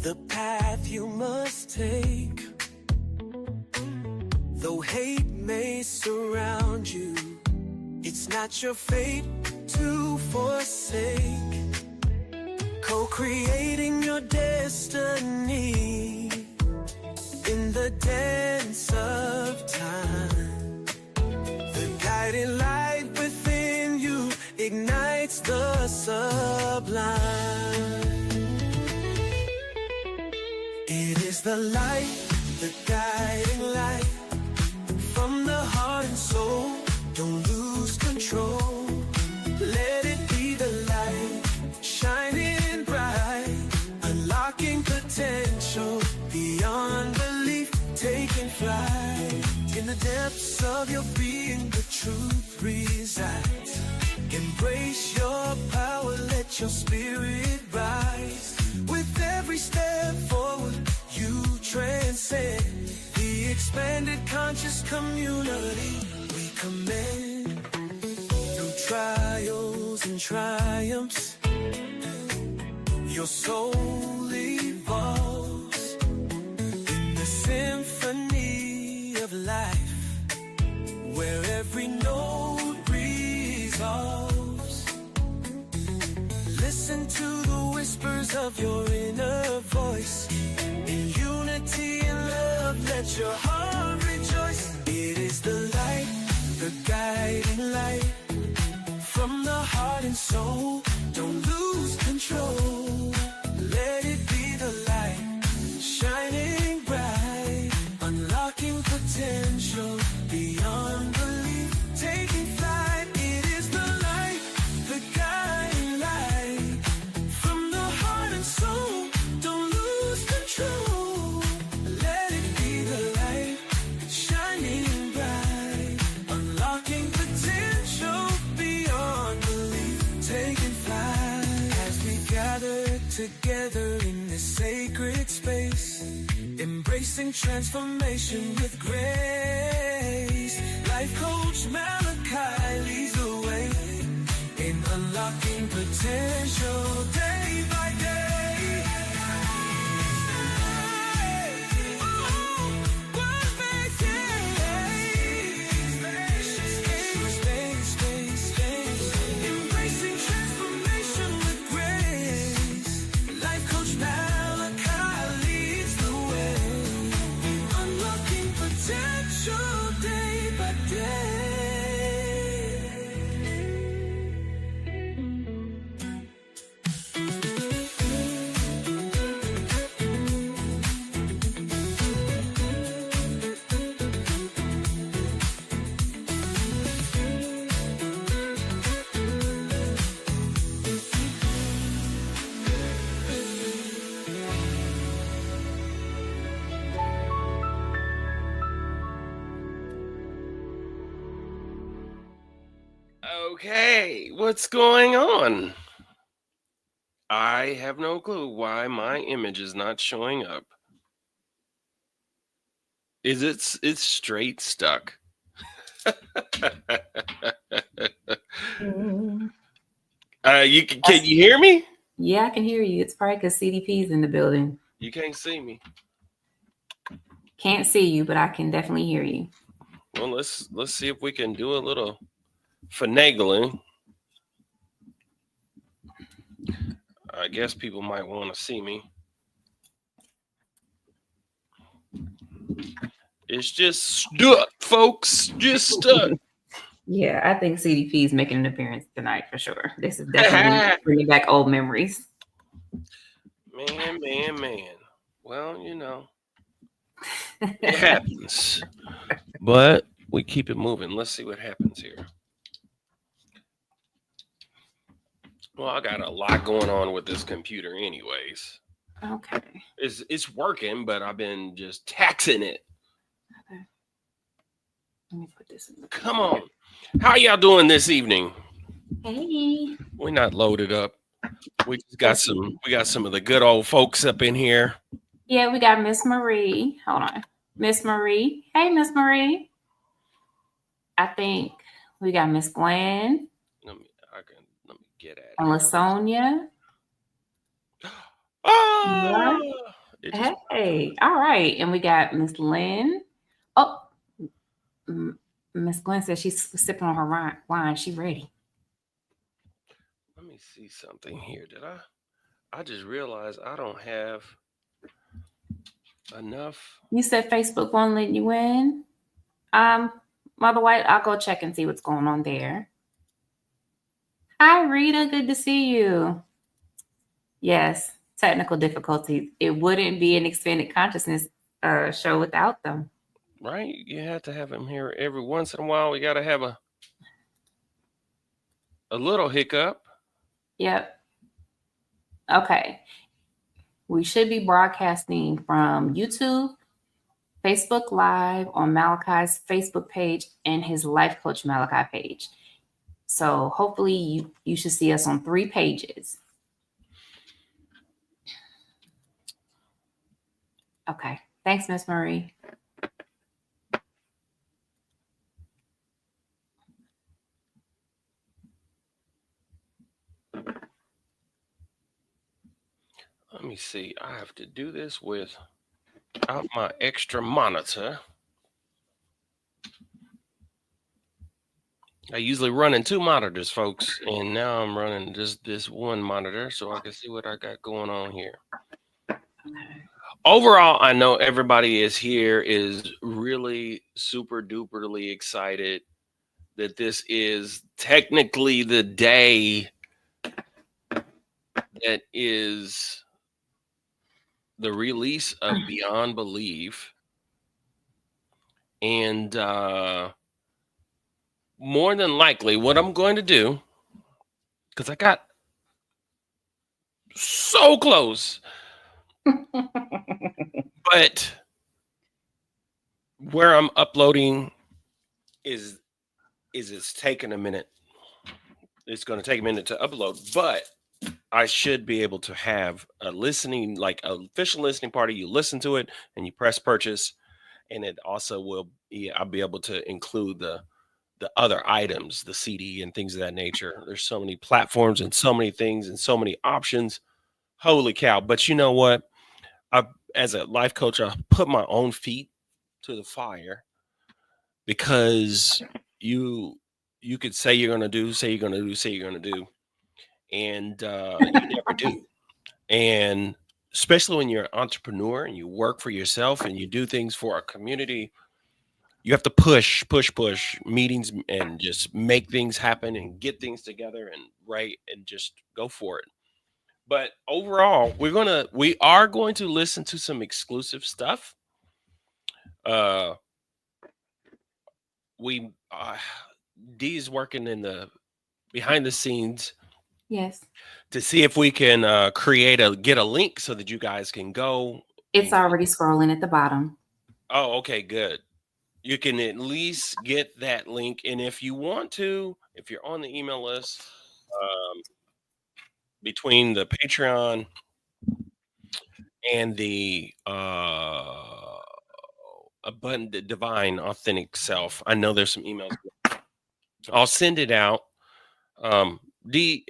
the path you must take. Though hate may surround you, it's not your fate to forsake. Co-creating your destiny in the dance of time. The guiding light within you ignites the sublime. It is the light, the guiding light from the heart and soul. Don't lose control. Let it be the light, shining bright, unlocking potential beyond belief, taking flight. In the depths of your being, the truth resides. Embrace your power, let your spirit rise. With every step forward, you transcend the expanded conscious community we commend. Through trials and triumphs, your soul evolves in the symphony of life, where every note resolves. Listen to the whispers of your inner voice. In unity and love, let your heart rejoice. It is the light, the guiding light from the heart and soul. Don't lose control. Let it be the light, shining bright, unlocking potential beyond belief, taking flight. It is the light, the guiding light from the heart and soul. Don't lose control. Let it be the light, shining bright, unlocking potential beyond belief, taking flight. As we gather together in this sacred space, embracing transformation with grace. Life coach Malachi leads the way in unlocking potential day by day. Embracing transformation with grace. Life coach Malachi leads the way, unlocking potential day by day. Okay, what's going on? I have no clue why my image is not showing up. It's straight stuck. Can you hear me? Yeah, I can hear you. It's probably because CDP's in the building. You can't see me. Can't see you, but I can definitely hear you. Well, let's see if we can do a little finagling. I guess people might want to see me. It's just stuck, folks. Just stuck. Yeah, I think CDP is making an appearance tonight for sure. This is definitely bringing back old memories. Man. Well, you know, it happens. But we keep it moving. Let's see what happens here. Well, I got a lot going on with this computer anyways. Okay. It's working, but I've been just taxing it. Okay. Let me put this in. Come on. How y'all doing this evening? Hey. We're not loaded up. We just got some of the good old folks up in here. Yeah, we got Miss Marie. Hold on. Miss Marie. Hey, Miss Marie. I think we got Miss Gwen. Let me get at it. And LaSonia. Oh, It just Hey, all right. And we got Miss Lynn. Oh, Miss Gwen says she's sipping on her wine. She ready. let me see something here. Did I just realized I don't have enough. You said Facebook won't let you in. Um, Mother White, I'll go check and see what's going on there. Hi, Rita. Good to see you. Yes, technical difficulties. It wouldn't be an expanded consciousness show without them. Right? You have to have him here every once in a while. We got to have a little hiccup. Yep. Okay. We should be broadcasting from YouTube, Facebook Live on Malachi's Facebook page and his Life Coach Malachi page. So hopefully you should see us on 3 pages. Okay. Thanks, Miss Marie. Let me see. I have to do this without my extra monitor. I usually run in 2 monitors, folks, and now I'm running just this one monitor so I can see what I got going on here. Overall, I know everybody is really super duperly excited that this is technically the day that is the release of Beyond Belief. And more than likely, what I'm going to do, because I got so close, but where I'm uploading is it's taking a minute. It's going to take a minute to upload, but I should be able to have a listening, like an official listening party. You listen to it and you press purchase, and it also will. I'll be able to include the other items, the CD and things of that nature. There's so many platforms and so many things and so many options. Holy cow! But you know what? As a life coach, I put my own feet to the fire because you could say you're going to do, say you're going to do, say you're going to do, and you never do. And especially when you're an entrepreneur and you work for yourself and you do things for a community, you have to push meetings and just make things happen and get things together and write and just go for it. But overall, we are going to listen to some exclusive stuff. Dee is working in the behind the scenes. Yes. To see if we can get a link so that you guys can go. It's already scrolling at the bottom. Oh, okay, good. You can at least get that link. And if you want to, if you're on the email list, between the Patreon and the abundant divine authentic self, I know there's some emails. I'll send it out. Dee,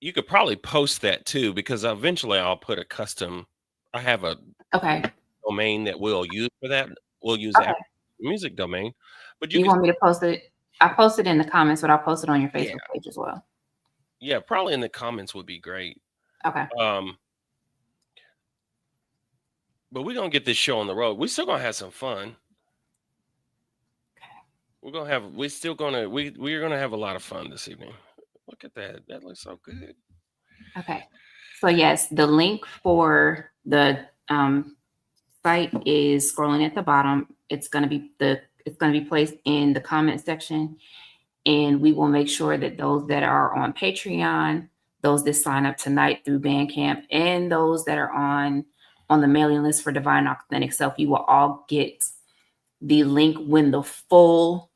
you could probably post that too, because eventually I'll put a custom. I have a domain that we'll use for that. We'll use that music domain. But you want me to post it? I posted in the comments, but I'll post it on your Facebook page as well. Yeah, probably in the comments would be great. Okay. But we're gonna get this show on the road. We're still gonna have some fun. We're gonna have. We're gonna have a lot of fun this evening. Look at that. That looks so good. Okay. So yes, the link for the site is scrolling at the bottom. It's gonna be placed in the comment section, and we will make sure that those that are on Patreon, those that sign up tonight through Bandcamp, and those that are on the mailing list for Divine Authentic Self, you will all get the link when the full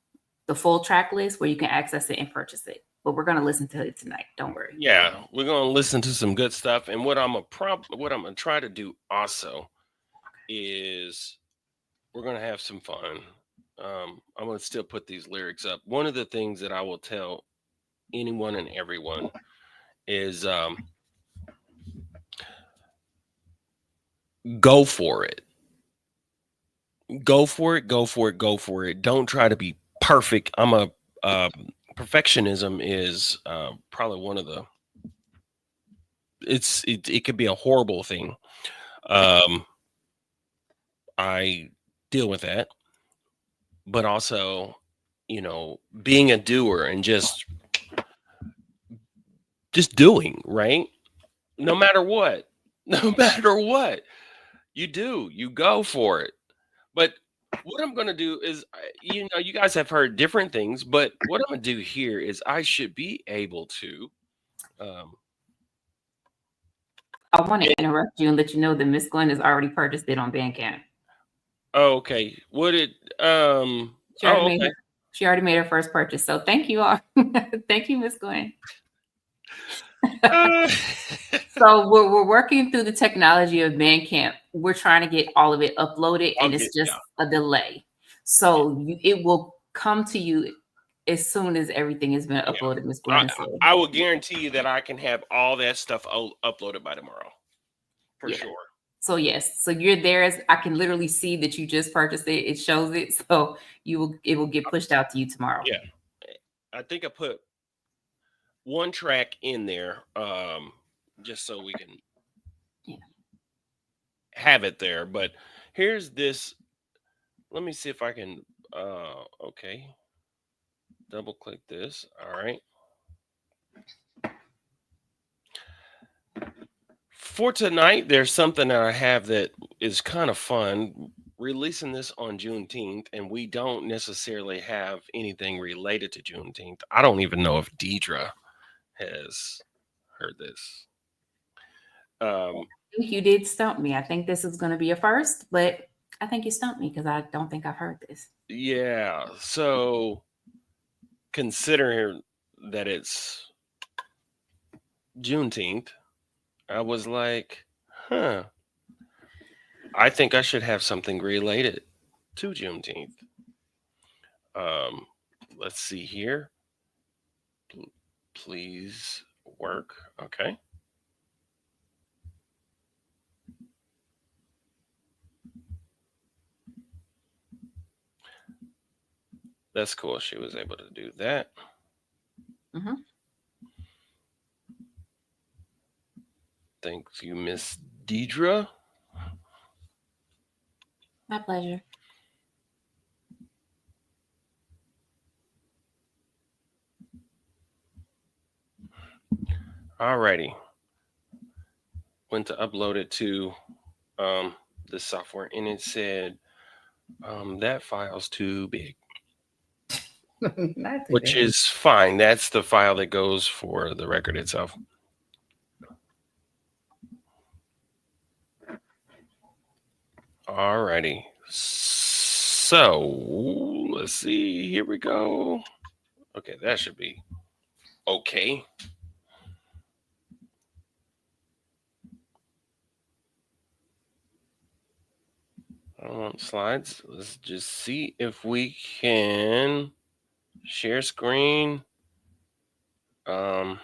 track list where you can access it and purchase it. But we're going to listen to it tonight. Don't worry. Yeah, we're going to listen to some good stuff. And what I'm going to try to do also is we're going to have some fun. I'm going to still put these lyrics up. One of the things that I will tell anyone and everyone is go for it. Go for it. Go for it. Go for it. Don't try to be perfect. Perfectionism is probably one of the. It could be a horrible thing. I deal with that, but also, being a doer and just doing, right? No matter what, no matter what you go for it. But what I'm going to do is, you guys have heard different things, but what I'm going to do here is I should be able to, I want to interrupt you and let you know that Miss Gwen has already purchased it on Bandcamp. okay. Would it, okay. She already made her first purchase. So thank you all. Thank you, Miss Gwen. So we're working through the technology of Bandcamp. We're trying to get all of it uploaded, and it's just a delay. So it will come to you as soon as everything has been uploaded, Ms. Gwen. I will guarantee you that I can have all that stuff uploaded by tomorrow. For sure. So yes, so you're there. As I can literally see that you just purchased it. It shows it. So it will get pushed out to you tomorrow. Yeah. I think I put one track in there, just so we can have it there. But here's this. Let me see if I can, okay. Double click this. All right. For tonight, there's something that I have that is kind of fun. Releasing this on Juneteenth, and we don't necessarily have anything related to Juneteenth. I don't even know if Deidre has heard this. You did stump me. I think this is going to be a first, but I think you stumped me because I don't think I've heard this. Yeah. So considering that it's Juneteenth, I was like, I think I should have something related to Juneteenth. Let's see here. Please work. Okay. That's cool. She was able to do that. Mm-hmm. Thank you, Miss Deidre. My pleasure. Alrighty. Went to upload it to the software, and it said that file's too big. Which is fine. That's the file that goes for the record itself. Alrighty. So let's see. Here we go. Okay, that should be okay. I don't want slides. Let's just see if we can share screen. I'm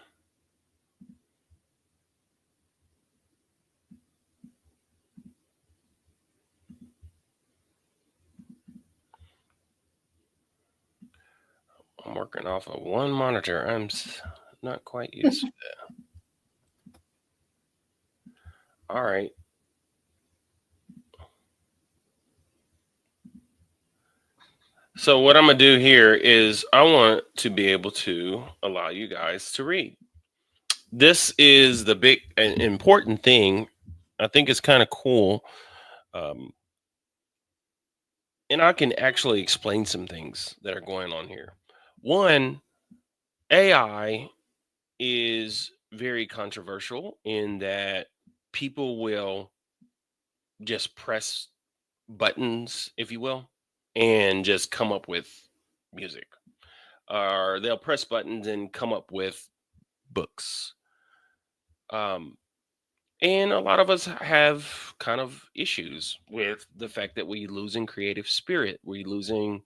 working off of one monitor. I'm not quite used to that. All right. So what I'm going to do here is I want to be able to allow you guys to read. This is the big and important thing. I think it's kind of cool. And I can actually explain some things that are going on here. One, AI is very controversial in that people will just press buttons, if you will, and just come up with music. Or they'll press buttons and come up with books. And a lot of us have kind of issues with the fact that we're losing creative spirit. We're losing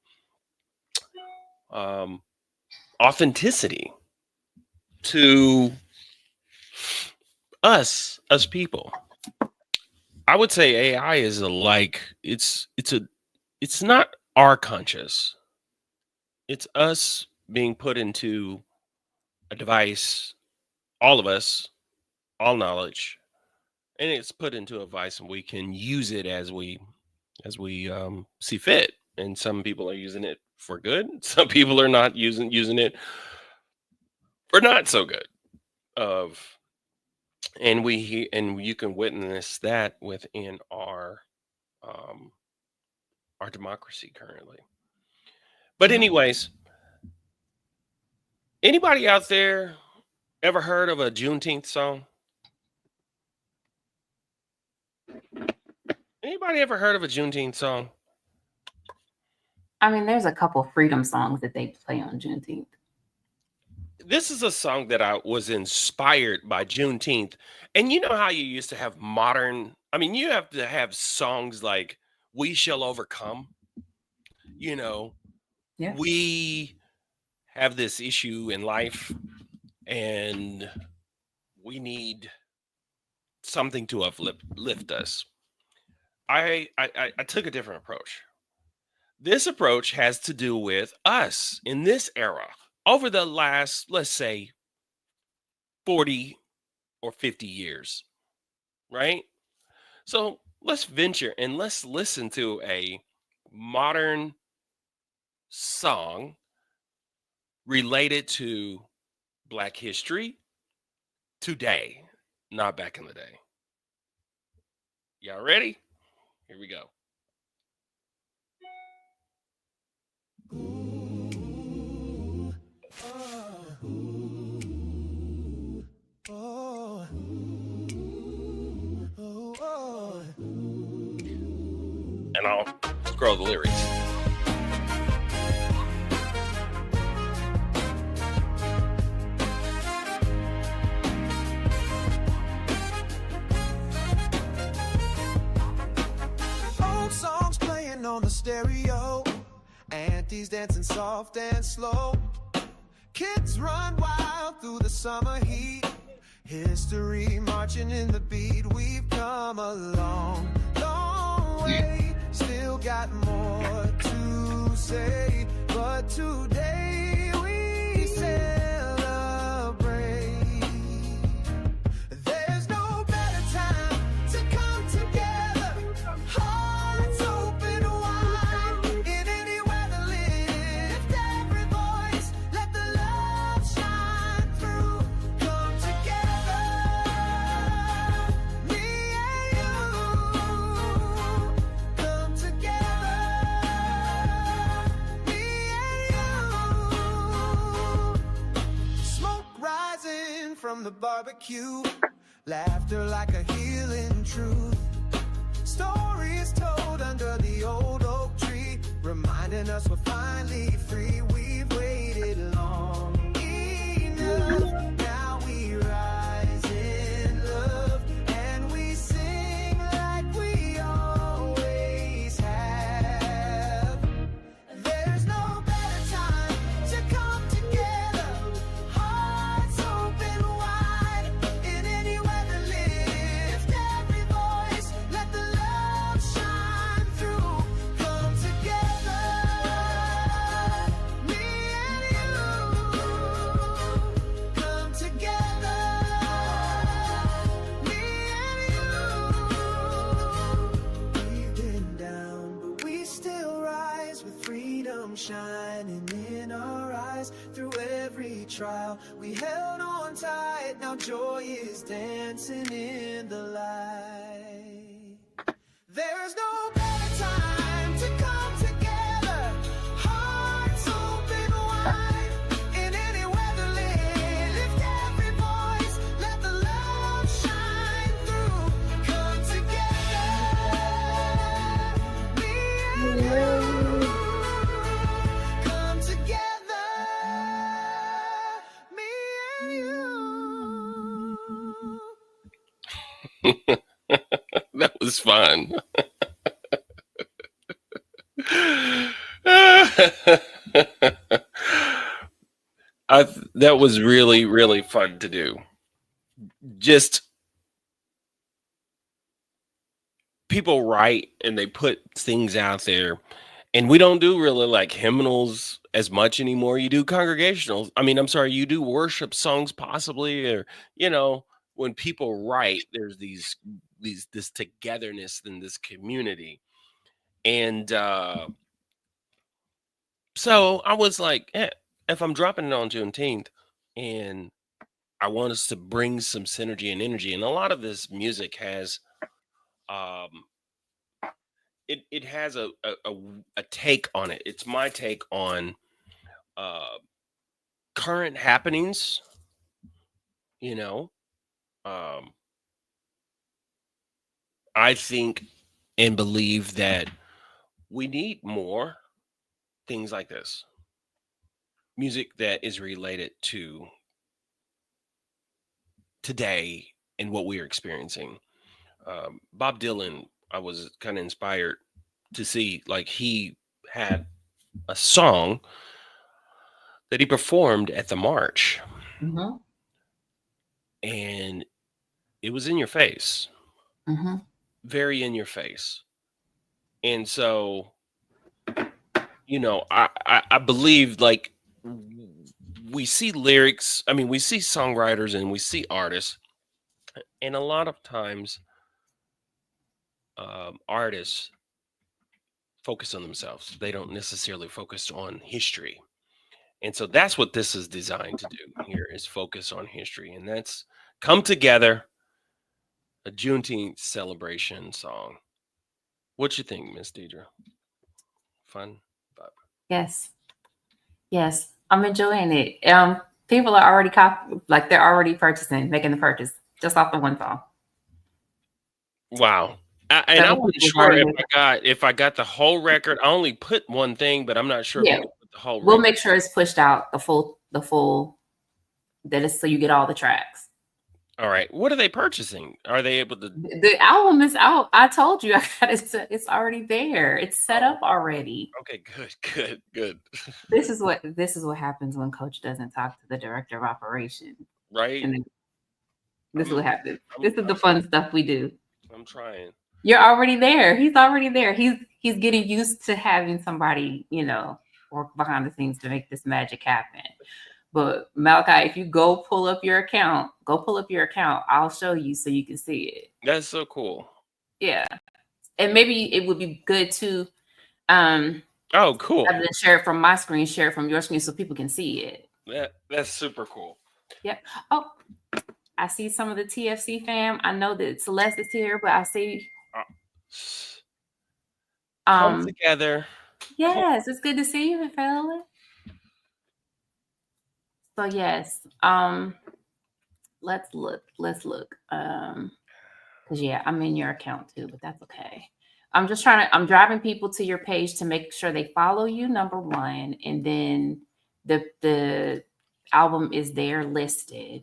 authenticity to us as people. I would say AI is it's not our conscious. It's us being put into a device, all of us, all knowledge, and it's put into a device, and we can use it as we see fit. And some people are using it for good. Some people are not using it for not so good. Of and you can witness that within um, our democracy currently. But anyways, anybody out there ever heard of a Juneteenth song? Anybody ever heard of a Juneteenth song? I mean, there's a couple freedom songs that they play on Juneteenth. This is a song that I was inspired by Juneteenth. And you know how you used to have you have to have songs like We Shall Overcome. You know, Yeah. we have this issue in life and we need something to uplift us. I took a different approach. This approach has to do with us in this era over the last, let's say, 40 or 50 years, right? So let's venture and let's listen to a modern song related to Black history today, not back in the day. Y'all ready? Here we go. And I'll scroll the lyrics. Old songs playing on the stereo, aunties dancing soft and slow, kids run wild through the summer heat, history marching in the beat. We've come a long, long way, still got more to say, but today we celebrate. There's no better time to come together, hearts open wide, in any weather. Lift every voice, let the love shine through. Come together, me and you. Come together, me and you. Smoke rising from the barbecue, laughter like a healing truth. Stories told under the old oak tree, reminding us we're finally free. We've waited long enough. Now we rise in love, and we sing like we always have. There's no better time to come together, hearts open wide, in any weather. Lift every voice, let the love shine through. Come together, me and you. Come together, me and you. We've been down, but we still rise, with freedom shining in our eyes. Through every trial, we held on tight. Now joy is dancing in the light. There's no better time to come together, hearts open wide, in any weather. Lift every voice, let the love shine through. Come together, me and you. Come together, me and you. That was fun. That was really, really fun to do. Just people write and they put things out there, and we don't do really like hymnals as much anymore. You do congregational. I mean, I'm sorry, you do worship songs possibly, or when people write, there's this togetherness in this community. And so I was like, if I'm dropping it on Juneteenth and I want us to bring some synergy and energy, and a lot of this music has um it has a take on it. It's my take on uh current happenings, you know. Um I think and believe that we need more things like this. Music that is related to today and what we are experiencing. Bob Dylan, I was kind of inspired to see, like, he had a song that he performed at the march, Mm-hmm. and it was in your face, Mm-hmm. very in your face. And so, I believe, like, we see lyrics, I mean, we see songwriters and we see artists, and a lot of times artists focus on themselves. They don't necessarily focus on history. And so that's what this is designed to do here, is focus on history. And that's come together, a Juneteenth celebration song. What you think, Miss Deidre? Fun? Yes. Yes. I'm enjoying it. People are already they're already purchasing, making the purchase just off the one song. Wow. And I wasn't sure if I got the whole record. I only put one thing, but I'm not sure if you can put the whole We'll record. make sure it's pushed out the full that is, so you get all the tracks. All right. What are they purchasing? Are they able to? The album is out. I told you, it's already there. It's set up already. Okay, good. This is what happens when Coach doesn't talk to the director of operations. Right. And this is what happens. This is the fun stuff we do. I'm trying. You're already there. He's already there. He's getting used to having somebody, work behind the scenes to make this magic happen. But Malachi, if you go pull up your account, I'll show you so you can see it. That's so cool. Yeah. And maybe it would be good to oh, cool. Rather than share it from my screen, share it from your screen so people can see it. That's super cool. Yep. Oh, I see some of the TFC fam. I know that Celeste is here, but I see come together. Yes, it's good to see you, fella. So yes, let's look. Because I'm in your account too, but that's okay. I'm driving people to your page to make sure they follow you, number one, and then the album is there listed.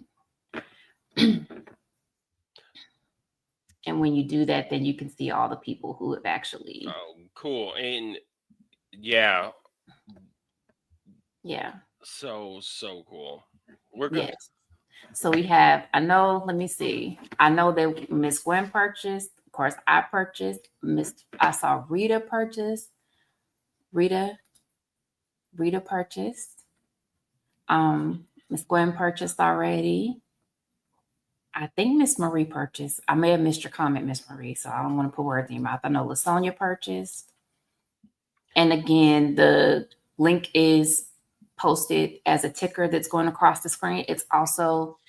And when you do that, then you can see all the people who have actually. Oh, cool. And yeah. So cool. We're good. Yes. So we have, let me see. I know that Miss Gwen purchased. Of course, I purchased. I saw Rita purchase. Rita purchased. Miss Gwen purchased already. I think Miss Marie purchased. I may have missed your comment, Miss Marie, so I don't want to put words in your mouth. I know LaSonia purchased. And again, the link is posted as a ticker that's going across the screen. It's also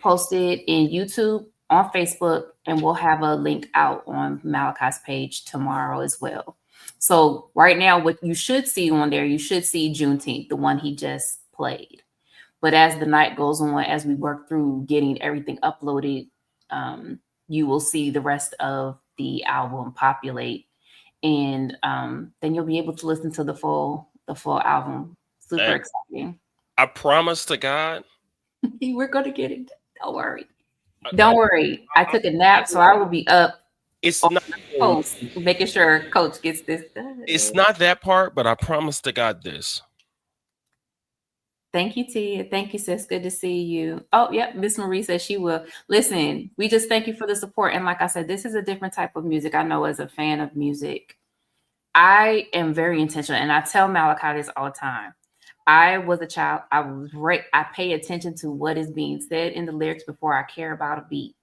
posted in YouTube, on Facebook, and we'll have a link out on Malachi's page tomorrow as well. So right now, what you should see on there, you should see Juneteenth, the one he just played. But as the night goes on, as we work through getting everything uploaded, you will see the rest of the album populate, and then you'll be able to listen to the full album. Super exciting. I promise to God. We're going to get it. Don't worry. I took a nap, so I will be up. It's not post, making sure Coach gets this done. It's not that part, but I promise to God this. Thank you, Tia. Thank you, sis. Good to see you. Oh, yep. Miss Marie says she will. Listen, we just thank you for the support. And like I said, this is a different type of music. I know as a fan of music, I am very intentional. And I tell Malachi this all the time. I was a child. I pay attention to what is being said in the lyrics before I care about a beat.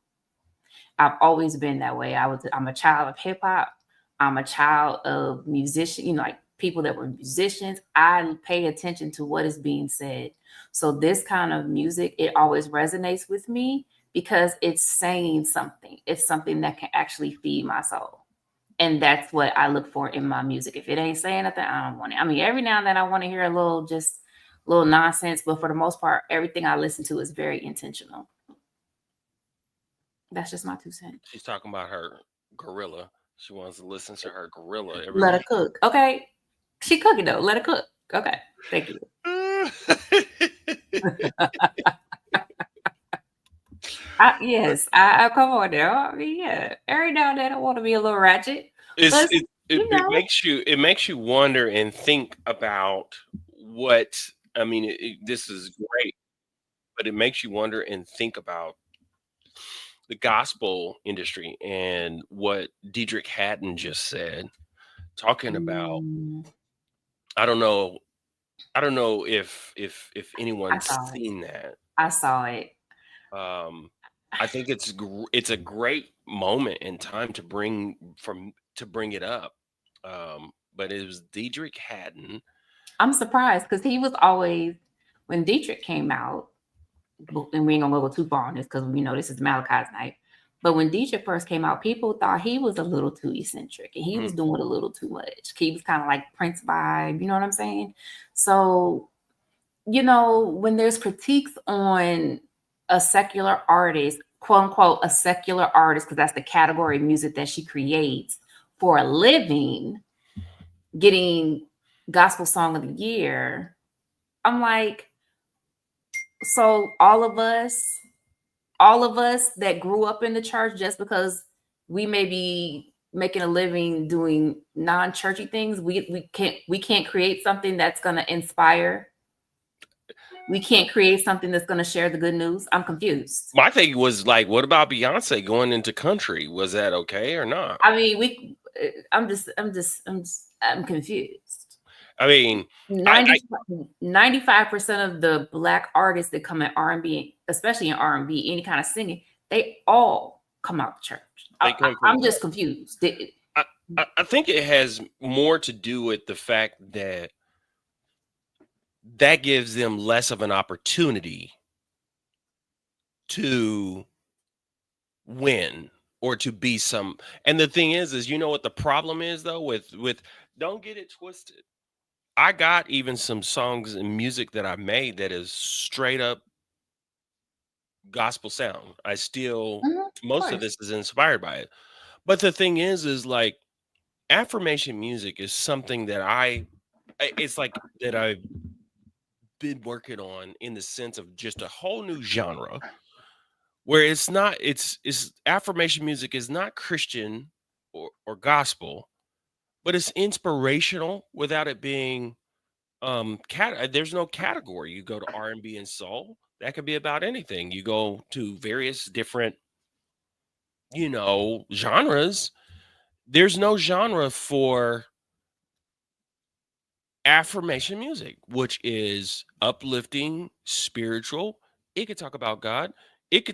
I've always been that way. I'm a child of hip hop. I'm a child of musician, like people that were musicians. I pay attention to what is being said. So this kind of music, it always resonates with me because it's saying something. It's something that can actually feed my soul. And that's what I look for in my music. If it ain't saying nothing, I don't want it. I mean, every now and then I want to hear a little nonsense, but for the most part, everything I listen to is very intentional. That's just my 2 cents. She's talking about her gorilla. She wants to listen to her gorilla. Let her cook. Okay. She cooking though. Let her cook. Okay. Thank you. Yes. I come on now. I mean, yeah. Every now and then I want to be a little ratchet. It makes you wonder and think about what, I mean, this is great, but it makes you wonder and think about the gospel industry and what Diedrich Haddon just said, talking about, I don't know if anyone's seen that. I saw it. I think it's a great moment in time to bring it up. But it was Diedrich Haddon. I'm surprised because he was always, when Diedrich came out, and we ain't gonna go too far on this because we know this is Malachi's night. But when Diedrich first came out, people thought he was a little too eccentric and he was doing a little too much. He was kind of like Prince vibe, you know what I'm saying? So, when there's critiques on a secular artist, quote unquote, a secular artist, because that's the category of music that she creates for a living, getting Gospel Song of the Year, I'm like, so all of us that grew up in the church, just because we may be making a living doing non-churchy things, we can't create something that's going to inspire. We can't create something that's going to share the good news. I'm confused. My thing was like, what about Beyonce going into country? Was that okay or not? I mean, I'm confused. I mean, 95% of the Black artists that come in R&B, especially in R&B, any kind of singing, they all come out the church. I'm just confused. I think it has more to do with the fact that gives them less of an opportunity to win or to be some. And the thing is, what the problem is though with don't get it twisted. I got even some songs and music that I made that is straight up gospel sound. I still, most of this is inspired by it. But the thing is like affirmation music is something that it's like that I've been working on in the sense of just a whole new genre where it's affirmation music is not Christian or gospel, but it's inspirational without it being there's no category. You go to R&B and soul, that could be about anything. You go to various different genres. There's no genre for affirmation music, which is uplifting, spiritual. It could talk about God. It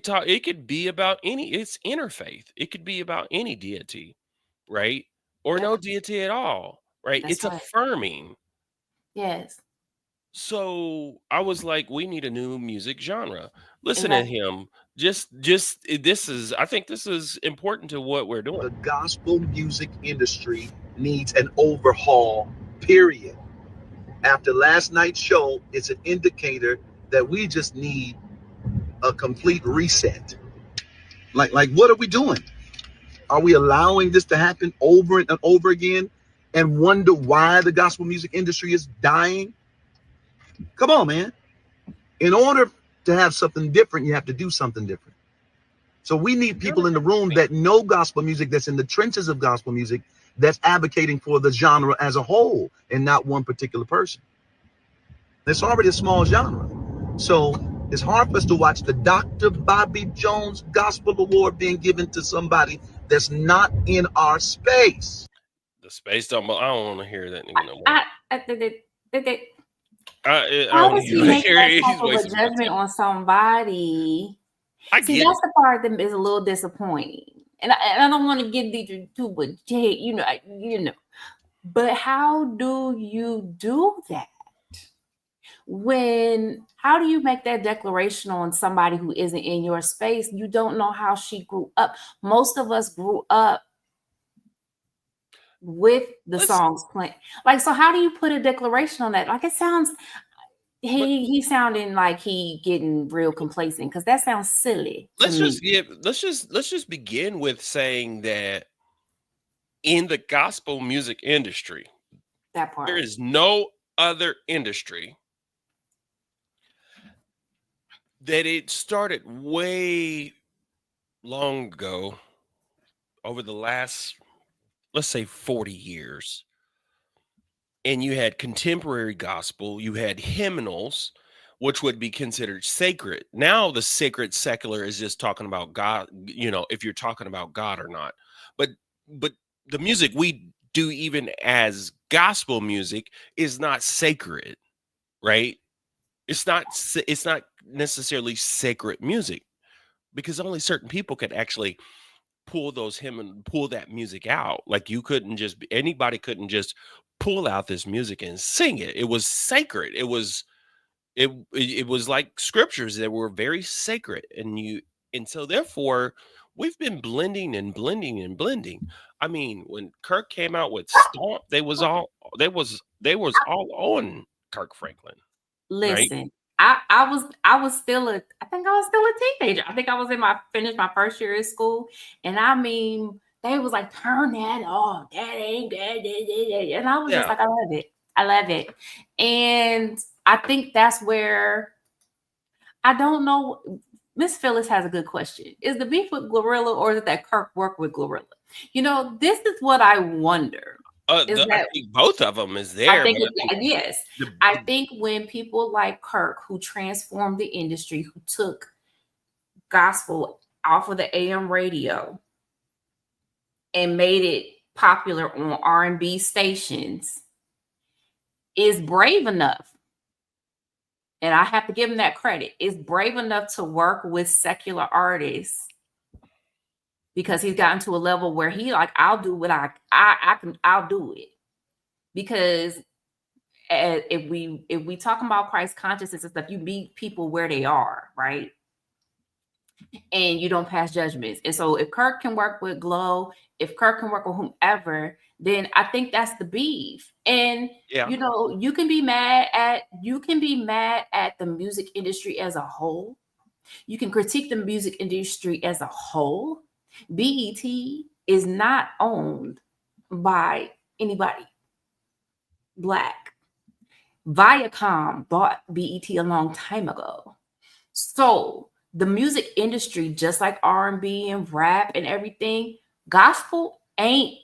could be about it's interfaith. It could be about any deity, right? Or no deity at all, right? It's affirming. Yes. So I was like, we need a new music genre. Listen to him. I think this is important to what we're doing. The gospel music industry needs an overhaul, period. After last night's show, it's an indicator that we just need a complete reset. Like what are we doing? Are we allowing this to happen over and over again and wonder why the gospel music industry is dying? Come on, man. In order to have something different, you have to do something different. So we need people in the room that know gospel music, that's in the trenches of gospel music, that's advocating for the genre as a whole and not one particular person. It's already a small genre. So it's hard for us to watch the Dr. Bobby Jones Gospel Award being given to somebody that's not in our space. The space don't. I don't want to hear that nigga no more. I How don't does he even make hear that it. type He's of a wasting my judgment time. on somebody? I See, get that's it. the part that is a little disappointing. And I don't want to get deep too, but you know. But how do you do that? How do you make that declaration on somebody who isn't in your space? You don't know how she grew up. Most of us grew up with the songs playing. Like, so how do you put a declaration on that? Like, it sounds he's sounding like he getting real complacent, because that sounds silly to me. Let's just begin with saying that in the gospel music industry, That part. there is no other industry that it started way long ago, over the last, let's say, 40 years. And you had contemporary gospel, you had hymnals, which would be considered sacred. Now the sacred secular is just talking about God, if you're talking about God or not. But the music we do, even as gospel music, is not sacred, right? It's not necessarily sacred music, because only certain people could actually pull that music out. Like, anybody couldn't just pull out this music and sing it. It was sacred. It was like scriptures that were very sacred, and so therefore we've been blending and blending and blending. I mean, when Kirk came out with Stomp, they was all on Kirk Franklin, right? Listen, I was still I think I was still a teenager. I think I was finished my first year of school. And I mean, they was like, turn that off. That ain't that. And I was just Yeah. like, I love it. I love it. And I think that's where, I don't know. Miss Phyllis has a good question. Is the beef with Glorilla, or is it that Kirk worked with Glorilla? This is what I wonder. I think both of them is there. I think, but I think when people like Kirk, who transformed the industry, who took gospel off of the AM radio and made it popular on R&B stations, is brave enough, and I have to give him that credit, is brave enough to work with secular artists, because he's gotten to a level where he like, I'll do what I'll do it. Because if we talk about Christ consciousness and stuff, you meet people where they are, right? And you don't pass judgments. And so if Kirk can work with Glow, if Kirk can work with whomever, then I think that's the beef. And you can be mad at the music industry as a whole. You can critique the music industry as a whole. BET is not owned by anybody Black. Viacom bought BET a long time ago. So the music industry, just like R&B and rap and everything, gospel ain't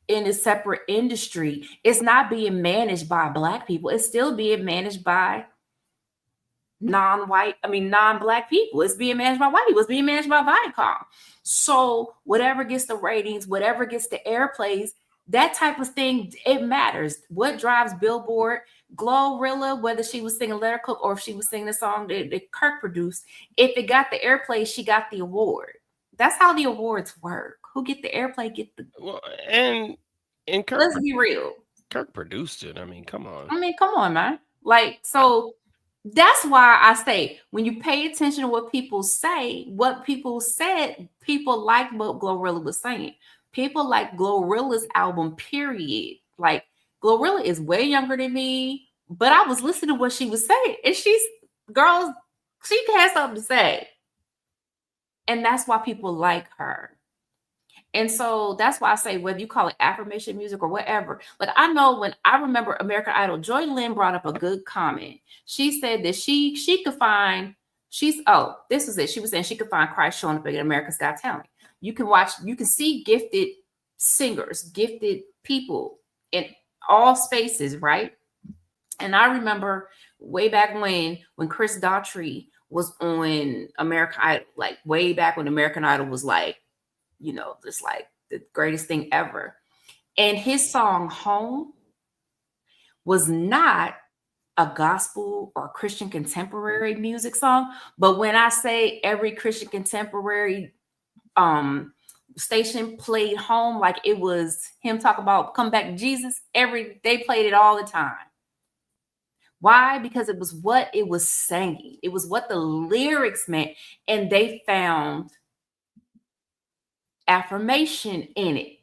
in a separate industry. It's not being managed by Black people. It's still being managed by non-Black people. It's being managed by white people. It's being managed by Viacom. So whatever gets the ratings, whatever gets the airplays, that type of thing, it matters. What drives Billboard, Glorilla, whether she was singing Let Her Cook or if she was singing the song that Kirk produced, if it got the airplay, she got the award. That's how the awards work. Who get the airplay, get the... Well, and Kirk, let's be real. Kirk produced it. I mean, come on. Come on, man. Like, so that's why I say, when you pay attention to what people say, what people said, people like what Glorilla was saying. People like Glorilla's album, period. Like, Glorilla is way younger than me, but I was listening to what she was saying. And she has something to say. And that's why people like her. And so that's why I say, whether you call it affirmation music or whatever, like, I know when I remember American Idol, Joy Lynn brought up a good comment. She said that she could find, this was it. She was saying she could find Christ showing up at America's Got Talent. You can see gifted singers, gifted people in all spaces, right? And I remember way back when Chris Daughtry was on American Idol, like way back when American Idol was like, you know, just like the greatest thing ever. And his song Home was not a gospel or Christian contemporary music song. But when I say every Christian contemporary station played Home, like it was him talk about come back to Jesus, they played it all the time. Why? Because it was what it was singing. It was what the lyrics meant. And they found affirmation in it.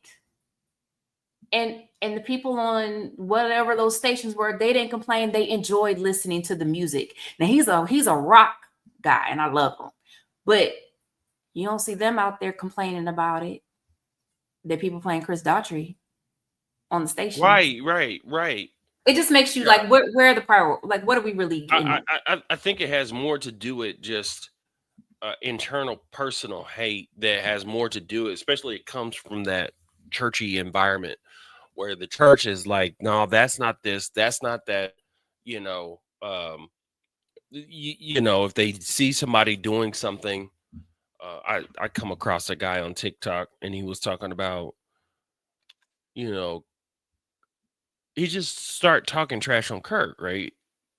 And the people on whatever those stations were, they didn't complain. They enjoyed listening to the music. Now he's a rock guy and I love him. But you don't see them out there complaining about it. That people playing Chris Daughtry on the station. Right. It just makes you like, where are the prior? Like, what are we really getting? I think it has more to do with just internal personal hate that has more to do, especially it comes from that churchy environment where the church is like, no, that's not this, that's not that, you know. You know, if they see somebody doing something, I come across a guy on TikTok and he was talking about, you know, he just start talking trash on Kirk, right?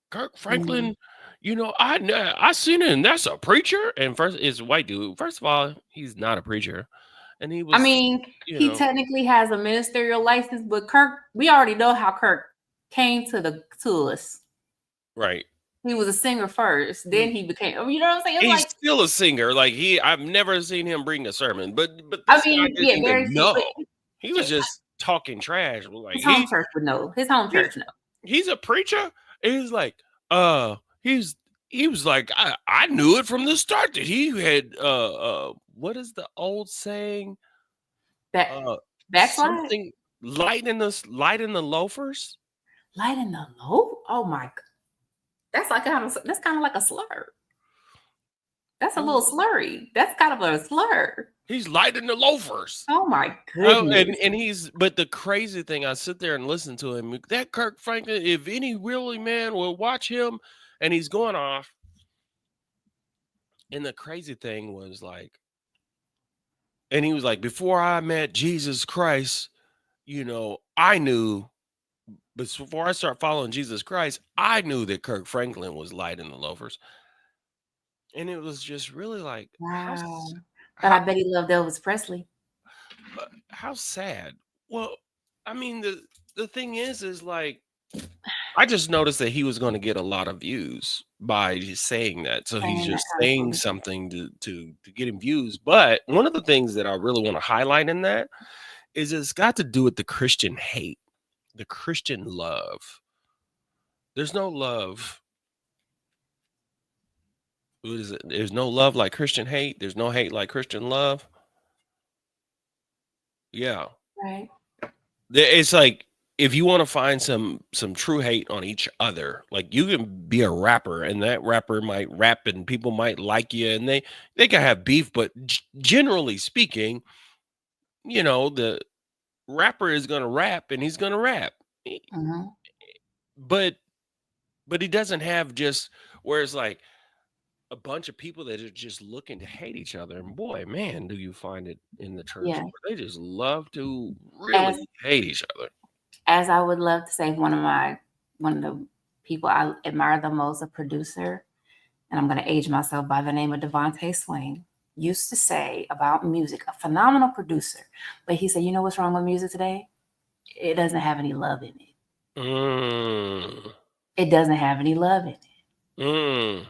Kirk Franklin, you know, I seen it, and that's a preacher. And first, it's a white dude. First of all, he's not a preacher, and he was. I mean, he technically has a ministerial license, but Kirk, we already know how Kirk came to us. Right. He was a singer first, then he became. You know what I'm saying? He's like, still a singer. Like I've never seen him bring a sermon, but I mean, yeah, very few. No, he was just talking trash. Like his home church would know. His home church know. He's a preacher. And he's like, he was like, I knew it from the start that he had what is the old saying? That's something light in the loafers. Light in the loaf? Oh my God. That's kind of like a slur. That's a little slurry. That's kind of a slur. He's lighting the loafers. Oh my goodness. And but the crazy thing, I sit there and listen to him. That Kirk Franklin, if any really man will watch him, and he's going off. And the crazy thing was like, and he was like, before I met Jesus Christ, you know, I knew, but before I start following Jesus Christ, I knew that Kirk Franklin was lighting the loafers. And it was just really like, wow. But I bet he loved Elvis Presley. How sad. Well, I mean, the thing is like, I just noticed that he was going to get a lot of views by just saying that. So he's just saying something to get him views. But one of the things that I really want to highlight in that is it's got to do with the Christian hate, the Christian love. There's no love. What is it? There's no love like Christian hate. There's no hate like Christian love. Yeah. Right. It's like, if you want to find some true hate on each other, like you can be a rapper and that rapper might rap and people might like you and they can have beef, but generally speaking, you know, the rapper is going to rap and he's going to rap. Mm-hmm. But he doesn't have just where it's like a bunch of people that are just looking to hate each other. And boy, man, do you find it in the church where they just love to really hate each other. As I would love to say, one of the people I admire the most, a producer, and I'm going to age myself, by the name of Devontae Swain, used to say about music, a phenomenal producer, but he said, you know what's wrong with music today? It doesn't have any love in it. It doesn't have any love in it.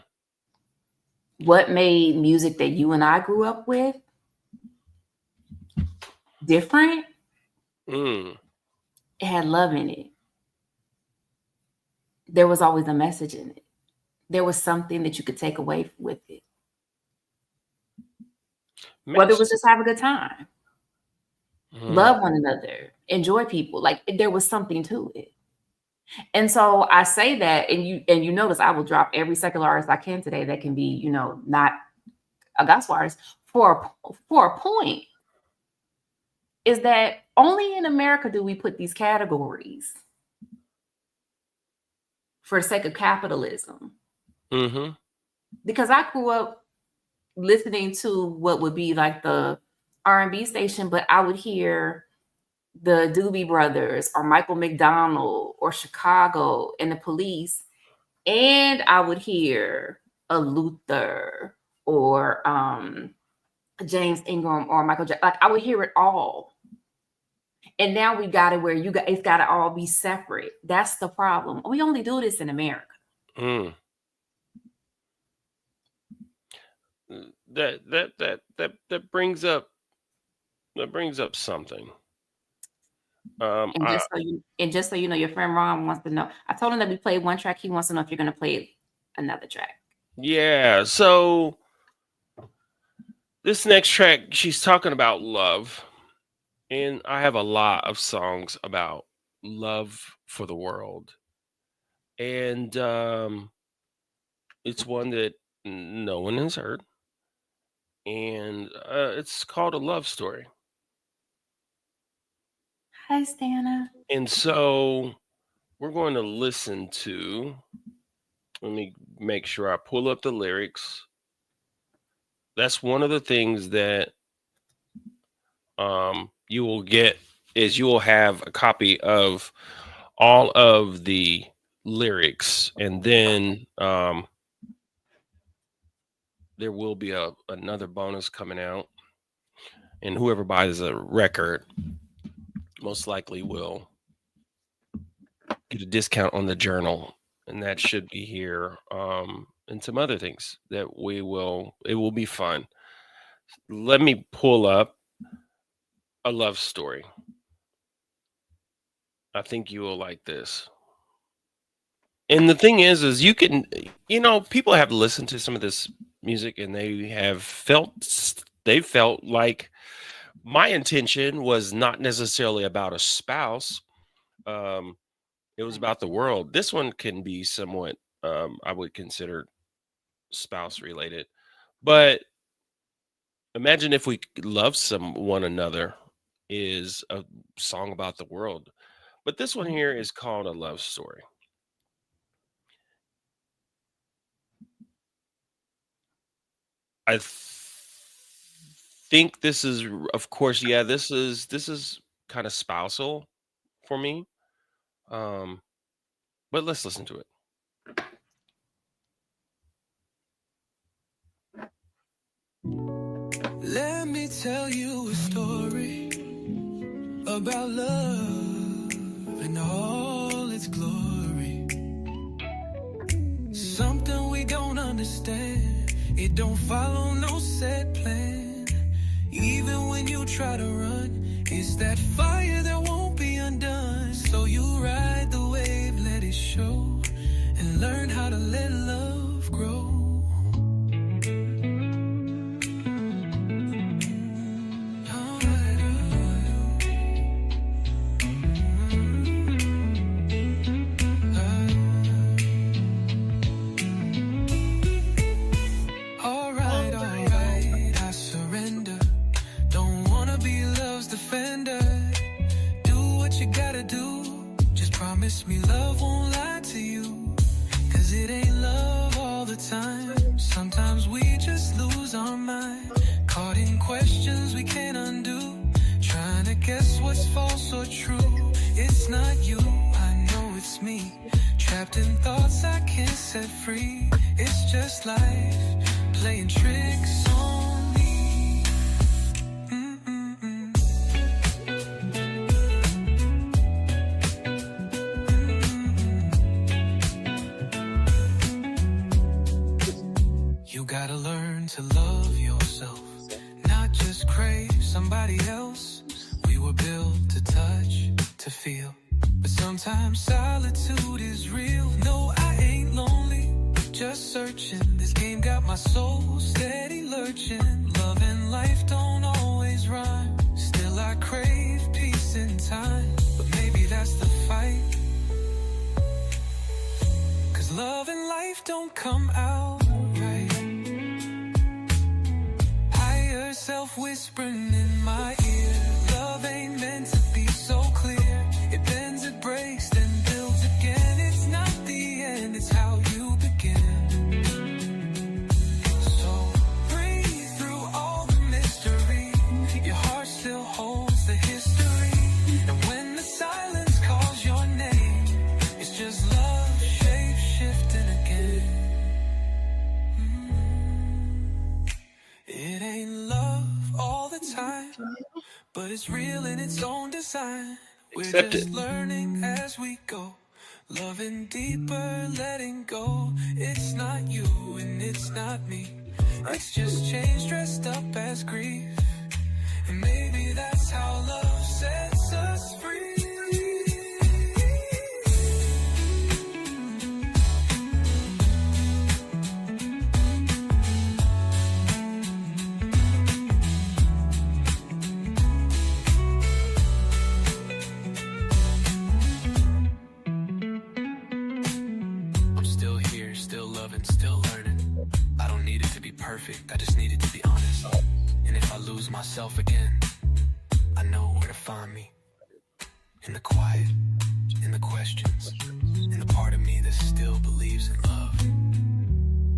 What made music that you and I grew up with different? It had love in it. There was always a message in it. There was something that you could take away with it. Whether it was just have a good time, love one another, enjoy people. Like there was something to it. And so I say that, and you notice I will drop every secular artist I can today that can be, you know, not a gospel artist for a point. Is that only in America do we put these categories? for the sake of capitalism. Mm-hmm. Because I grew up listening to what would be like the R&B station, but I would hear the Doobie Brothers or Michael McDonald or Chicago and the Police, and I would hear a Luther or James Ingram or Michael Jackson. Like I would hear it all. And now we got it where it's got to all be separate. That's the problem. We only do this in America. That brings up something. And just so you know, your friend Ron wants to know. I told him that we played one track. He wants to know if you're going to play another track. Yeah. So this next track, she's talking about love. And I have a lot of songs about love for the world. And it's one that no one has heard. And it's called A Love Story. Hi, Stana. And so we're going to listen to, let me make sure I pull up the lyrics. That's one of the things that you will get is you will have a copy of all of the lyrics, and then there will be another bonus coming out, and whoever buys a record most likely will get a discount on the journal, and that should be here, and some other things that it will be fun. Let me pull up A Love Story. I think you will like this. And the thing is you can, people have listened to some of this music and they felt like my intention was not necessarily about a spouse. It was about the world. This one can be somewhat, I would consider spouse related, but imagine if we love one another is a song about the world. But this one here is called A Love Story. I think this is, of course, this is kind of spousal for me. But let's listen to it. Let me tell you a story about love and all its glory. Something we don't understand. It don't follow no set plan. Even when you try to run, it's that fire that won't be undone. So you ride the wave, let it show, and learn how to let love grow. Promise me love won't lie to you, 'cause it ain't love all the time. Sometimes we just lose our mind, caught in questions we can't undo, trying to guess what's false or true. It's not you, I know it's me, trapped in thoughts I can't set free. It's just life playing tricks on me. Gotta learn to love yourself, not just crave somebody else. We were built to touch, to feel, but sometimes solitude is real. No, I ain't lonely, just searching. This game got my soul steady lurching. Love and life don't always rhyme, still I crave peace and time. But maybe that's the fight, 'cause love and life don't come out right. Self whispering in my ear, love ain't meant to be so clear. It bends, it breaks, then builds again. It's not the end. is real in its own design. We're Accept just it. learning as we go. Loving deeper, letting go. It's not you and it's not me. It's just change dressed up as grief. And maybe that's how love sets us free. I'm still here, still loving, still learning. I don't need it to be perfect, I just need it to be honest. And if I lose myself again, I know where to find me. In the quiet, in the questions, in the part of me that still believes in love,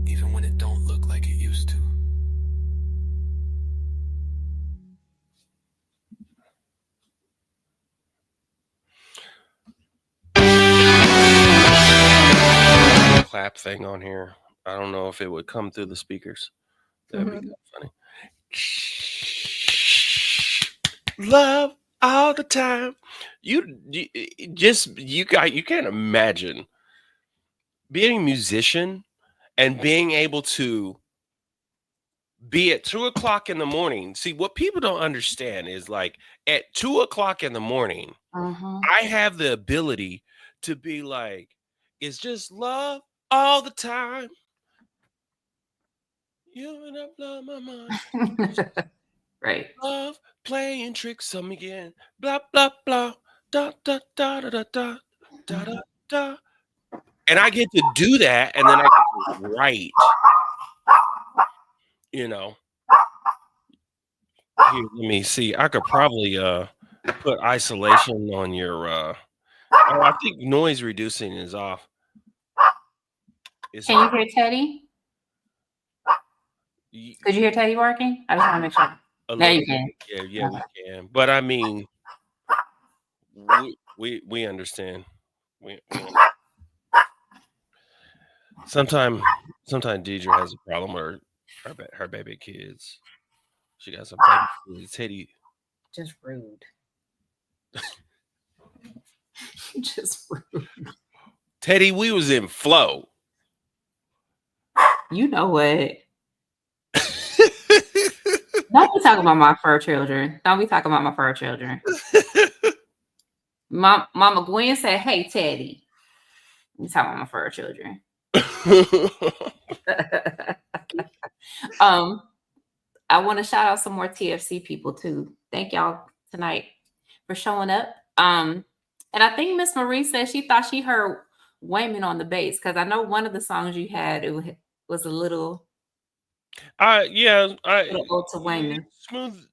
even when it don't look like it used to. Clap thing on here. I don't know if it would come through the speakers. That'd be funny. Love all the time. You can't imagine being a musician and being able to be at 2:00 in the morning. See, what people don't understand is like at 2:00 in the morning, I have the ability to be like, it's just love all the time. You and I blow my mind. Right. Love playing tricks on me again. Blah blah blah. Da da da da da da da da da. And I get to do that, and then I get to write. You know. Here, let me see. I could probably put isolation on your oh, I think noise reducing is off. Can you hear Teddy? Could you hear Teddy working? I just want to make sure. There you can. Yeah, we can. But I mean, we understand. We sometimes Deidre has a problem with her baby kids. She got some baby kids. Teddy. Just rude. Just rude. Teddy, we was in flow. You know what? Don't be talking about my fur children. Don't be talking about my fur children. Mama Gwen said, "Hey, Teddy." You talking about my fur children? I want to shout out some more TFC people too. Thank y'all tonight for showing up. And I think Miss Marie said she thought she heard Wayman on the bass, because I know one of the songs you had was a little. Little to Wayman. Smooth.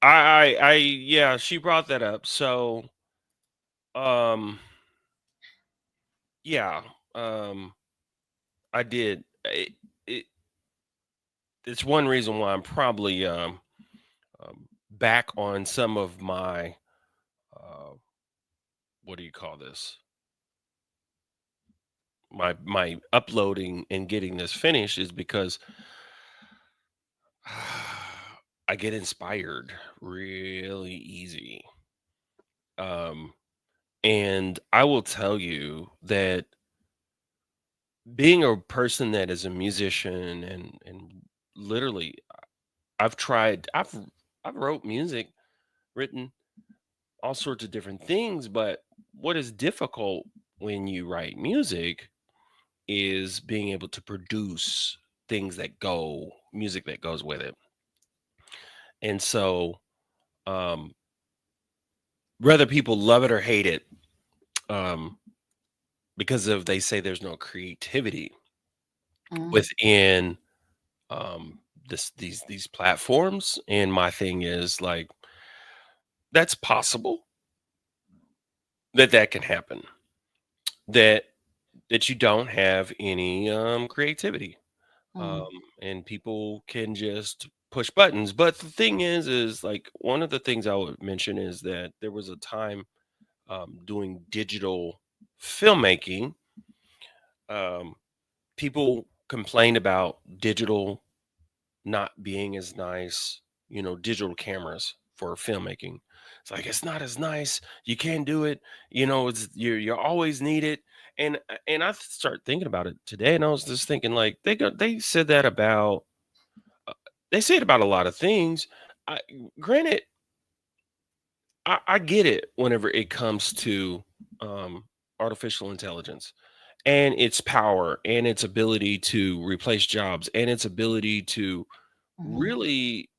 Yeah, she brought that up. So, yeah, I did. It's one reason why I'm probably back on some of my what do you call this? My uploading and getting this finished is because I get inspired really easy. And I will tell you that being a person that is a musician and literally I've wrote music, written all sorts of different things, but what is difficult when you write music is being able to produce music that goes with it. And so whether people love it or hate it, because they say there's no creativity within these platforms, and my thing is like, that's possible that can happen, that you don't have any creativity, and people can just push buttons. But the thing is like, one of the things I would mention is that there was a time doing digital filmmaking, people complained about digital not being as nice, digital cameras for filmmaking. It's like it's not as nice. You can't do it. You know, it's you're always needed. And I start thinking about it today, and I was just thinking like they said that about they say it about a lot of things. I, granted, I get it whenever it comes to um, artificial intelligence and its power and its ability to replace jobs and its ability to Mhm. really,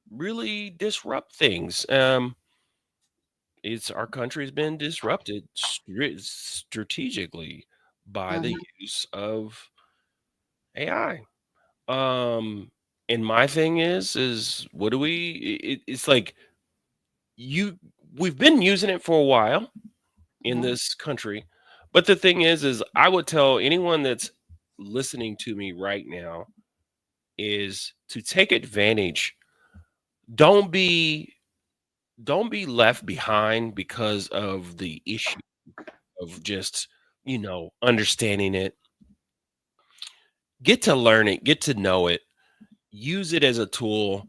really disrupt things. It's our country's been disrupted strategically by the Mhm. use of AI. Um, and my thing is what do it's like you we've been using it for a while in Mhm. this country. But the thing is I would tell anyone that's listening to me right now is to take advantage. Don't be don't be left behind because of the issue of just, understanding it. Get to learn it, get to know it, use it as a tool.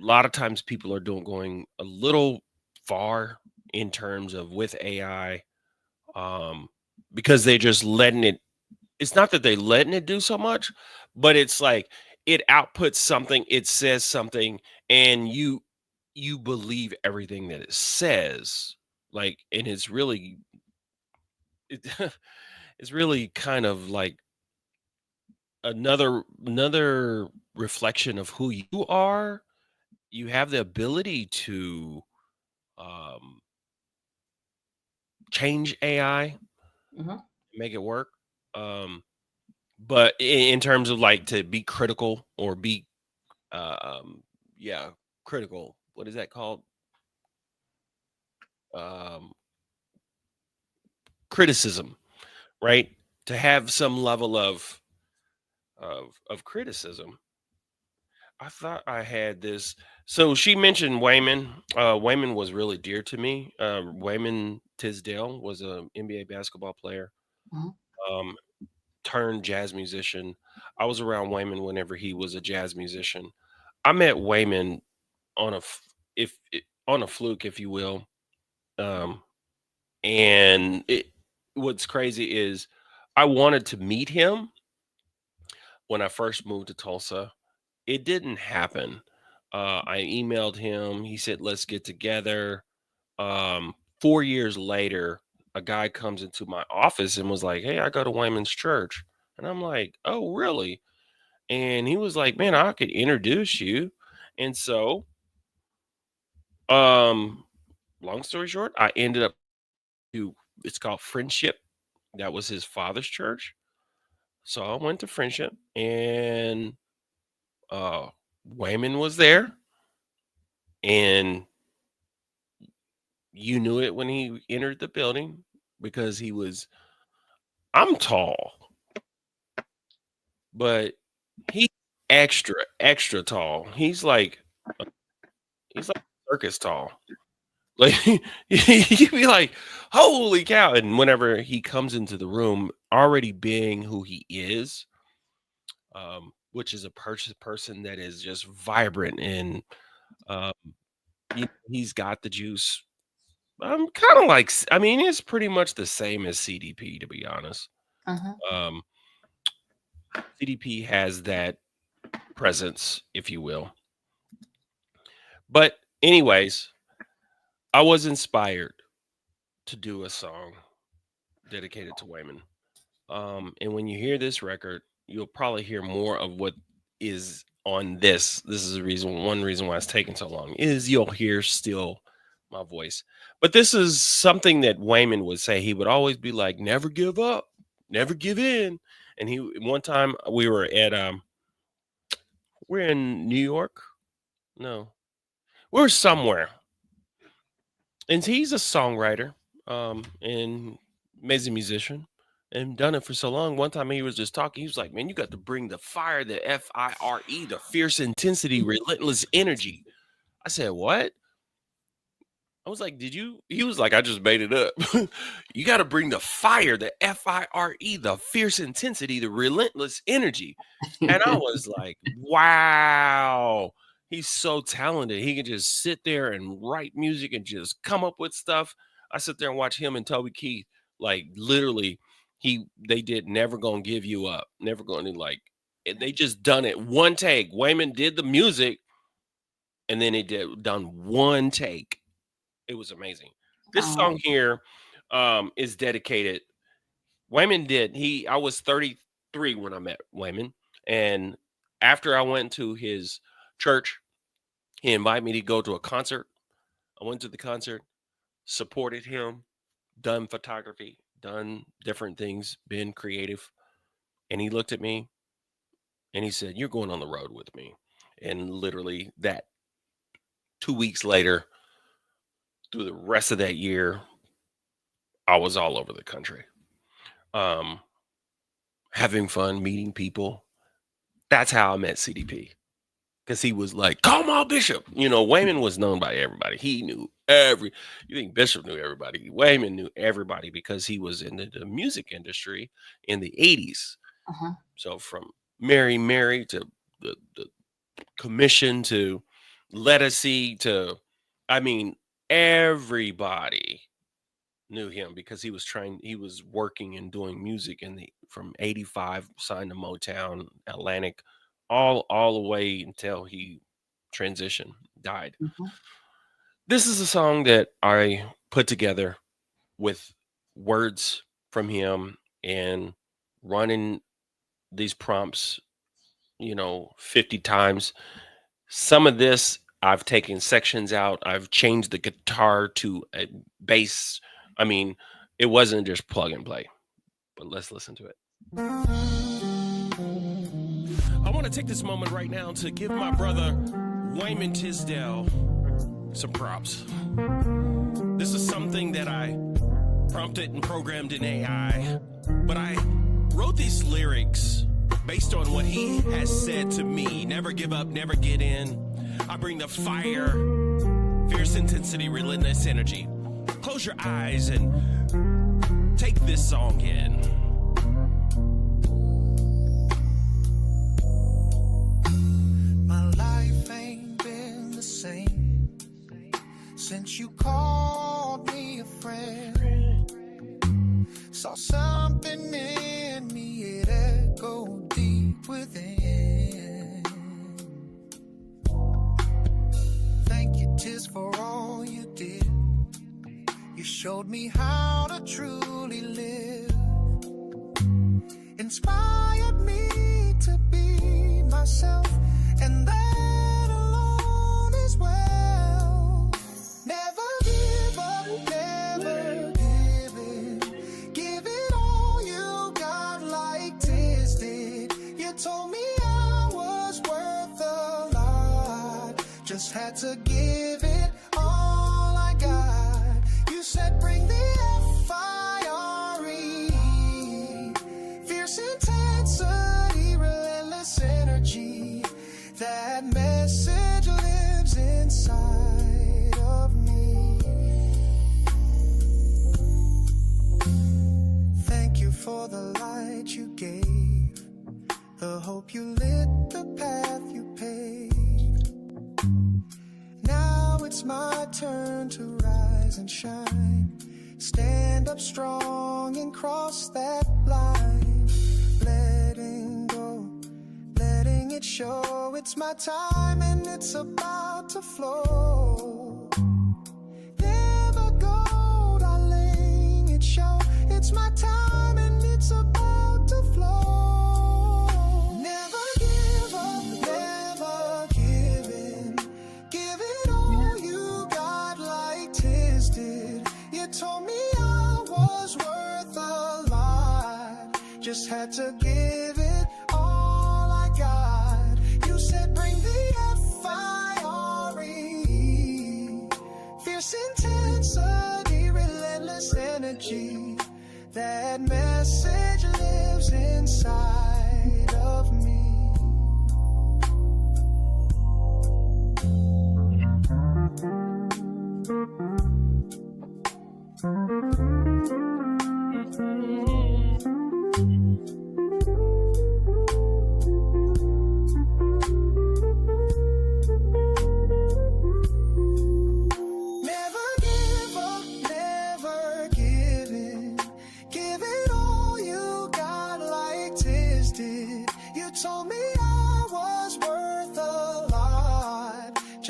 A lot of times people are doing going a little far in terms of with AI, um, because they just letting it it's not that they letting it do so much, but it's like it outputs something, it says something, and you believe everything that it says. Like, and it's really it, it's really kind of like another reflection of who you are. You have the ability to um, change AI, Mhm. make it work. Um, but in terms of like to be critical or be um yeah, critical, what is that called, um criticism, right? To have some level of criticism. I thought I had this. So she mentioned Wayman. Wayman was really dear to me. Wayman Tisdale was a NBA basketball player, Mhm. um turned jazz musician. I was around Wayman whenever he was a jazz musician. I met Wayman on a on a fluke, if you will. um And what's crazy is I wanted to meet him when I first moved to Tulsa. It didn't happen. I emailed him. He said, "Let's get together." 4 years later, a guy comes into my office and was like, "Hey, I go to Wayman's church." And I'm like, "Oh, really?" And he was like, "Man, I could introduce you." And so, um, long story short, I ended up to it's called Friendship. That was his father's church. So I went to Friendship, and uh Wayman was there, and you knew it when he entered the building because I'm tall, but he's extra, extra tall. He's like circus tall. Like you'd be like, holy cow. And whenever he comes into the room, already being who he is, which is a person that is just vibrant and um, he's got the juice. I'm kind of like, I mean, it's pretty much the same as CDP, to be honest. Mhm. Um, CDP has that presence, if you will. But, anyways, I was inspired to do a song dedicated to Wayman. And when you hear this record, you'll probably hear more of what is on this. This is one reason why it's taking so long is you'll hear still my voice. But this is something that Wayman would say. He would always be like, "Never give up, never give in." And one time we're in New York. No, we're somewhere, and he's a songwriter, and amazing musician, and done it for so long. One time he was just talking. He was like, "Man, you got to bring the fire, the FIRE, the fierce intensity, relentless energy." I said, "What?" I was like, "Did you?" He was like, "I just made it up." You got to bring the fire, the FIRE, the fierce intensity, the relentless energy. And I was like, "Wow." He's so talented. He can just sit there and write music and just come up with stuff. I sit there and watch him and Toby Keith, like literally, they did Never Gonna Give You Up. Never Gonna, like, they just done it one take. Wayman did the music and then it done one take. It was amazing. This song here is dedicated. Wayman I was 33 when I met Wayman. And after I went to his church, he invited me to go to a concert. I went to the concert, supported him, done photography, done different things, been creative. And he looked at me and he said, "You're going on the road with me." And literally that 2 weeks later, through the rest of that year, I was all over the country. Having fun, meeting people. That's how I met CDP. Because he was like, "Come on, Bishop." You know, Wayman was known by everybody. He knew you think Bishop knew everybody. Wayman knew everybody because he was in the music industry in the 80s. So from Mary Mary to the Commission to Let Us See to, I mean, everybody knew him because he was working and doing music from 85, signed to Motown, Atlantic, all the way until he transitioned, died. This is a song that I put together with words from him and running these prompts, 50 times. Some of this I've taken sections out. I've changed the guitar to a bass. I mean, it wasn't just plug and play, but let's listen to it. I want to take this moment right now to give my brother Wayman Tisdale some props. This is something that I prompted and programmed in AI, but I wrote these lyrics based on what he has said to me. Never give up, never get in. I bring the fire, fierce intensity, relentless energy. Close your eyes and take this song in. My life ain't been the same since you called me a friend. Saw something in me, it echoed deep within. Thank you, Tiz, for all you did. You showed me how to truly live. Inspired me to be myself, and that alone is well. Never give up, never give in. Give it all you got like Tiz did. You told me I was worth a lot. Just had to give it all I got. You said bring the fire, fierce intensity, relentless energy. That message lives inside of me. Thank you for the light you gave, the hope you lit, the path you paved. Now it's my turn to rise and shine. Stand up strong and cross that line. Letting go, letting it show. It's my time and it's about to flow. Never go, darling, it show. It's my time and it's about to flow. Never give up, never give in. Give it all you got like Tiz did. You told me I was worth a lot. Just had to give it all I got. You said bring the fire, fierce intensity, relentless energy. That message lives inside of me.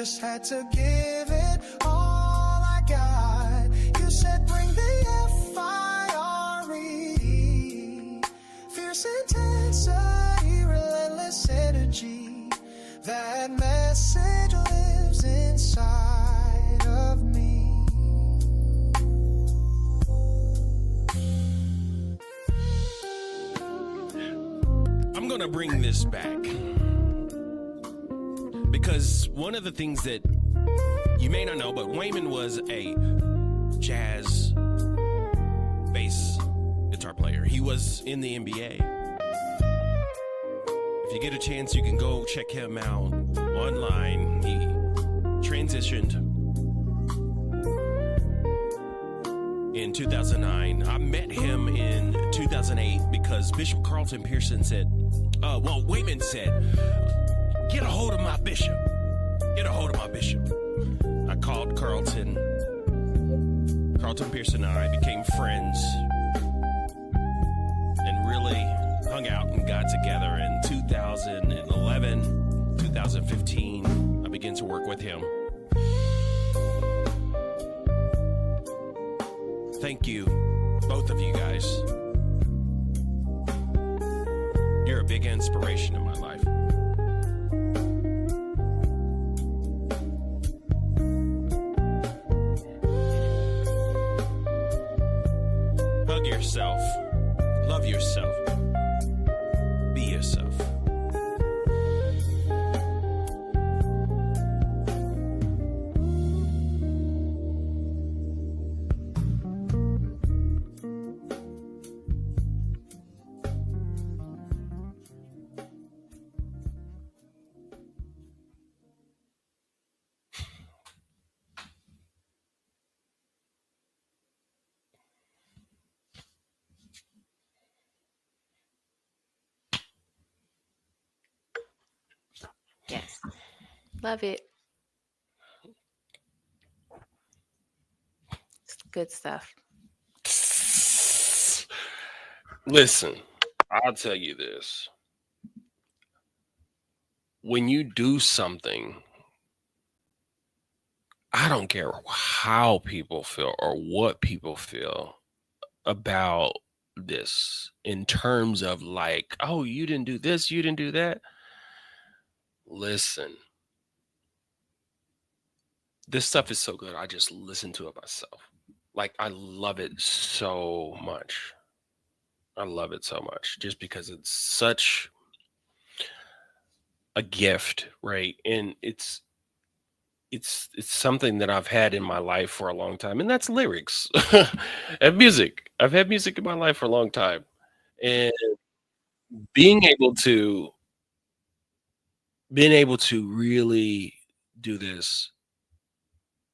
just had to give it all I got. You said bring the fire, fierce intensity, relentless energy. That message lives inside of me. I'm going to bring this back because one of the things that you may not know, but Wayman was a jazz bass guitar player. He was in the NBA. If you get a chance, you can go check him out online. He transitioned in 2009. I met him in 2008 because Bishop Carlton Pearson said, Wayman said, get a hold of my bishop. Get a hold of my bishop. I called Carlton. Carlton Pearson and I became friends and really hung out and got together in 2011, 2015. I began to work with him. Thank you, both of you guys. You're a big inspiration in my life. Hug yourself. Love yourself. Be yourself. Yes. Love it. It's good stuff. Listen, I'll tell you this. When you do something, I don't care how people feel or what people feel about this in terms of like, oh, you didn't do this, you didn't do that. Listen, this stuff is so good. I just listen to it myself. Like, I love it so much. I love it so much just because it's such a gift, right? And it's something that I've had in my life for a long time, and that's lyrics and music. I've had music in my life for a long time, and being able to really do this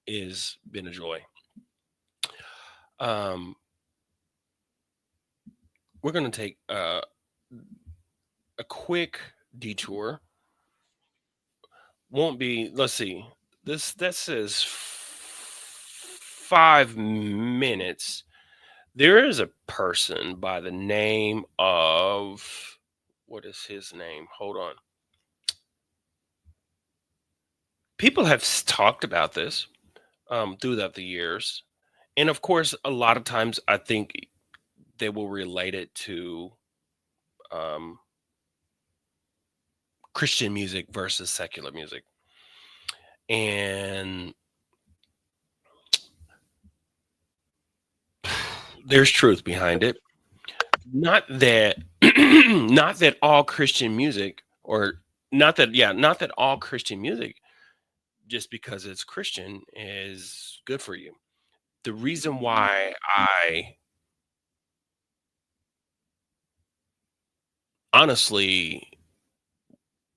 has been a joy. We're going to take a quick detour. Won't be, let's see, that says 5 minutes. There is a person by the name of, what is his name? Hold on. People have talked about this throughout the years. And of course, a lot of times I think they will relate it to Christian music versus secular music. And there's truth behind it. Not that not that all Christian music, or not that all Christian music, just because it's Christian, is good for you. The reason why I honestly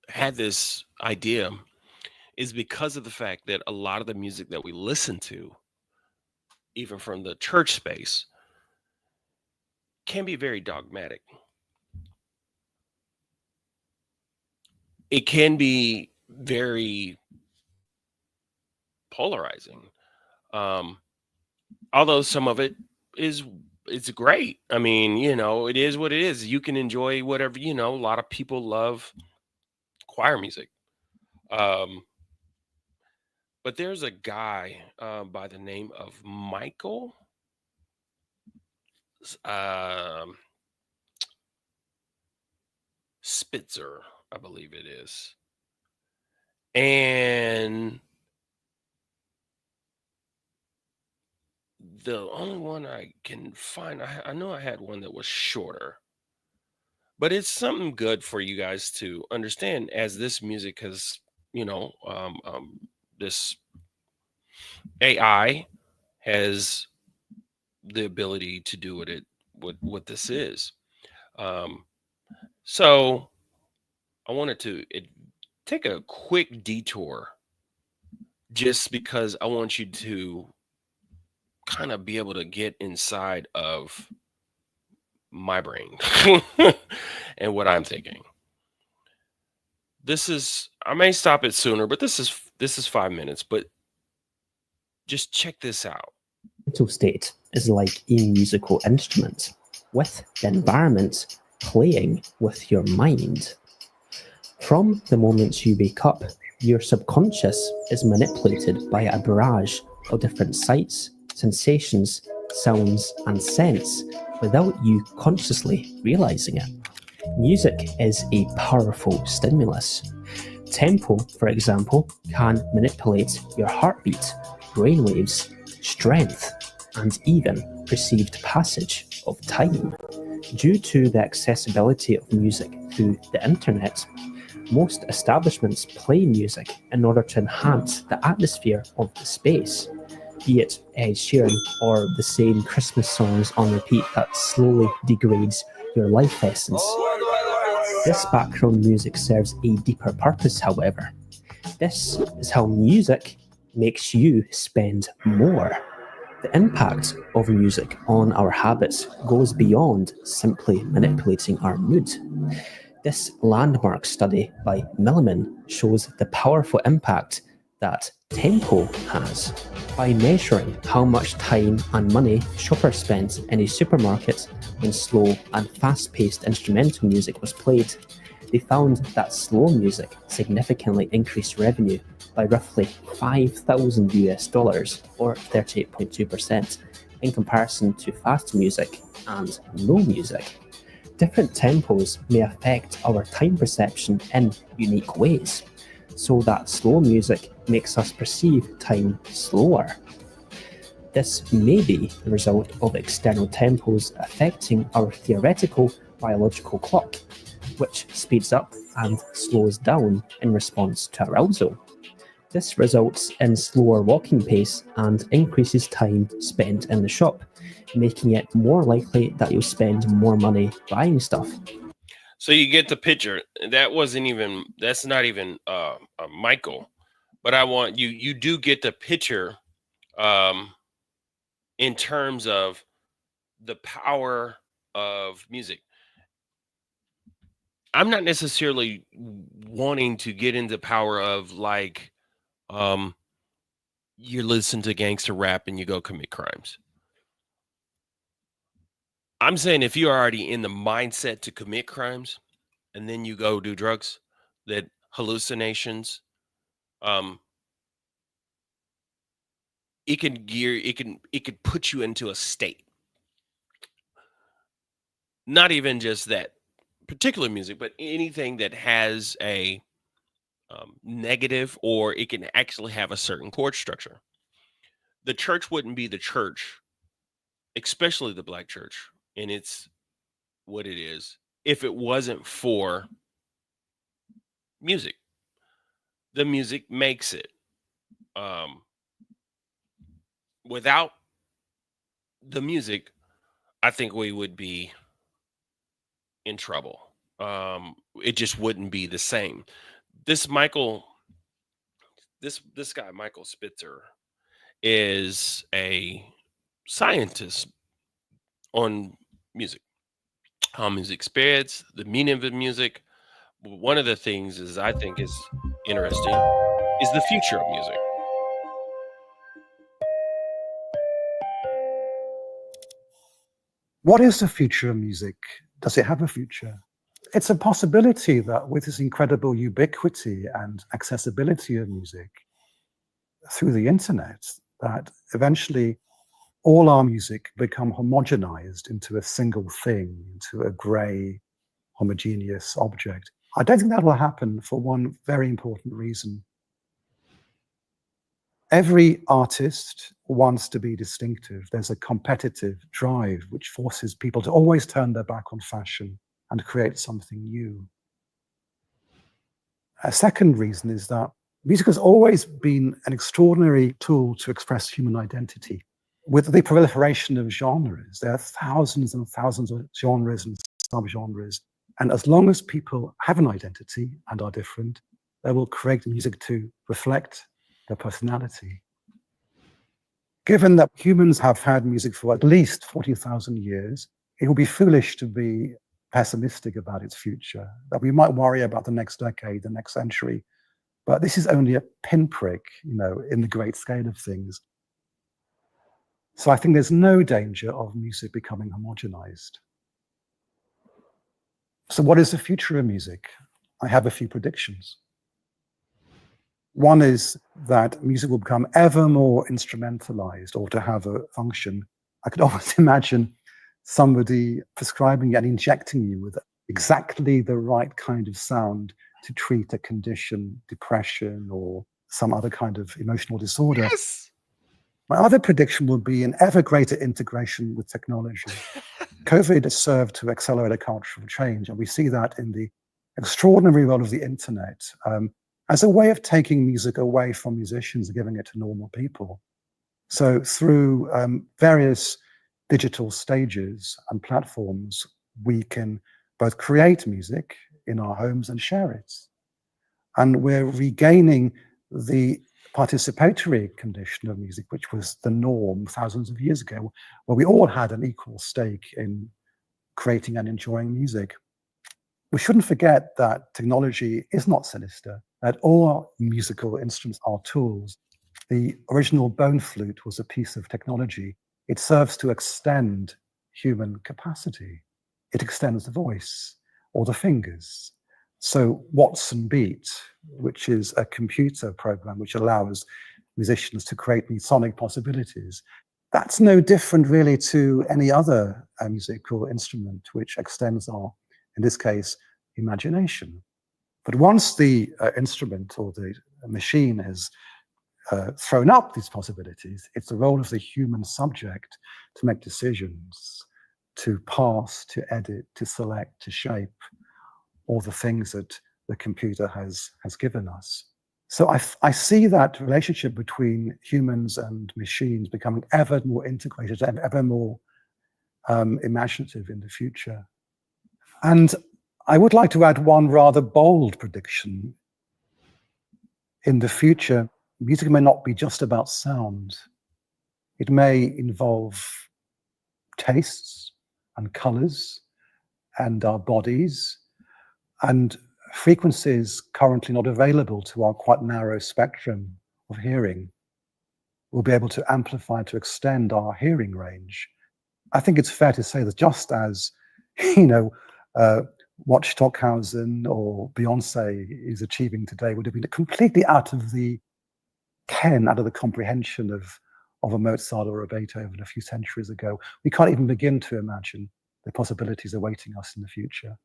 had this idea is because of the fact that a lot of the music that we listen to, even from the church space, can be very dogmatic. It can be very polarizing. Although some of it it's great. I mean, it is what it is. You can enjoy whatever, a lot of people love choir music. but there's a guy by the name of Michael um, Spitzer, I believe it is. And the only one I can find, I know I had one that was shorter, but it's something good for you guys to understand as this music has, this AI has the ability to do what this is. So I wanted to take a quick detour just because I want you to kind of be able to get inside of my brain and what I'm thinking. I may stop it sooner, but this is 5 minutes, but just check this out. Mental state is like a musical instrument, with the environment playing with your mind. From the moment you wake up, your subconscious is manipulated by a barrage of different sights, sensations, sounds, and scents without you consciously realizing it. Music is a powerful stimulus. Tempo, for example, can manipulate your heartbeat, brainwaves, strength, and even perceived passage of time. Due to the accessibility of music through the internet, most establishments play music in order to enhance the atmosphere of the space, be it Ed Sheeran or the same Christmas songs on repeat that slowly degrades your life essence. This background music serves a deeper purpose, however. This is how music makes you spend more. The impact of music on our habits goes beyond simply manipulating our mood. This landmark study by Milliman shows the powerful impact that tempo has. By measuring how much time and money shoppers spent in a supermarket when slow and fast-paced instrumental music was played, they found that slow music significantly increased revenue by roughly $5,000 or 38.2% in comparison to fast music and no music. Different tempos may affect our time perception in unique ways, so that slow music makes us perceive time slower. This may be the result of external tempos affecting our theoretical biological clock, which speeds up and slows down in response to arousal. This results in slower walking pace and increases time spent in the shop, making it more likely that you'll spend more money buying stuff. So you get the picture. That's not even Michael, but I want you do get the picture in terms of the power of music. I'm not necessarily wanting to get into power of like you listen to gangster rap and you go commit crimes. I'm saying if you're already in the mindset to commit crimes and then you go do drugs, that hallucinations, it could put you into a state. Not even just that particular music, but anything that has a negative, or it can actually have a certain chord structure. The church wouldn't be the church, especially the black church, and it's what it is, if it wasn't for music. The music makes it. Without the music, I think we would be in trouble. It just wouldn't be the same. This guy, Michael Spitzer, is a scientist on music, how music spreads, the meaning of the music. One of the things I think is interesting is the future of music. What is the future of music? Does it have a future? It's a possibility that with this incredible ubiquity and accessibility of music, through the internet that eventually all our music become homogenized into a single thing, into a gray, homogeneous object. I don't think that will happen for one very important reason. Every artist wants to be distinctive. There's a competitive drive which forces people to always turn their back on fashion and create something new. A second reason is that music has always been an extraordinary tool to express human identity. With the proliferation of genres, there are thousands and thousands of genres and subgenres. And as long as people have an identity and are different, they will create music to reflect their personality. Given that humans have had music for at least 40,000 years, it would be foolish to be pessimistic about its future, that we might worry about the next decade, the next century. But this is only a pinprick, in the great scale of things. So I think there's no danger of music becoming homogenized. So what is the future of music? I have a few predictions. One is that music will become ever more instrumentalized, or to have a function. I could almost imagine somebody prescribing and injecting you with exactly the right kind of sound to treat a condition, depression, or some other kind of emotional disorder. Yes. My other prediction will be an ever greater integration with technology. COVID has served to accelerate a cultural change, and we see that in the extraordinary role of the internet as a way of taking music away from musicians and giving it to normal people. So through various digital stages and platforms, we can both create music in our homes and share it. And we're regaining the participatory condition of music, which was the norm thousands of years ago, where we all had an equal stake in creating and enjoying music. We shouldn't forget that technology is not sinister, that all musical instruments are tools. The original bone flute was a piece of technology. It serves to extend human capacity. It extends the voice or the fingers. So Watson Beat, which is a computer program which allows musicians to create new sonic possibilities, that's no different really to any other musical instrument which extends our, in this case, imagination. But once the instrument or the machine has thrown up these possibilities, it's the role of the human subject to make decisions, to pass, to edit, to select, to shape all the things that the computer has given us. So I see that relationship between humans and machines becoming ever more integrated and ever more imaginative in the future. And I would like to add one rather bold prediction. In the future, music may not be just about sound. It may involve tastes and colors and our bodies and frequencies currently not available to our quite narrow spectrum of hearing. We'll be able to amplify, to extend our hearing range. I think it's fair to say that just as, what Stockhausen or Beyonce is achieving today would have been completely out of the ken, out of the comprehension of a Mozart or a Beethoven a few centuries ago. We can't even begin to imagine the possibilities awaiting us in the future.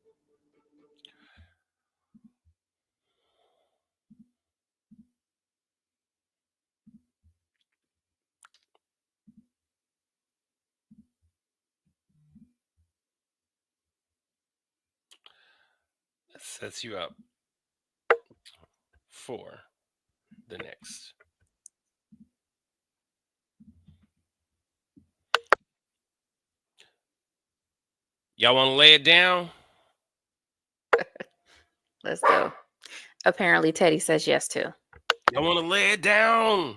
That sets you up for the next. Y'all want to lay it down? Let's go. Apparently, Teddy says yes too. Y'all want to lay it down?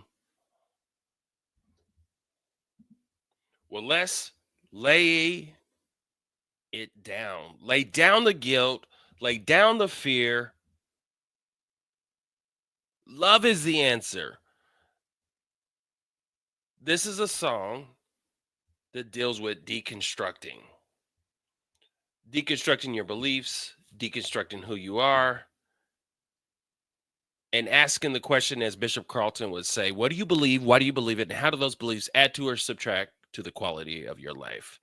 Well, let's lay it down. Lay down the guilt. Lay down the fear. Love is the answer. This is a song that deals with deconstructing. Deconstructing your beliefs, deconstructing who you are, and asking the question, as Bishop Carlton would say, what do you believe? Why do you believe it? And how do those beliefs add to or subtract to the quality of your life?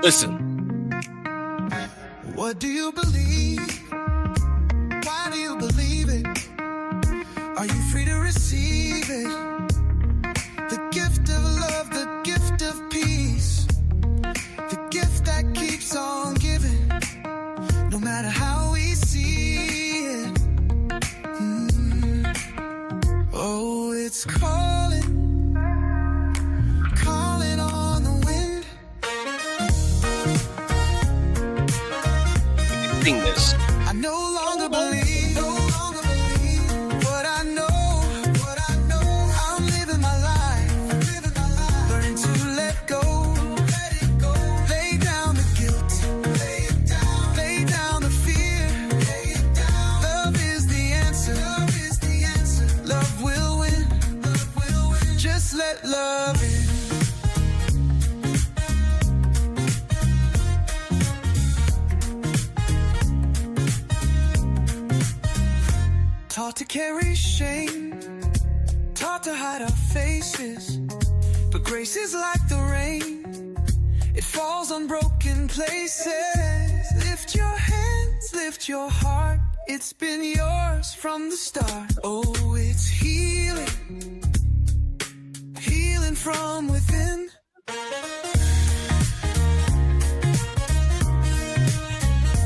Listen. What do you believe? Why do you believe it? Are you free to receive it? The gift of love, the gift of peace, the gift that keeps on giving, no matter how we see it. Oh, it's calling, calling on the wind. Sing this. I no longer believe what I know. I'm living my life, learning to let go. Lay down the guilt, lay down the fear. Love is the answer, love will win. Just let love in. Taught to carry shame, taught to hide our faces, but grace is like the rain, it falls on broken places. Lift your hands, lift your heart, it's been yours from the start. Oh, it's healing, healing from within.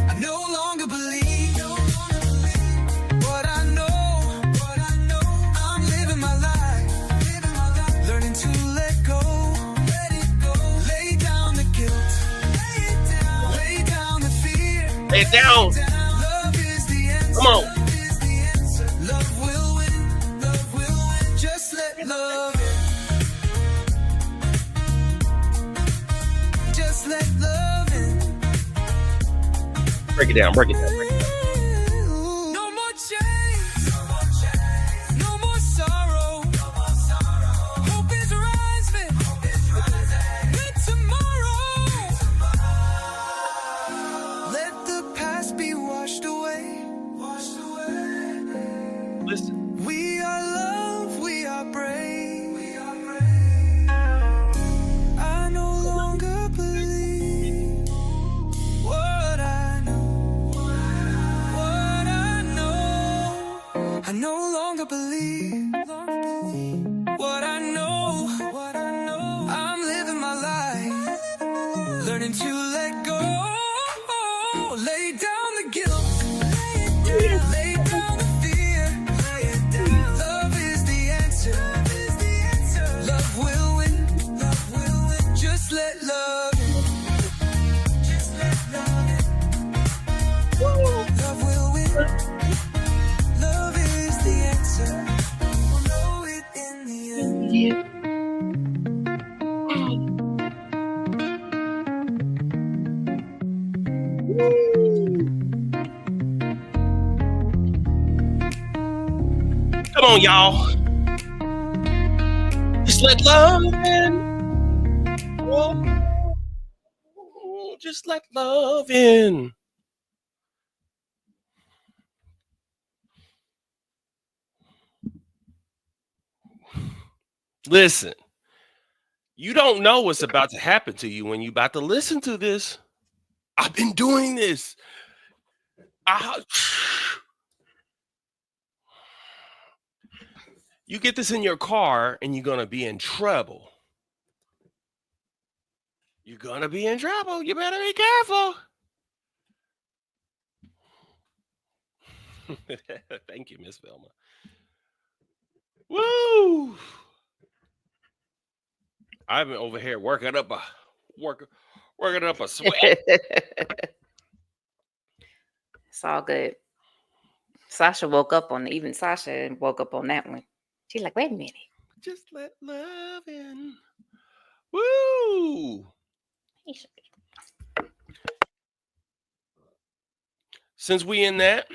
I no longer believe what I know. I'm living my life, learning to let go. Lay down the guilt, lay down the fear. Lay it down. Love is the answer. Come on. Love will win, just let love in. Just let love in. Break it down. Break it down. No more chains, no more sorrow. Hope is rising with tomorrow. Let the past be washed away. Listen. We are love, we are brave. I no longer believe what I know. I no longer believe what I know. I'm living my life, learning to let go. Lay down the guilt, lay down the fear. Love is the answer, love will win. Just let love in. Love will win. Love is the answer. We'll know it in the end. Come on, y'all. Just let love in. Whoa. Just let love in. Listen, you don't know what's about to happen to you when you're about to listen to this. I've been doing this. You get this in your car and you're going to be in trouble. You're going to be in trouble. You better be careful. Thank you, Miss Velma. Woo! I've been over here working up a sweat. It's all good. Sasha woke up on that one. She's like, wait a minute. Just let love in. Woo! Since we in that,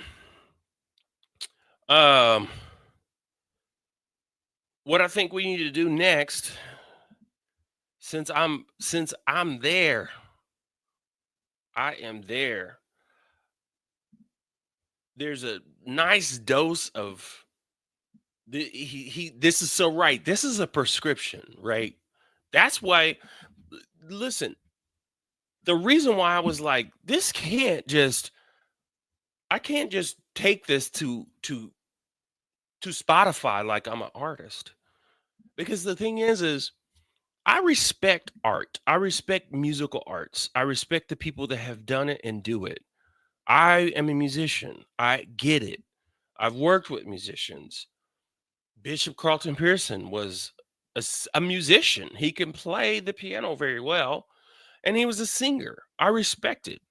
what I think we need to do next, since I'm there, I am there. There's a nice dose of this is so right. This is a prescription, right? That's why, listen, the reason why I was like, I can't just take this to Spotify like I'm an artist. Because the thing is I respect art. I respect musical arts. I respect the people that have done it and do it. I am a musician. I get it. I've worked with musicians. Bishop Carlton Pearson was a musician. He can play the piano very well, and he was a singer. I respect it.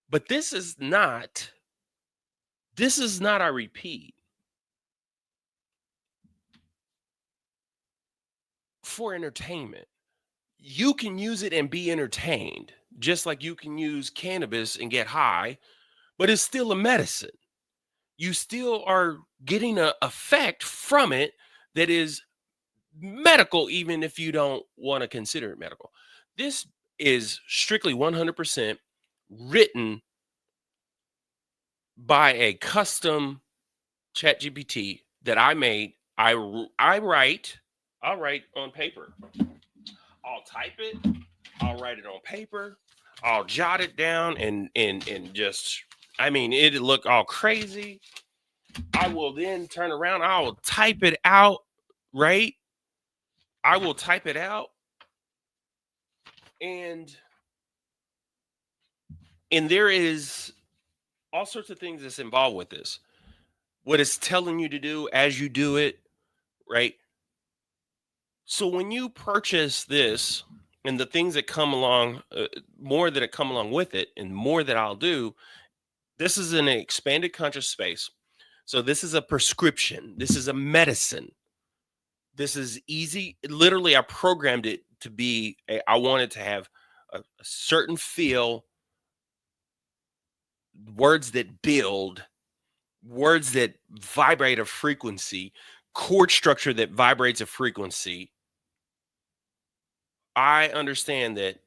But this is not, I repeat, for entertainment. You can use it and be entertained, just like you can use cannabis and get high, but it's still a medicine. You still are getting an effect from it that is medical, even if you don't want to consider it medical. This is strictly 100% written by a custom ChatGPT that I made. I'll write on paper. I'll type it. I'll write it on paper. I'll jot it down and just, I mean, it'll look all crazy. I will then turn around. I will type it out, right? I will type it out. And there is all sorts of things that's involved with this. What it's telling you to do as you do it, right? So when you purchase this and the things that come along, more that come along with it and more that I'll do, this is an expanded conscious space. So this is a prescription. This is a medicine. This is easy. Literally, I programmed it to be, I wanted to have a certain feel, words that build, words that vibrate a frequency, chord structure that vibrates a frequency. I understand that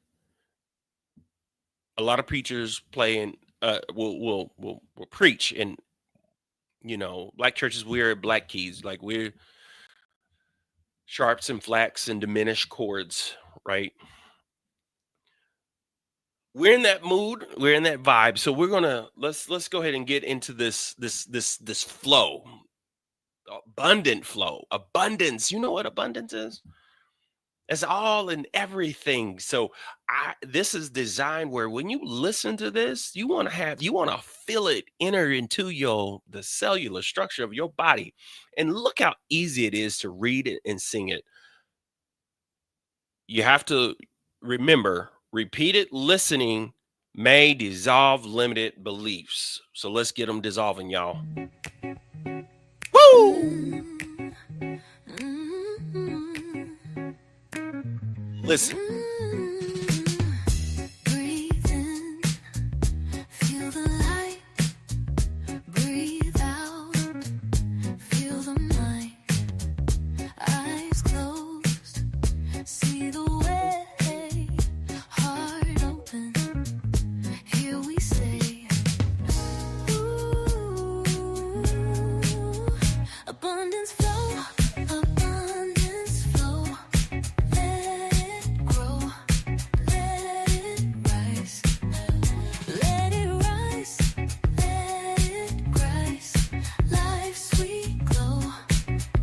a lot of preachers play and will preach, and black churches, we're black keys, like we're sharps and flats and diminished chords, right? We're in that mood, we're in that vibe. So we're gonna let's go ahead and get into this flow, abundant flow, abundance. You know what abundance is? It's all in everything. So this is designed where when you listen to this, you want to feel it enter into the cellular structure of your body. And look how easy it is to read it and sing it. You have to remember, repeated listening may dissolve limited beliefs. So let's get them dissolving, y'all. Woo! Listen. Breathe in, feel the light. Breathe out, feel the mic. Eyes closed, see the way. Heart open, here we say. Ooh, abundance flow, abundance flow. Let it grow, let it rise. Let it rise, let it rise. Life's sweet glow,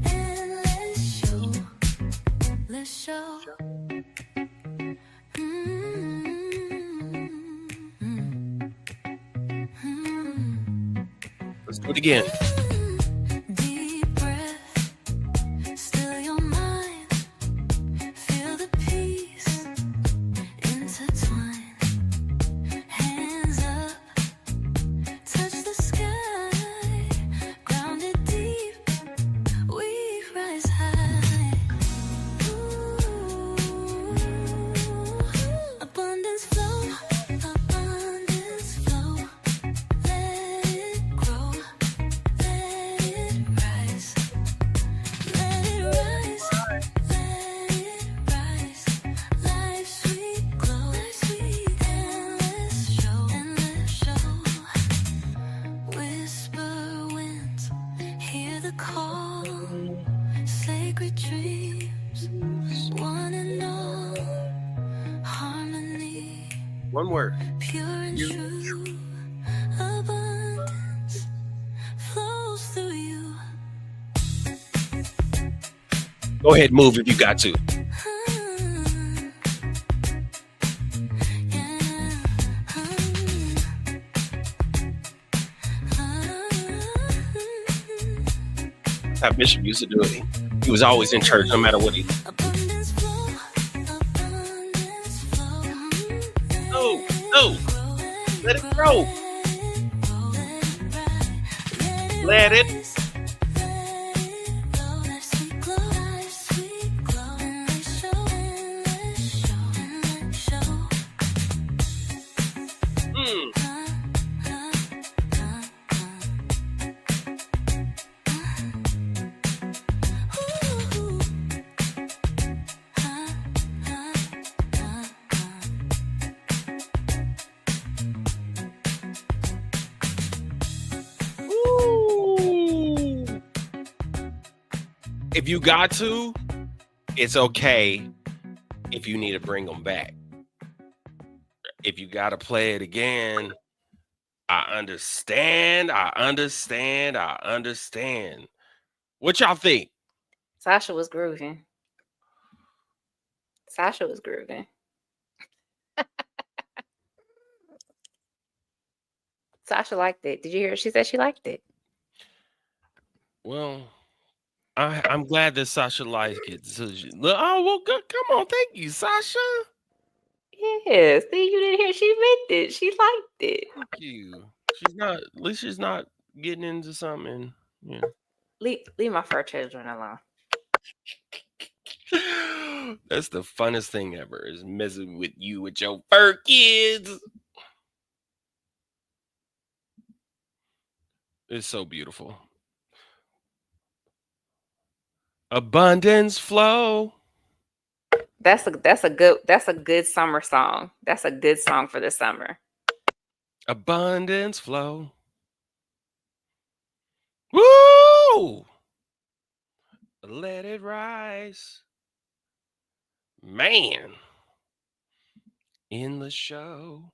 and let's show, let's show. Let's do it again. Deep breath, still your mind. Feel the peace intertwine. Hands up, touch the sky. Grounded deep, we rise high. Ooh, abundance flow, abundance flow. Let it grow, let call, sacred dreams, one and all, harmony, One word. pure and true, abundance flows through you. Go ahead, move if you got to. How Bishop used to do it. He was always in church, no matter what he. Abundance flow, abundance flow. No, let it grow. Let it. If you got to, it's okay if you need to bring them back. If you got to play it again, I understand. What y'all think? Sasha was grooving. Sasha liked it. Did you hear? She said she liked it. Well, I'm glad that Sasha liked it. So oh, well, good. Come on. Thank you, Sasha. Yeah, see, you didn't hear. She meant it. She liked it. Thank you. At least she's not getting into something. Yeah. Leave my fur children alone. That's the funnest thing ever, is messing with you with your fur kids. It's so beautiful. Abundance flow. That's a good summer song. That's a good song for the summer. Abundance flow. Woo! Let it rise. Man. In the show.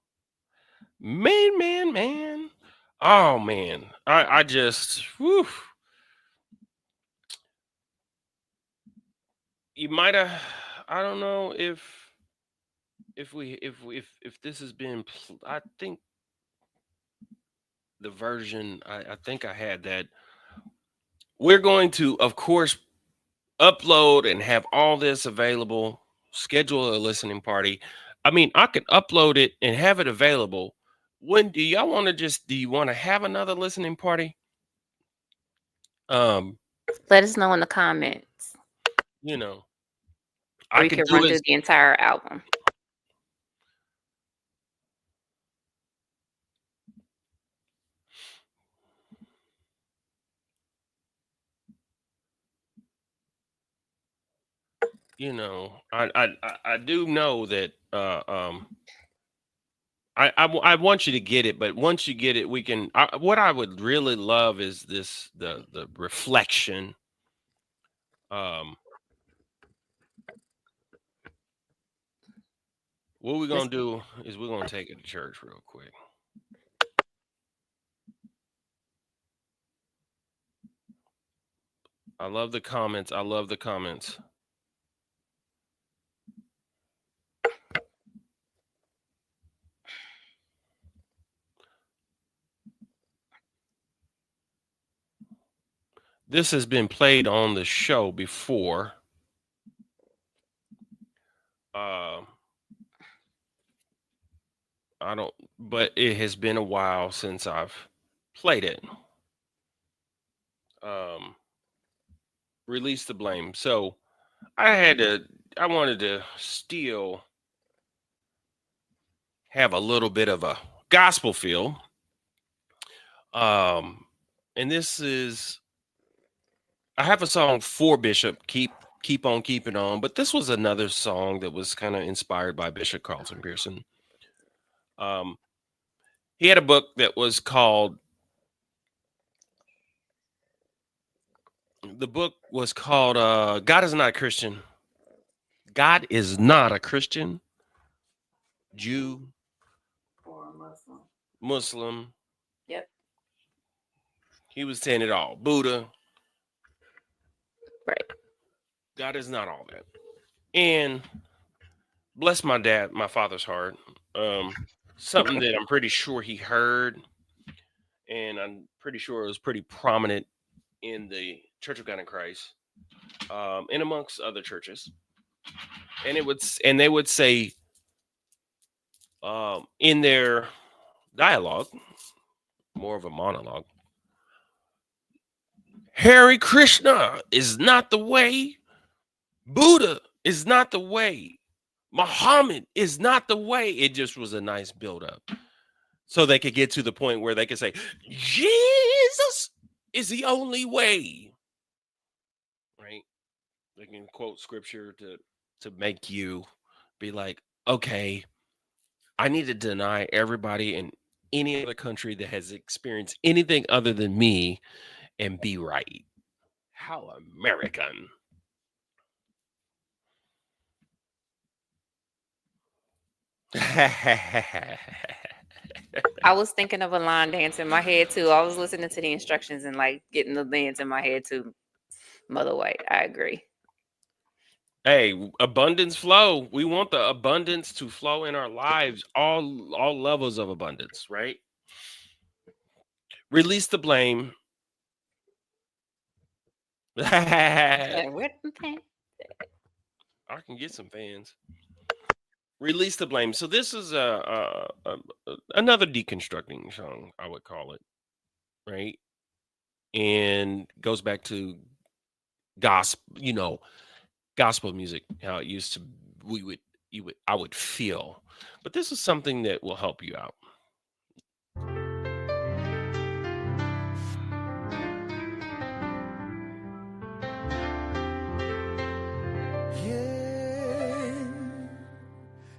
Man. Oh man. I just whew. You might have, I don't know if this has been, I think the version, I think I had that. We're going to, of course, upload and have all this available, schedule a listening party. I mean, I could upload it and have it available. When do y'all want to do you want to have another listening party? Let us know in the comments. You know, or you can run through the entire album. You know, I do know that I want you to get it, but once you get it, we can. What I would really love is the reflection. What we're gonna do is we're gonna take it to church real quick. I love the comments. This has been played on the show before. But it has been a while since I've played it. Release the blame. So I wanted to still have a little bit of a gospel feel. And this is, I have a song for Bishop, Keep on Keeping On, but this was another song that was kind of inspired by Bishop Carlton Pearson. He had a book that was called the book was called God is Not a Christian. God is not a Christian, Jew, Or Muslim. Muslim. Yep. He was saying it all. Buddha. Right. God is not all that. And bless my father's heart. Something that I'm pretty sure he heard, and I'm pretty sure it was pretty prominent in the Church of God in Christ, and amongst other churches. And they would say, in their dialogue, more of a monologue, Hare Krishna is not the way. Buddha is not the way. Muhammad is not the way. It just was a nice build-up. So they could get to the point where they could say, Jesus is the only way. Right? They can quote scripture to make you be like, okay, I need to deny everybody in any other country that has experienced anything other than me and be right. How American. I was thinking of a line dance in my head too. I was listening to the instructions and like getting the dance in my head too. Mother White, I agree. Hey, abundance flow. We want the abundance to flow in our lives, all levels of abundance, right? Release the blame. I can get some fans. Release the blame. So this is another deconstructing song, I would call it, right? And goes back to gospel, gospel music, how it used to. I would feel, but this is something that will help you out.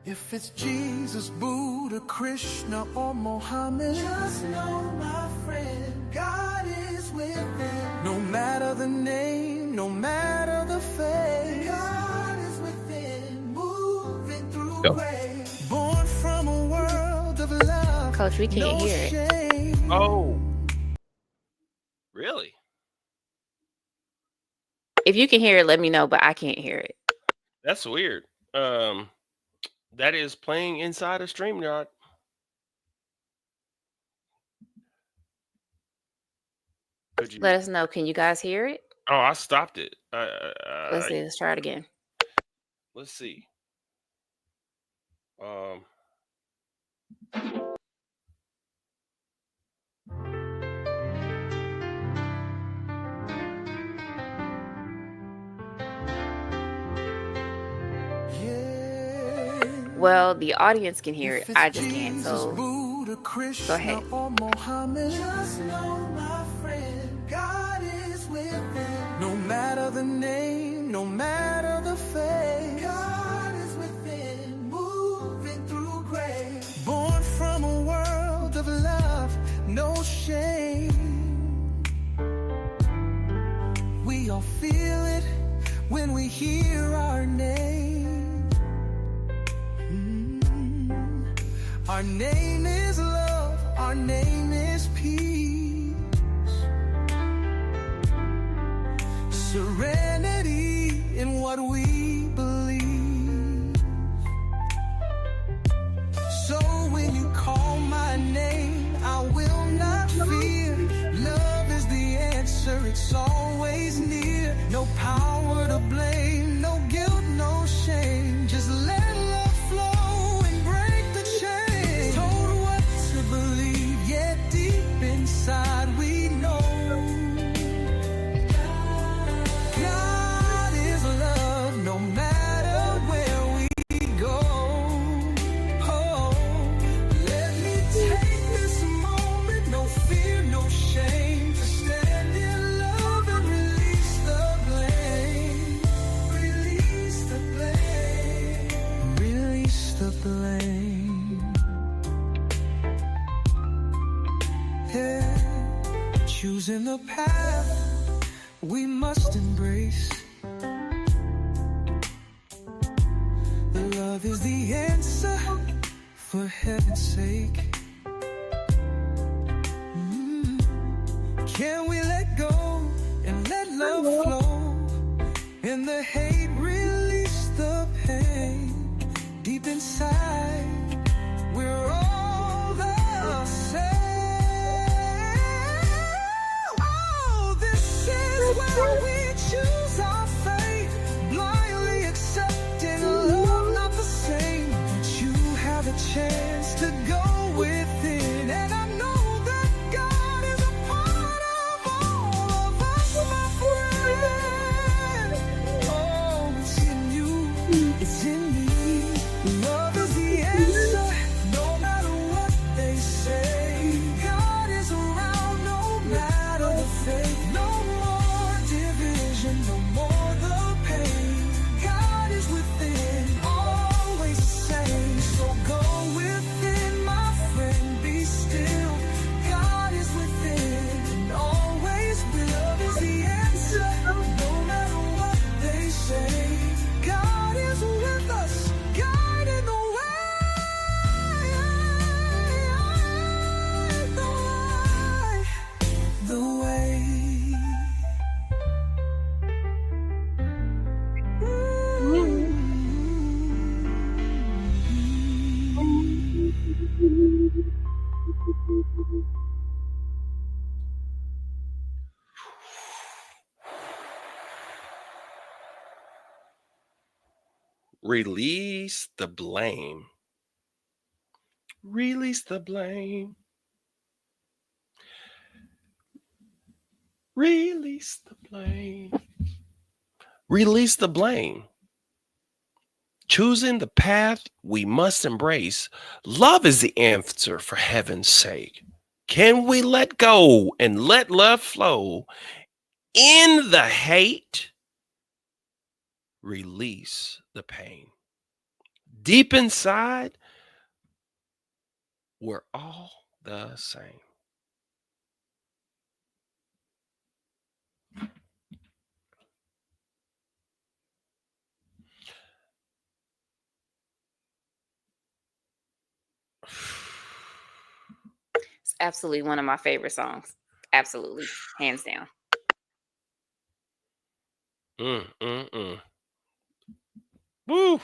If it's Jesus, Buddha, Krishna, or Mohammed, just know, my friend, God is within. No matter the name, no matter the faith, God is within, moving through grace. Born from a world of love. Coach, we can't hear it. Oh, really? If you can hear it, let me know, but I can't hear it. That's weird. That is playing inside a StreamYard. Let us know. Can you guys hear it? Oh, I stopped it. Let's see. Let's try it again. Let's see. Well, the audience can hear it. I just can't. So go ahead. Just know, my friend, God is within. No matter the name, no matter the faith, God is within, moving through grace. Born from a world of love, no shame. We all feel it when we hear our name. Our name is love, our name is peace. Serenity in what we believe. So when you call my name, I will not fear. Love is the answer, it's always near. No power to blame, no guilt, no shame. Just let love flow and break the chain. Told what to believe, yet deep inside we know God is love, no matter where we go. Oh, let me take this moment, no fear, no shame, to stand in love and release the blame. Release the blame. Release the blame. Yeah. Choosing the path we must embrace. Love is the answer, for heaven's sake. Can we let go and let love flow? And the hate release the pain. Deep inside, we're all the same. Oh, this is where we choose our fate. Blindly accepting love not the same. But you have a chance to go within. And I know that God is a part of all of us, my friend. Oh, it's in you, it's in me. Love is the answer, no matter what they say. God is around, no matter the fate. No more division, no more the pain. God is within, always the same. So go within, my friend, be still. God is within, and always will. Love is the answer, no matter what they say. God is with us, guiding the way. The way. Release the blame. Release the blame. Release the blame. Release the blame. Choosing the path we must embrace. Love is the answer, for heaven's sake. Can we let go and let love flow? In the hate, release the pain. Deep inside, we're all the same. It's absolutely one of my favorite songs. Absolutely, hands down. Woo.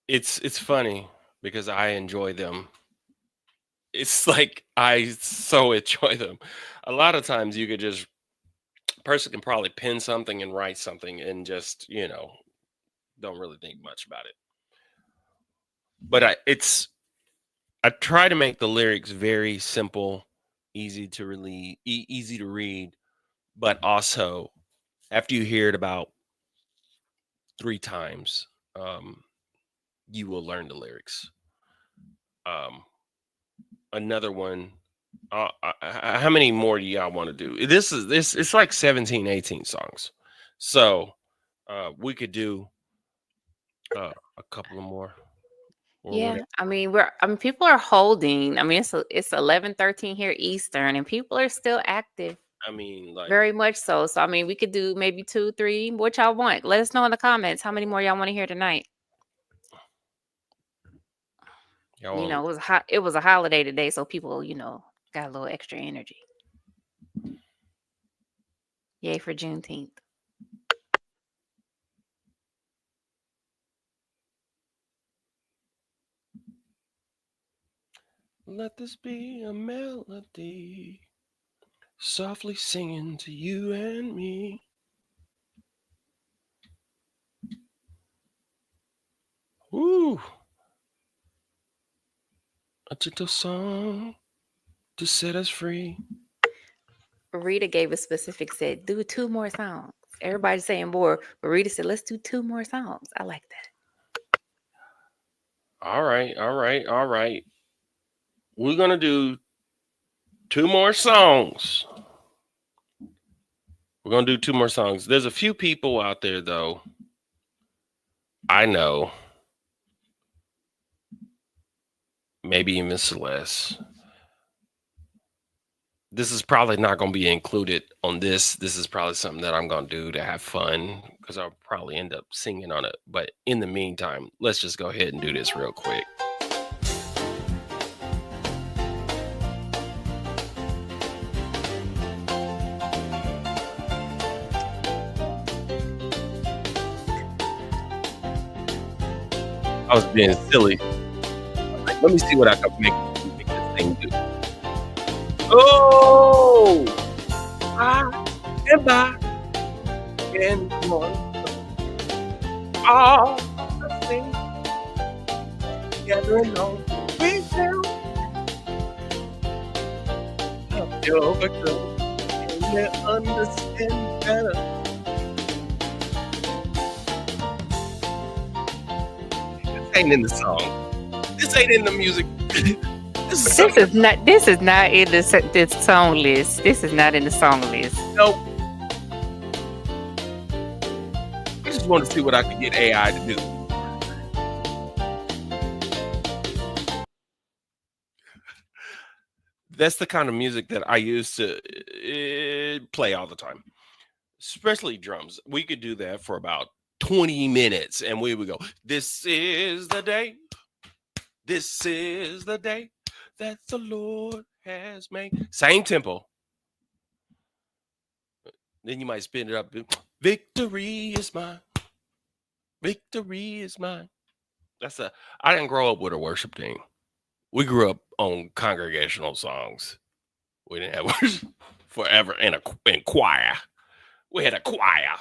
It's funny because I enjoy them. It's like I so enjoy them. A lot of times you could just person can probably pin something and write something and just, don't really think much about it. But I try to make the lyrics very simple, easy to easy to read, but also after you hear it about 3 times, you will learn the lyrics. Another one, how many more do y'all want to do? This it's like 17, 18 songs. So we could do a couple of more. Or Yeah, whatever. I mean, people are holding. I mean, it's 11:13 here Eastern, and people are still active, I mean, like, very much so. So, I mean, we could do maybe 2, 3. What y'all want? Let us know in the comments how many more y'all want to hear tonight. y'all You want, know, it was a holiday today, so people, got a little extra energy. Yay for Juneteenth. let this be a melody, softly singing to you and me. Ooh, a gentle song to set us free. Rita gave a specific, said, do 2 more songs. Everybody's saying more, but Rita said, let's do 2 more songs. I like that. All right, all right, all right. We're gonna do 2 more songs. We're gonna do 2 more songs. There's a few people out there, though, I know, maybe even Celeste, This is probably not going to be included on this. This is probably something that I'm going to do to have fun because I'll probably end up singing on it. But in the meantime, let's just go ahead and do this real quick. I was being silly. Like, let me see what I can make this thing do. Oh, I am back and one. All the things gathering on we shall help you overcome and you understand better. This ain't in the song. This ain't in the music. This is not in the song list. This is not in the song list. Nope. I just want to see what I can get AI to do. That's the kind of music that I used to play all the time, especially drums. We could do that for about 20 minutes and we would go, this is the day. This is the day that the Lord has made. Same tempo. Then you might spin it up. Victory is mine. Victory is mine. I didn't grow up with a worship team. We grew up on congregational songs. We didn't have worship forever in choir. We had a choir.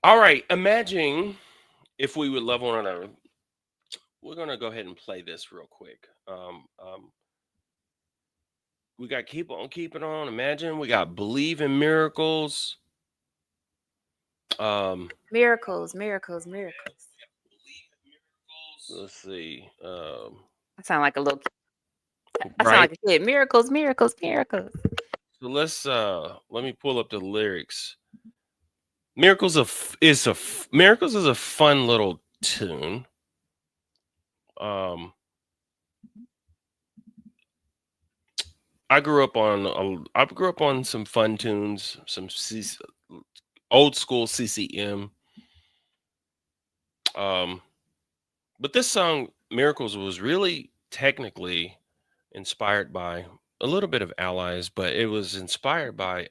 All right, imagine if we would love one another. We're gonna go ahead and play this real quick. We got keep on keeping on. Imagine we got believe in miracles. Miracles. Let's see. I sound like a little kid. I Right. sound like a kid. Miracles. So let's let me pull up the lyrics. Miracles is a fun little tune. I grew up on some fun tunes, some old school CCM. But this song, Miracles, was really technically inspired by a little bit of Allies, but it was inspired by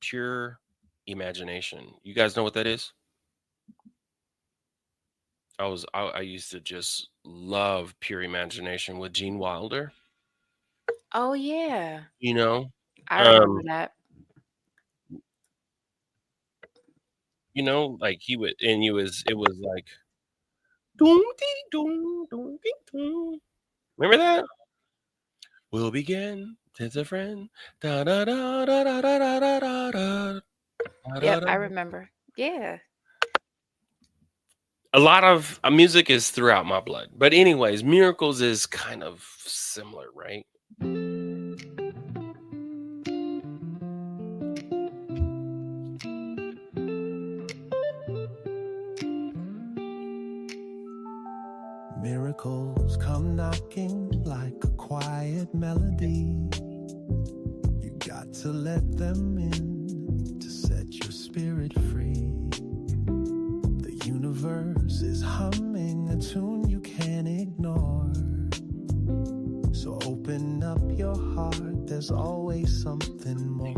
Pure Imagination. You guys know what that is? I used to just love Pure Imagination with Gene Wilder. Oh yeah, You know, I remember that. like he would, and it was like, doom dee doom doom dee doom. Remember that? We'll begin. It's a friend. Da da da da da da da da da da. Yep, I remember. Yeah. A lot of music is throughout my blood, but anyways, Miracles is kind of similar, right? Miracles come knocking like a quiet melody. You got to let them in to set your spirit free. The universe is humming a tune you can't ignore. So open up your heart, there's always something more.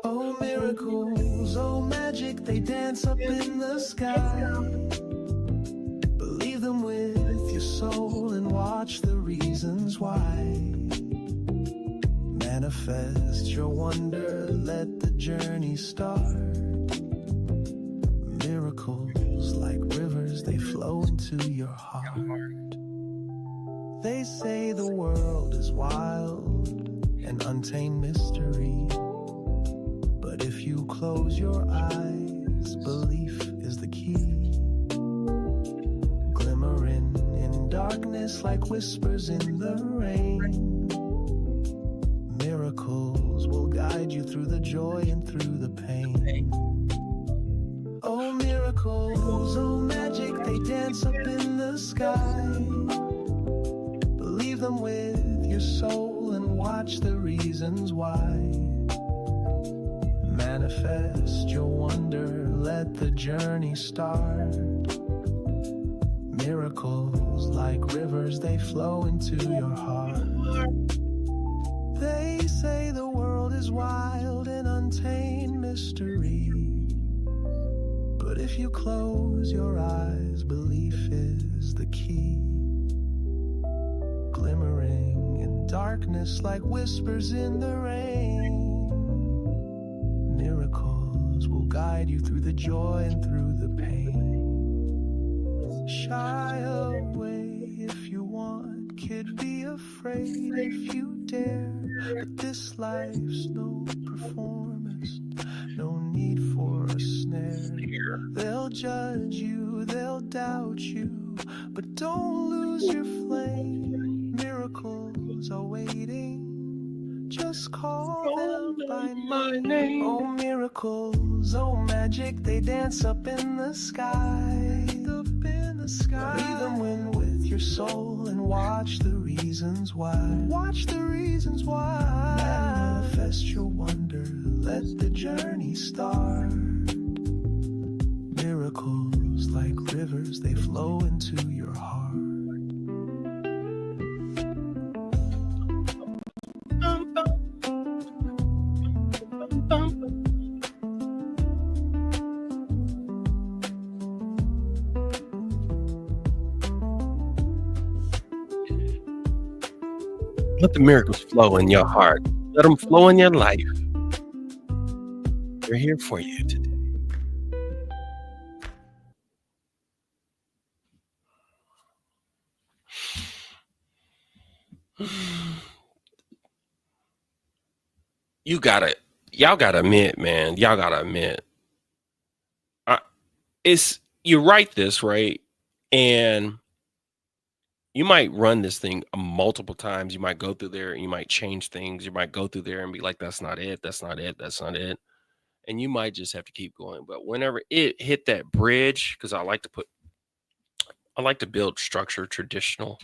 Oh, miracles, oh, magic, they dance up in the sky. Believe them with your soul and watch the reasons why. Manifest your wonder, let the journey start. Miracles like rivers, they flow into your heart. They say the world is wild, an untamed mystery. But if you close your eyes, belief is the key. Glimmering in darkness like whispers in the rain. Miracles will guide you through the joy and through the pain. Oh, dance up in the sky. Believe them with your soul and watch the reasons why. Manifest your wonder, let the journey start. Miracles like rivers, they flow into your heart. They say the world is wild and untamed mystery. But if you close your eyes, belief is the key. Glimmering in darkness like whispers in the rain. Miracles will guide you through the joy and through the pain. Shy away if you want, kid, be afraid if you dare. But this life's no performance, no need for a snare. They'll judge you, they'll doubt you, but don't lose your flame. Miracles are waiting, just call them by name. Oh, miracles, oh, magic, they dance up in the sky. Up in the sky. Lead them in with your soul and watch the reasons why. Watch the reasons why. Manifest your wonder, let the journey start. Miracles like rivers, they flow into your heart. Let the miracles flow in your heart. Let them flow in your life. They're here for you today. Y'all gotta admit, man. Y'all gotta admit. You write this, right? And you might run this thing multiple times. You might go through there and you might change things. You might go through there and be like, that's not it. That's not it. That's not it. And you might just have to keep going. But whenever it hit that bridge, because I like to build structure, traditional.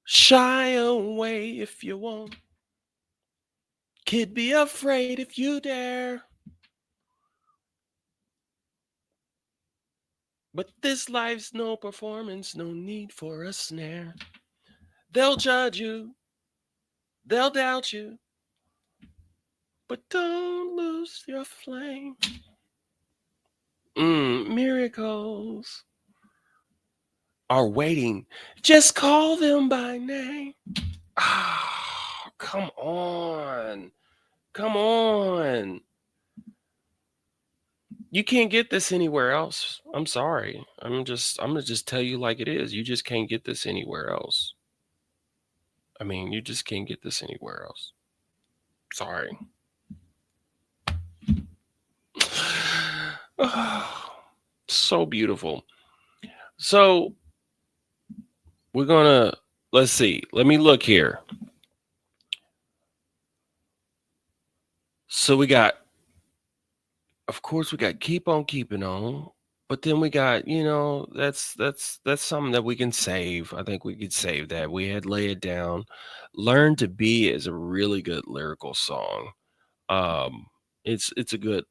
Shy away if you won't. Kid, be afraid if you dare. But this life's no performance, no need for a snare. They'll judge you, they'll doubt you, but don't lose your flame. Miracles are waiting. Just call them by name. Ah, come on. Come on. You can't get this anywhere else. I'm sorry. I'm gonna just tell you like it is. You just can't get this anywhere else. I mean, you just can't get this anywhere else. Sorry. So beautiful. So we're gonna, let's see. Let me look here. So we got, of course, we got keep on keeping on, but then we got, that's something that we can save. I think we could save that. We had Lay It Down. Learn to Be is a really good lyrical song. It's a good,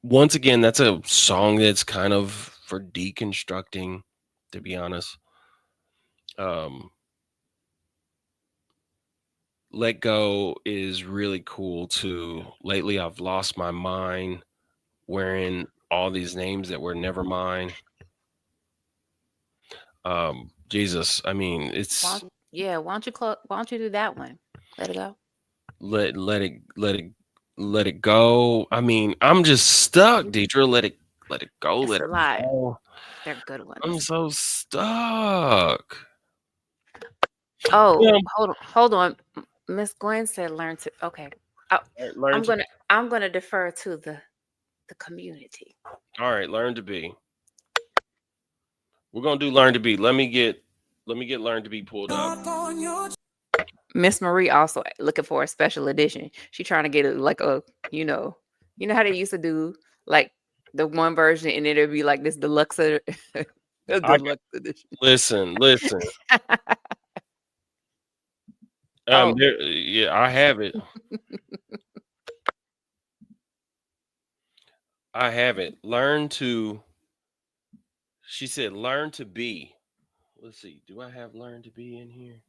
once again, that's a song that's kind of for deconstructing, to be honest. Let Go is really cool too. Lately, I've lost my mind wearing all these names that were never mine. Jesus, I mean, it's Why don't you do that one? Let it go. Let it go. I mean, I'm just stuck, Deidre. Let it go. It's Let a it lot. go. They're good ones. I'm so stuck. Oh, Yeah. hold on. Miss Gwen said learn to. Okay. I'm gonna defer to the community. All right, Learn to Be. We're gonna do Learn to Be. Let me get Learn to Be pulled up. Miss Marie also looking for a special edition. She trying to get it like a, you know how they used to do like the one version, and then it'll be like this deluxe deluxe edition. Listen. Oh. Yeah, I have it. I have it. She said, learn to be. Let's see. Do I have learn to be in here?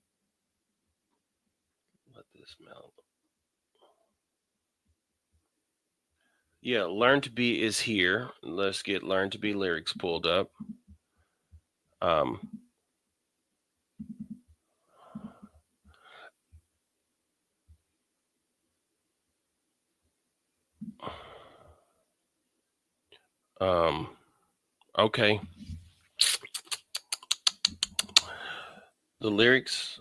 Let this melt. Yeah, learn to be is here. Let's get learn to be lyrics pulled up. Okay. The lyrics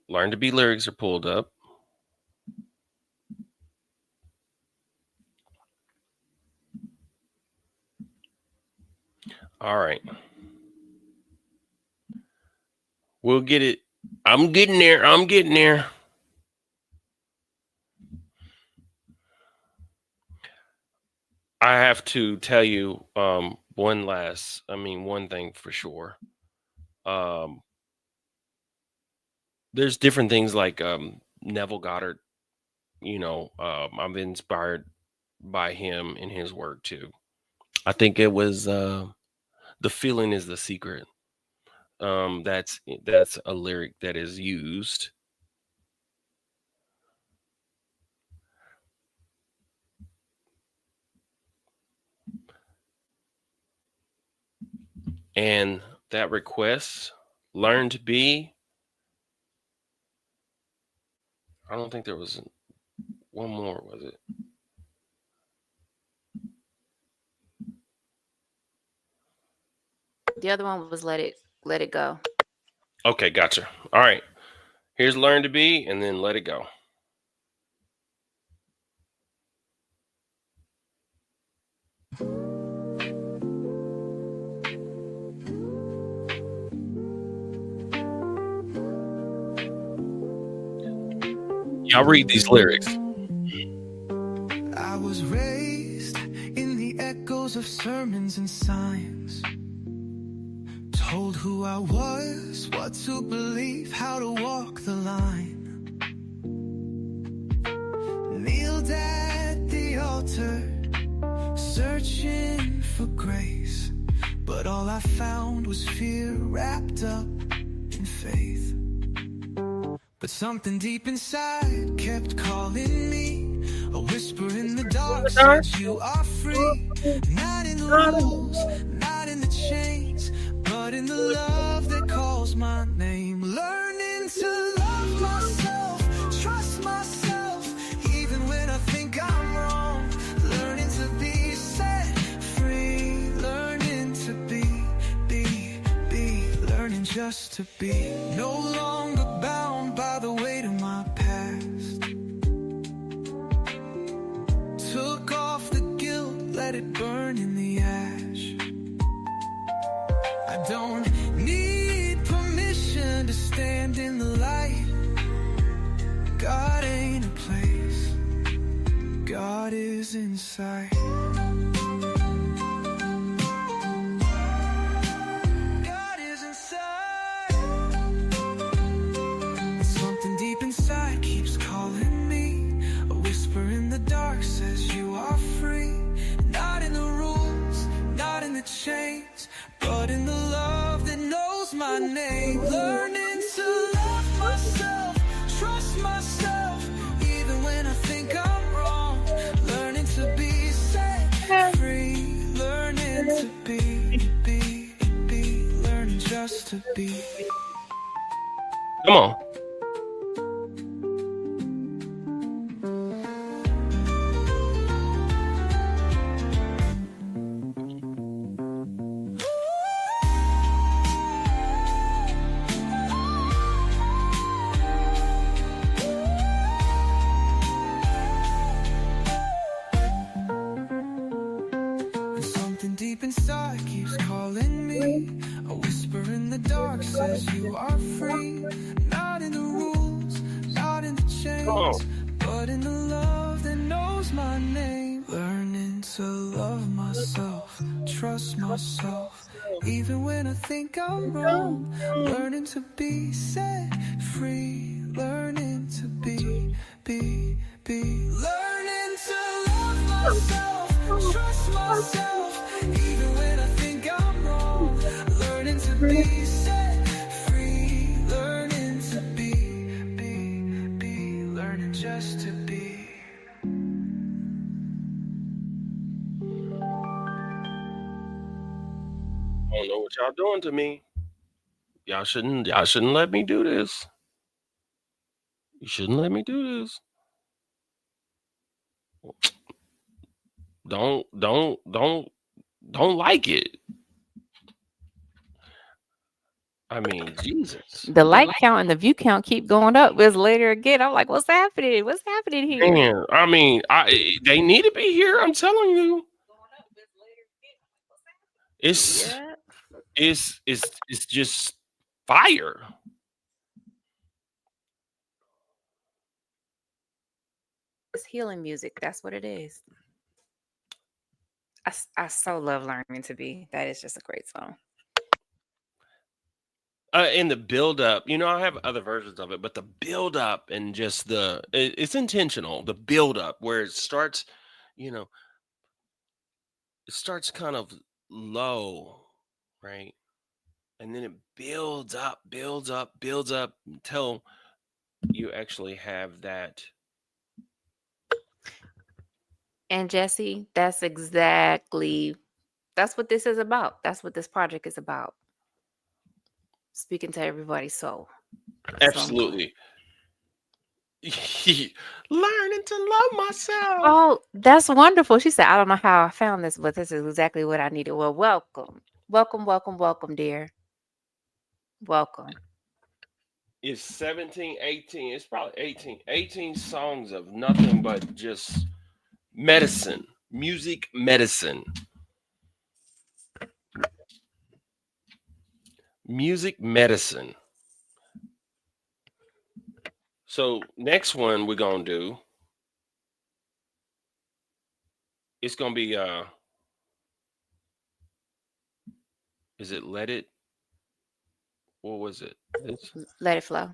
learn to be lyrics are pulled up. All right. We'll get it. I'm getting there. I have to tell you one thing for sure. There's different things like Neville Goddard, I'm inspired by him and his work too. I think it was The Feeling is the Secret. That's a lyric that is used. And that request, learn to be. I don't think there was one more, was it? The other one was let it go. Okay, gotcha. All right. Here's learn to be, and then let it go. Y'all read these lyrics. I was raised in the echoes of sermons and signs, told who I was, what to believe, how to walk the line. Kneeled at the altar, searching for grace, but all I found was fear wrapped up in faith. But something deep inside kept calling me, a whisper in the dark said you are free. Not in the rules, not in the chains, but in the love that calls my name. Learning to love myself, trust myself, even when I think I'm wrong. Learning to be set free, learning to be, learning just to be. No longer bound by the weight of my past. Took off the guilt, let it burn in the ash. I don't need permission to stand in the light. God ain't a place, God is inside. God is inside. And something deep inside keeps calling me, a whisper in the dark says you are free. Not in the rules, not in the chains, but in the love that knows my name. Learning to love myself, trust myself, even when I think I'm wrong. Learning to be set free, learning to be, learning just to be. Come on. Deep inside keeps calling me, a whisper in the dark says you are free. Not in the rules, not in the chains, but in the love that knows my name. Learning to love myself. myself, trust myself, even when I think I'm wrong. Learning to be set free, learning to be. Learning to love myself, trust myself, even when I think I'm wrong. Learning to be set free, learning to be, learning just to be. I don't know what y'all doing to me. Y'all shouldn't let me do this. You shouldn't let me do this. Don't like it. I mean, Jesus. The like count and the view count keep going up. It's later again. I'm like, what's happening? What's happening here? Man, I mean, they need to be here. I'm telling you. It's Yeah. it's just fire. It's healing music. That's what it is. I so love Learning to Be. That is just a great song. In the build up, I have other versions of it, but the build up and just it's intentional. The build up where it starts, it starts kind of low, right? And then it builds up until you actually have that. And Jesse, that's what this is about. That's what this project is about. Speaking to everybody's soul. Absolutely. Learning to love myself. Oh, that's wonderful. She said, I don't know how I found this, but this is exactly what I needed. Well, welcome, dear. Welcome. It's 17, 18. It's probably 18 songs of nothing but just medicine, music medicine. Music medicine. So next one we're gonna do, it's gonna be is it Let It? What was it? Let it flow.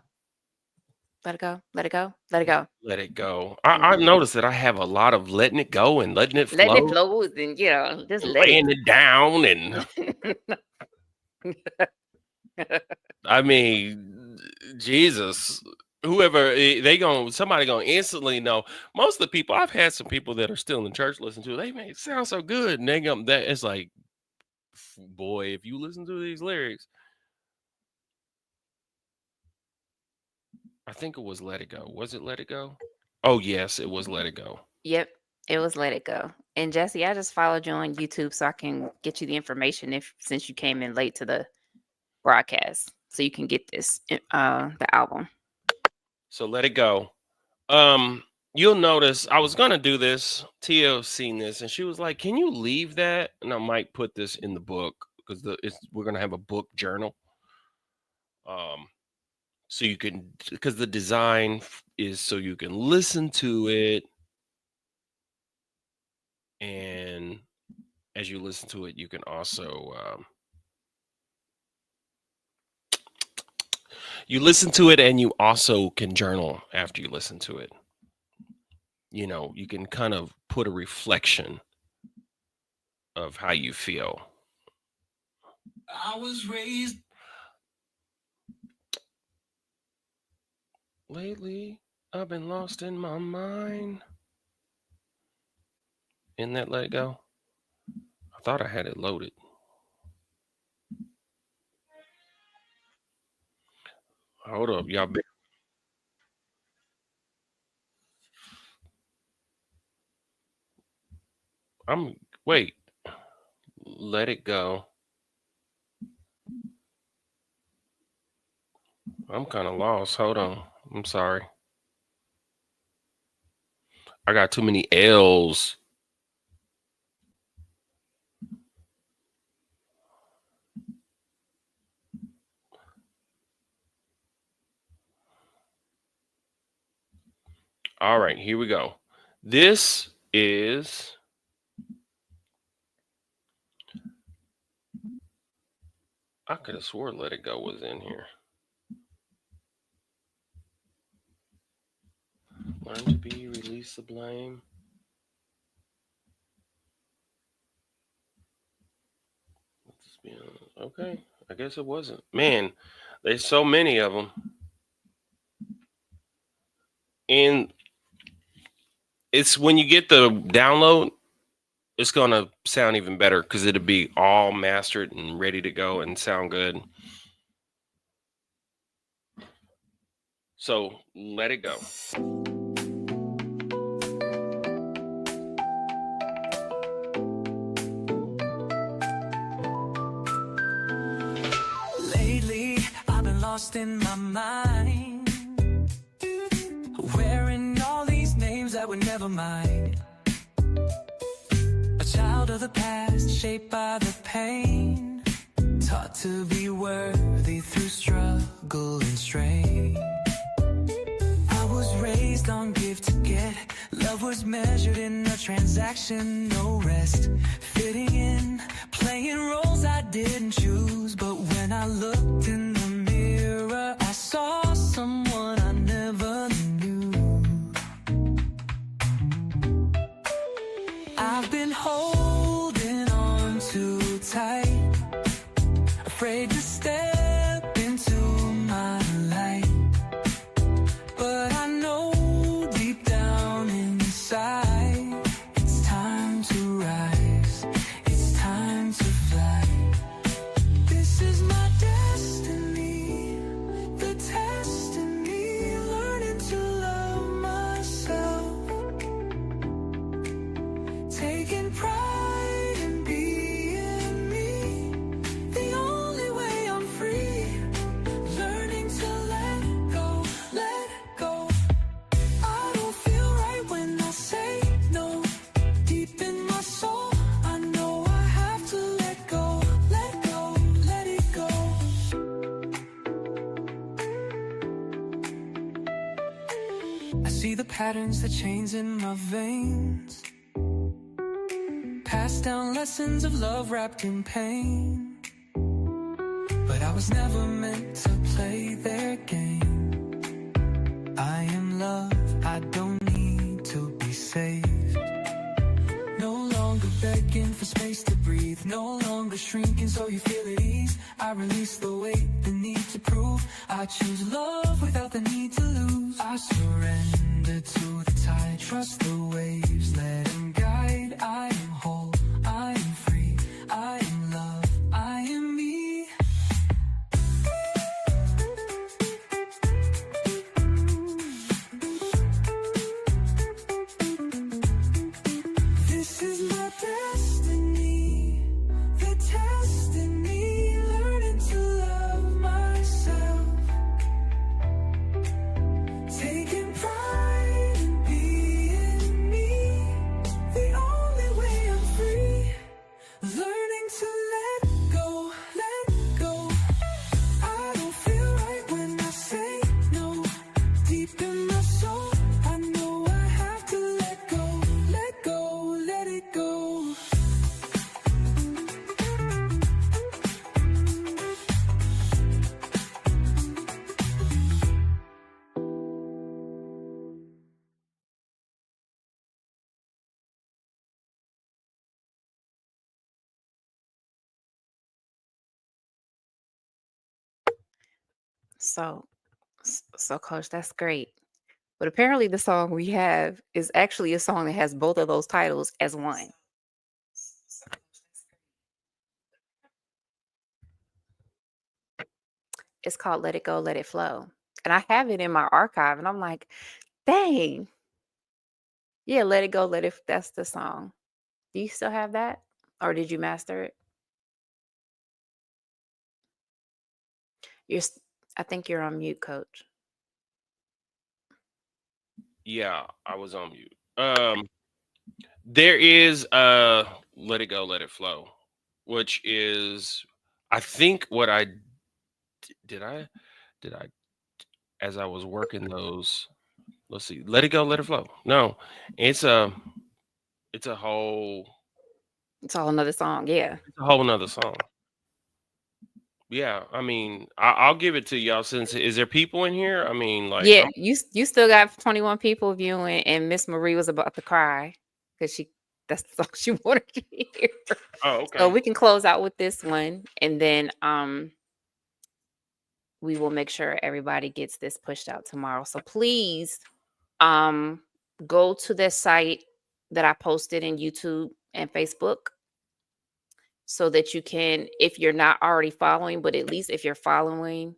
Let it go. Let it go. Let it go. Let It Go. I've noticed that I have a lot of letting it go and letting it flow. Letting it flow and just let laying it down and I mean, Jesus, whoever somebody gonna instantly know. Most of the people, I've had some people that are still in church listen to it. They may sound so good, and that it's like, boy, if you listen to these lyrics, I think it was Let It Go. Was it Let It Go? Oh yes, it was Let It Go. Yep, it was Let It Go. And Jesse, I just followed you on YouTube so I can get you the information since you came in late to the broadcast, so you can get this the album. So Let It Go. You'll notice I was gonna do this. Tia seen this, and she was like, "Can you leave that?" And I might put this in the book because we're gonna have a book journal. So you can, because the design is so you can listen to it, and as you listen to it, you can also you listen to it, and you also can journal after you listen to it. You can kind of put a reflection of how you feel. I was raised. Lately, I've been lost in my mind. Isn't that Let It Go? I thought I had it loaded. Hold up, y'all. Wait. Let It Go. I'm kind of lost. Hold on. I'm sorry. I got too many L's. All right, here we go. This is I could have swore Let It Go was in here. Learn to be, release the blame. Let's be honest. Okay, I guess it wasn't. Man, there's so many of them. And it's when you get the download, it's going to sound even better because it'll be all mastered and ready to go and sound good. So let it go. Lately, I've been lost in my mind, wearing all these names that were never mine. A child of the past, shaped by the pain, taught to be worthy through struggle and strain. I was raised on give to get. Love was measured in a transaction, no rest. Fitting in, playing roles I didn't choose. But when I looked in the mirror, I saw someone I never knew. I've been holding on too tight, afraid to step into my light. But I know deep down inside, it's time to rise, it's time to fly. This is my destiny, the test in me, learning to love myself, taking pride in being me, the only way I'm free, learning to let go, let go. I don't feel right when I say no, deep in my soul, I know I have to let go, let go, let it go. I see the patterns, the chains in my veins, passed down lessons of love wrapped in pain. But I was never meant to play their game. I am love, I don't need to be saved. No longer begging for space to breathe, no longer shrinking so you feel at ease. I release the weight, the need to prove. I choose love without the need to lose. I surrender to the tide, trust the waves, let them guide. I am whole, I am free, I am love, I am me. This is my destiny, the test in me, learning to love myself, taking pride in being me, the only way I'm free, learning to let go, let go. I don't feel right when I say no, deep in my soul, I know I have to let go, let go, let it go. So Coach, that's great. But apparently the song we have is actually a song that has both of those titles as one. It's called Let It Go, Let It Flow. And I have it in my archive and I'm like, dang. Yeah, Let It Go, Let It, that's the song. Do you still have that? Or did you master it? I think you're on mute, Coach. Yeah, I was on mute. There is Let It Go, Let It Flow, which is I think what I did I as I was working those, let's see, Let It Go, Let It Flow. No, it's a whole It's all another song. Yeah. nother song. Yeah, I mean, I'll give it to y'all. Since is there people in here? I mean, like, Yeah, you still got 21 people viewing, and Miss Marie was about to cry because that's the song she wanted to hear. oh, So okay. we can close out with this one, and then we will make sure everybody gets this pushed out tomorrow. So please go to this site that I posted in YouTube and Facebook so that you can, if you're not already following, but at least if you're following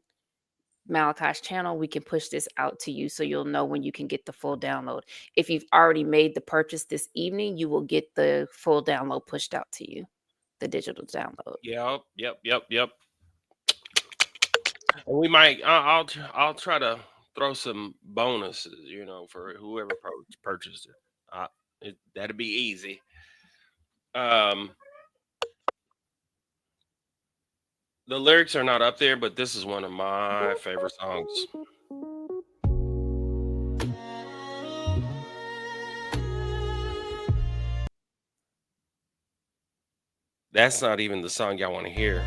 Malachi's channel, we can push this out to you so you'll know when you can get the full download. If you've already made the purchase this evening, you will get the full download pushed out to you, the digital download. Yep. And we might. I'll try to throw some bonuses, for whoever purchased it. That'd be easy. The lyrics are not up there, but this is one of my favorite songs. That's not even the song y'all want to hear.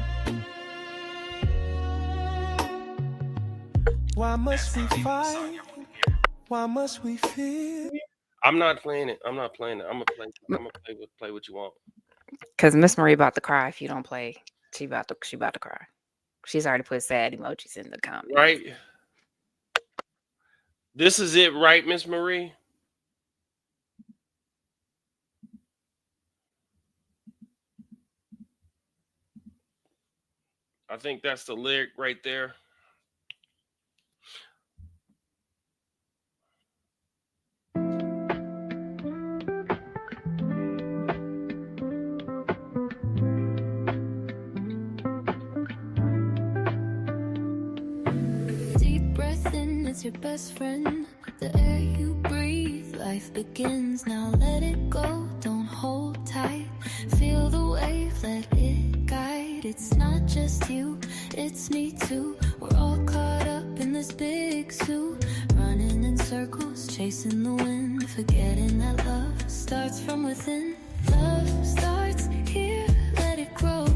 Why must we fight? Why must we fear? I'm not playing it. I'm gonna play what you want. Because Miss Marie about to cry if you don't play. She about to cry. She's already put sad emojis in the comments. Right. This is it, right, Miss Marie? I think that's the lyric right there. Deep breath in, it's your best friend. The air you breathe, life begins. Now let it go, don't hold tight. Feel the wave, let it guide. It's not just you, it's me too. We're all caught up in this big zoo, running in circles, chasing the wind, forgetting that love starts from within. Love starts here, let it grow.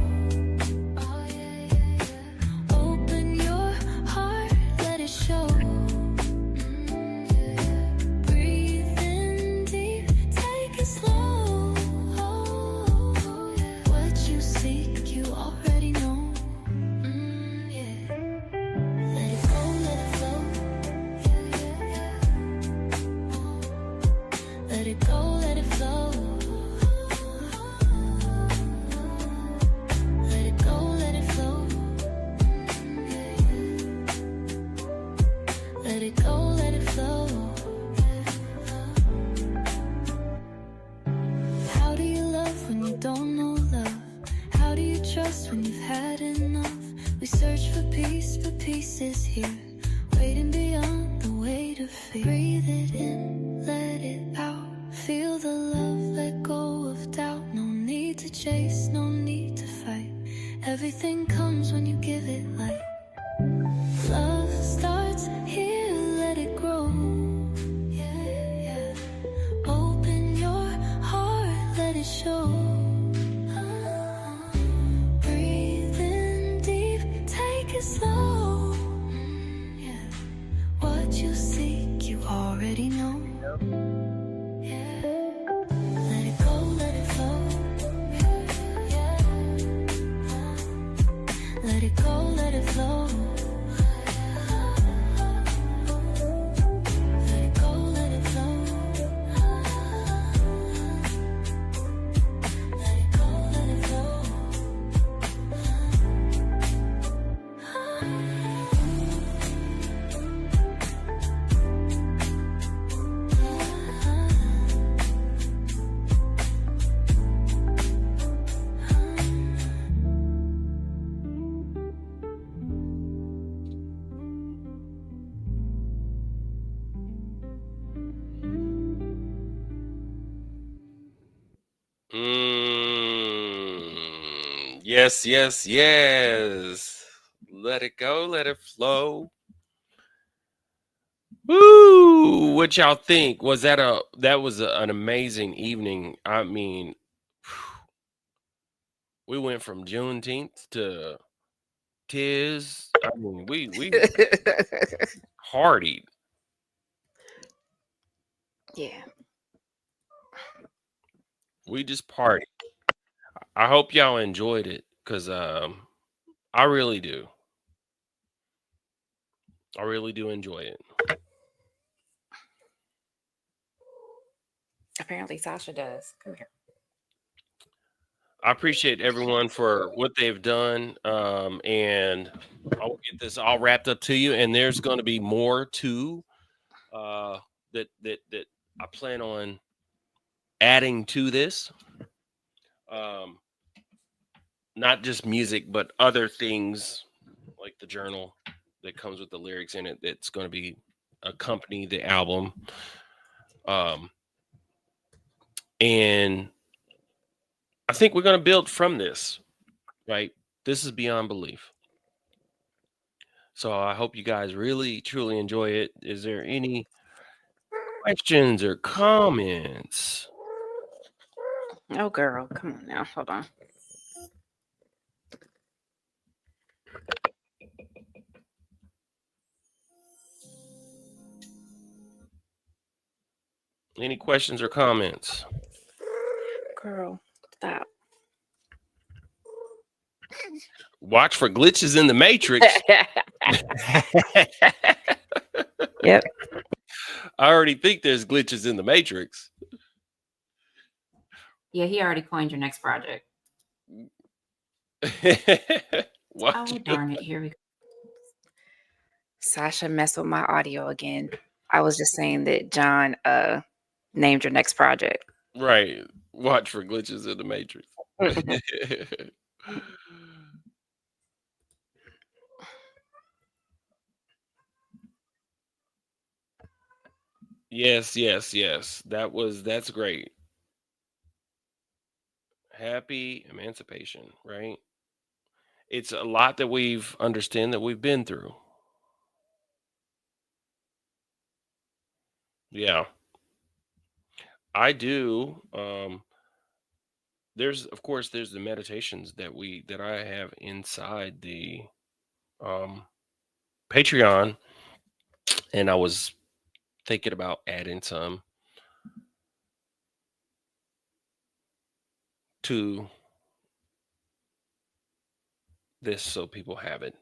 Oh yeah. Open your heart, let it show. Breathe in deep, take it slow. What you seek, you already know. Let it go, let it flow. Let it go, let it flow. Let it go, let it flow. Let it go, let it flow. How do you love when you don't know love? How do you trust when you've had enough? We search for peace, but peace is here, waiting beyond the weight of fear. Breathe it in, let it out. Feel the love, let go of doubt. No need to chase, no need to fight. Everything comes when you give it light. Love starts here, let it grow. Yeah. Open your heart, let it show. Breathe in deep, take it slow. Yeah. What you seek, you already know. Yeah. Let it go, let it flow. Yeah. Let it go, let it flow. Let it go, let it flow. Let it go, let it flow. Yes. Let it go, let it flow. Woo! What y'all think? Was that an amazing evening? I mean, we went from Juneteenth to Tiz. I mean, we partied. Yeah. We just partied. I hope y'all enjoyed it because I really do. I really do enjoy it. Apparently Sasha does. Come here. I appreciate everyone for what they've done. And I'll get this all wrapped up to you. And there's going to be more too that I plan on adding to this. Not just music, but other things like the journal that comes with the lyrics in it. That's going to be accompany the album. And I think we're going to build from this, right? This is beyond belief. So I hope you guys really, truly enjoy it. Is there any questions or comments? Oh, girl. Come on now. Hold on. Any questions or comments? Girl, stop. Watch for glitches in the matrix. Yep. I already think there's glitches in the matrix. Yeah, he already coined your next project. Watch Oh, darn it. Here we go. Sasha messed with my audio again. I was just saying that John named your next project. Right. Watch for glitches in the matrix. Yes. That's great. Happy emancipation, right? It's a lot that we've understand that we've been through. Yeah. I do. There's the meditations that I have inside the Patreon, and I was thinking about adding some to this so people have it.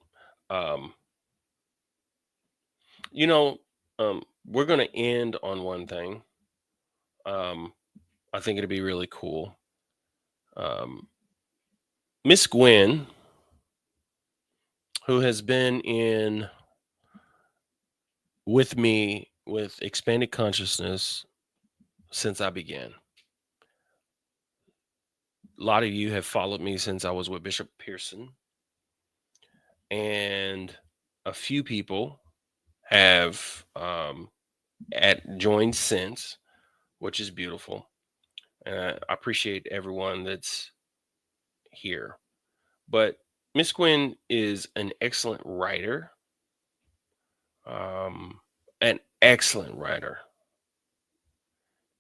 We're going to end on one thing. I think it'd be really cool. Miss Gwen, who has been in with me with expanded consciousness since I began. A lot of you have followed me since I was with Bishop Pearson, and a few people have joined since, which is beautiful. I appreciate everyone that's here. But Miss Gwen is an excellent writer. An excellent writer.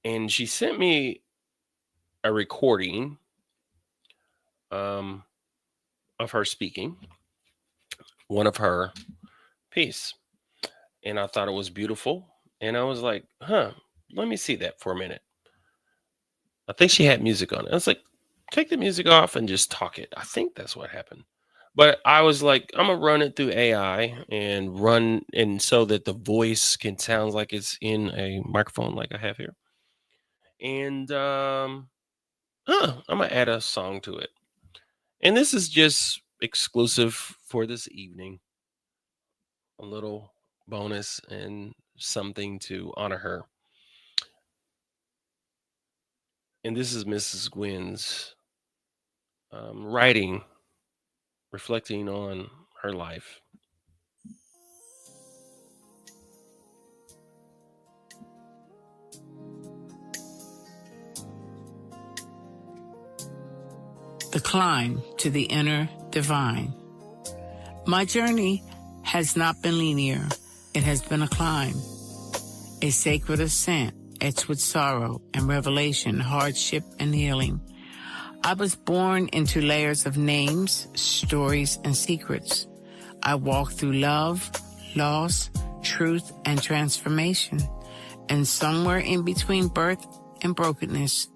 And she sent me a recording of her speaking, one of her piece. And I thought it was beautiful. And I was like, let me see that for a minute. I think she had music on it. I was like, take the music off and just talk it. I think that's what happened. But I was like, I'm going to run it through AI and so that the voice can sound like it's in a microphone like I have here. And I'm going to add a song to it. And this is just exclusive for this evening. A little bonus and something to honor her. And this is Mrs. Gwen's writing, reflecting on her life. The climb to the inner divine. My journey has not been linear. It has been a climb, a sacred ascent, etched with sorrow and revelation, hardship and healing. I was born into layers of names, stories, and secrets. I walked through love, loss, truth, and transformation. And somewhere in between birth and brokenness,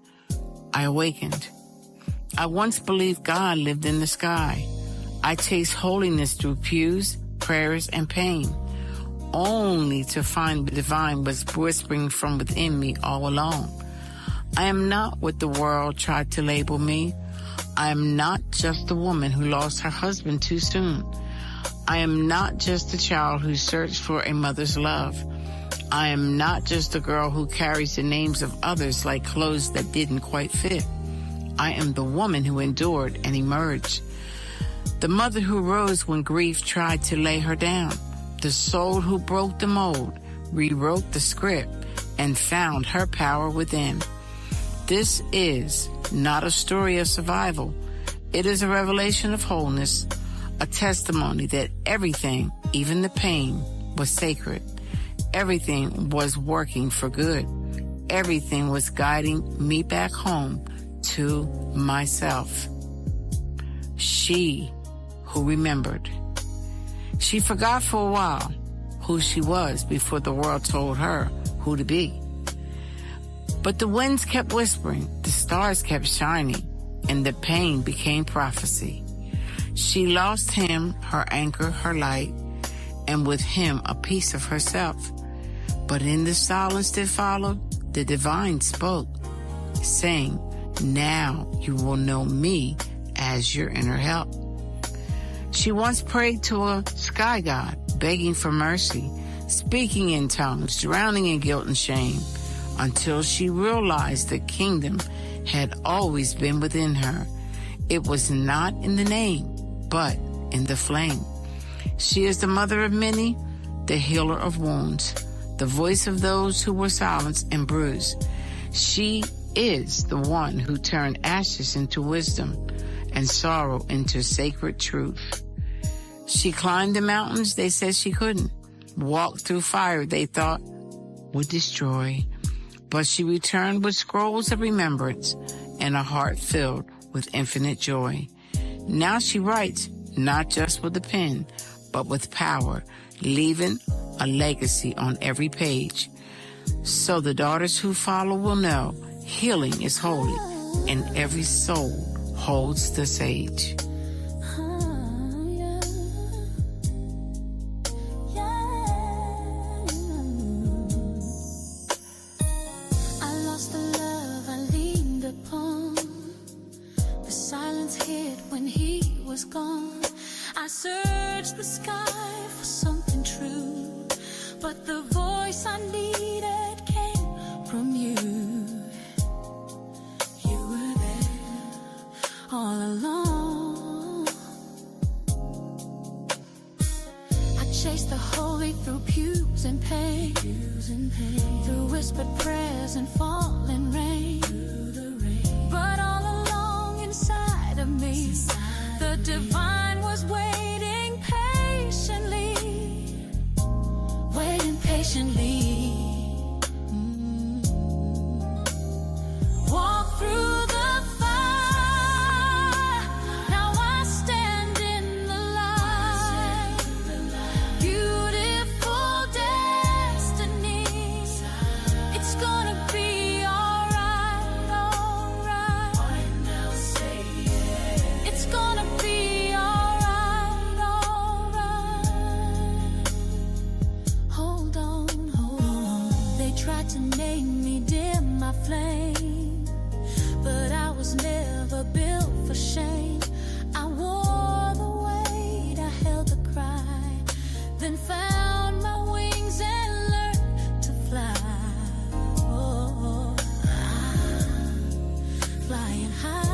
I awakened. I once believed God lived in the sky. I chased holiness through pews, prayers, and pain, only to find the divine was whispering from within me all along. I am not what the world tried to label me. I am not just a woman who lost her husband too soon. I am not just a child who searched for a mother's love. I am not just a girl who carries the names of others like clothes that didn't quite fit. I am the woman who endured and emerged. The mother who rose when grief tried to lay her down. The soul who broke the mold, rewrote the script, and found her power within. This is not a story of survival. It is a revelation of wholeness, a testimony that everything, even the pain, was sacred. Everything was working for good. Everything was guiding me back home to myself. She who remembered. She forgot for a while who she was before the world told her who to be. But the winds kept whispering, the stars kept shining, and the pain became prophecy. She lost him, her anchor, her light, and with him a piece of herself. But in the silence that followed, the divine spoke, saying, "Now you will know me as your inner help." She once prayed to a sky god, begging for mercy, speaking in tongues, drowning in guilt and shame, until she realized the kingdom had always been within her. It was not in the name, but in the flame. She is the mother of many, the healer of wounds, the voice of those who were silenced and bruised. She is the one who turned ashes into wisdom and sorrow into sacred truth. She climbed the mountains they said she couldn't, walked through fire they thought would destroy. But she returned with scrolls of remembrance and a heart filled with infinite joy. Now she writes, not just with a pen, but with power, leaving a legacy on every page. So the daughters who follow will know healing is holy, and every soul holds the sage. I searched the sky for something true, but the voice I needed came from you. You were there all along. I chased the holy through pews and pain, through whispered prayers and falling rain. But all along inside of me, the divine was waiting patiently, waiting patiently. Walk through the fire, now I stand in the light. Beautiful destiny, it's gonna be alright, alright. It's gonna be alright, alright. Hold on, hold on. They tried to make me dim my flame, but I was never built for shame. I wore the weight, I held the cry, then found my wings and learned to fly. Oh, flying high.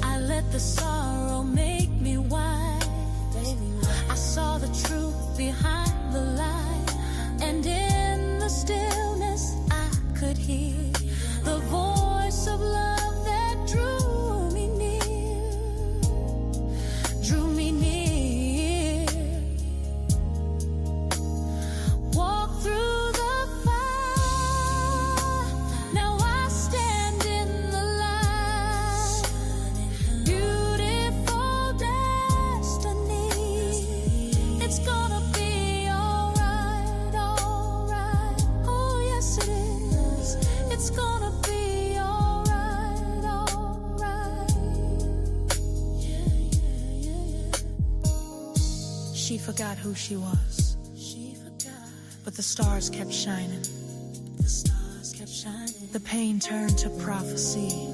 I let the sorrow make me wise. I saw the truth behind the lie, and in the stillness I could hear the voice of love that drew me near, drew me near. Walk through the fire, now I stand in the light. Beautiful forgot who she was. But the stars kept shining. The pain turned to prophecy.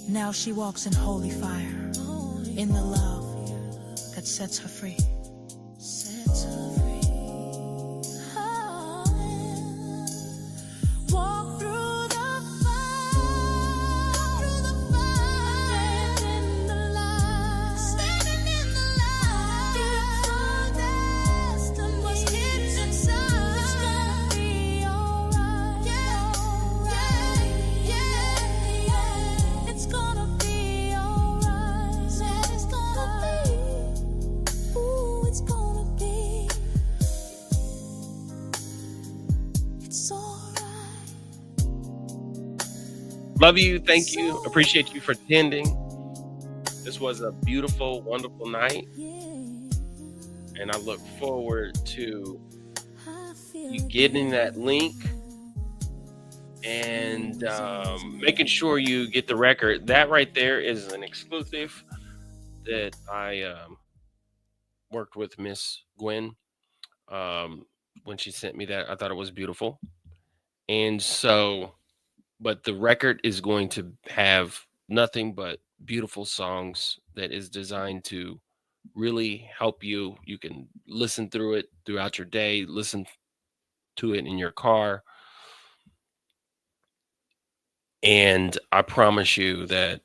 Now she walks in holy fire, in the love that sets her free. Walk through the fire, standing in the light, beautiful destiny was hidden inside. It's gonna be alright, yeah. It's gonna be alright. Said it's gonna be, ooh, it's gonna be. It's alright. Love you. Thank you. Appreciate you for attending. This was a beautiful, wonderful night. And I look forward to you getting that link and making sure you get the record. That right there is an exclusive that I worked with Miss Gwen when she sent me that. I thought it was beautiful. And so, but the record is going to have nothing but beautiful songs that is designed to really help you. You can listen through it throughout your day, listen to it in your car. And I promise you that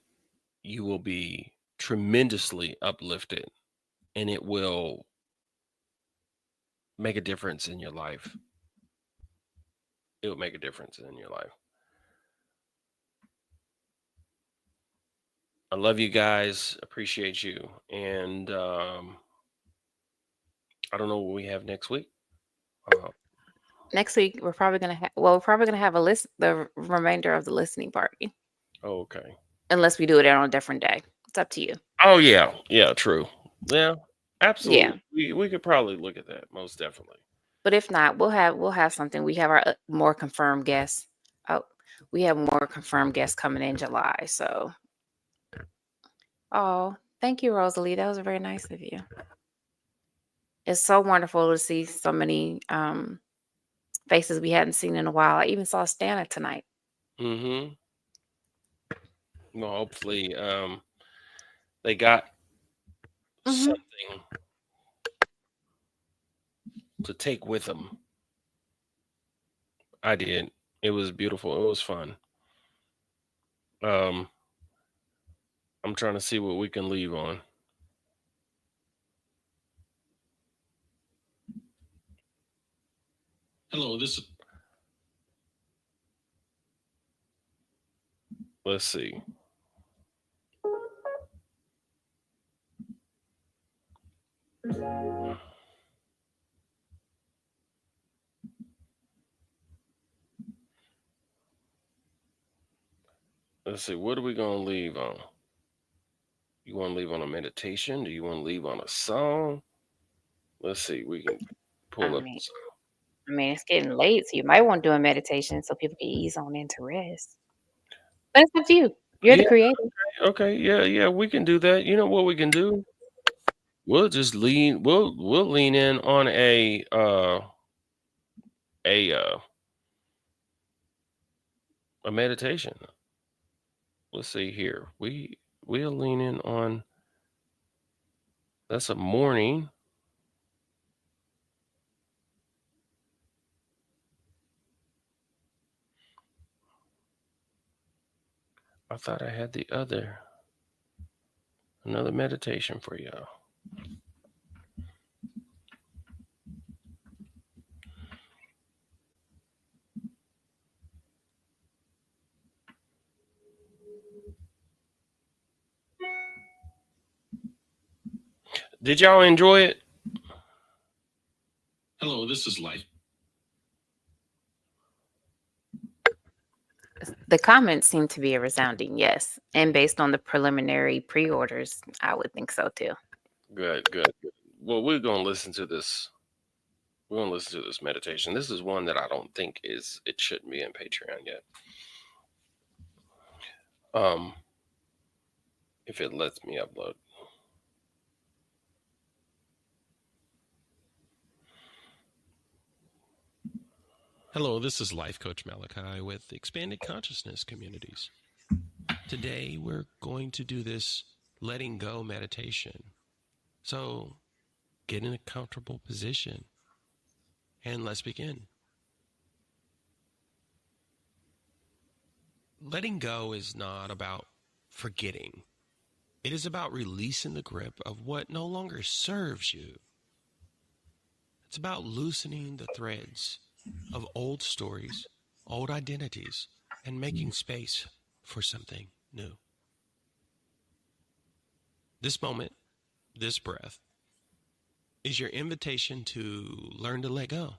you will be tremendously uplifted and it will make a difference in your life. It will make a difference in your life. I love you guys. Appreciate you. And I don't know what we have next week. Next week we're probably gonna have the remainder of the listening party, Okay. unless we do it on a different day. It's up to you. Oh yeah. Yeah, true. Yeah, absolutely. We could probably look at that, most definitely. But if not, we'll have something. We have our more confirmed guests. Oh, we have more confirmed guests coming in July. So, oh, thank you, Rosalie. That was very nice of you. It's so wonderful to see so many faces we hadn't seen in a while. I even saw Stana tonight. Mm-hmm. Well, hopefully they got something to take with them. I did. It was beautiful. It was fun. I'm trying to see what we can leave on. Hello, let's see. Let's see. What are we going to leave on? You want to leave on a meditation? Do you want to leave on a song? Let's see. We can pull up. I mean, it's getting late, so you might want to do a meditation so people can ease on into rest. But it's up to you. You're the creator. Okay. Yeah. We can do that. You know what we can do? We'll just lean. We'll lean in on a meditation. Let's see here. We'll lean in on. That's a morning. I thought I had another meditation for y'all. Did y'all enjoy it? Hello, this is Life. The comments seem to be a resounding yes. And based on the preliminary pre-orders, I would think so too. Good. Well, we're going to listen to this. We're going to listen to this meditation. This is one that I don't think it shouldn't be in Patreon yet. If it lets me upload. Hello, this is Life Coach Malachi with Expanded Consciousness Communities. Today, we're going to do this letting go meditation. So, get in a comfortable position and let's begin. Letting go is not about forgetting. It is about releasing the grip of what no longer serves you. It's about loosening the threads of old stories, old identities, and making space for something new. This moment, this breath, is your invitation to learn to let go,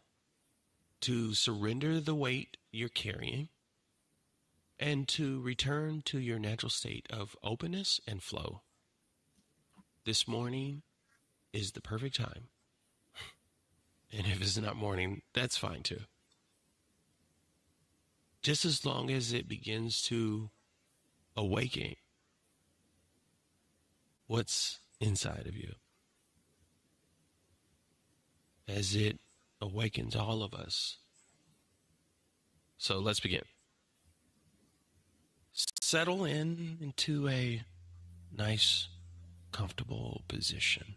to surrender the weight you're carrying, and to return to your natural state of openness and flow. This morning is the perfect time. And if it's not morning, that's fine too. Just as long as it begins to awaken what's inside of you, as it awakens all of us. So let's begin. Settle into a nice, comfortable position.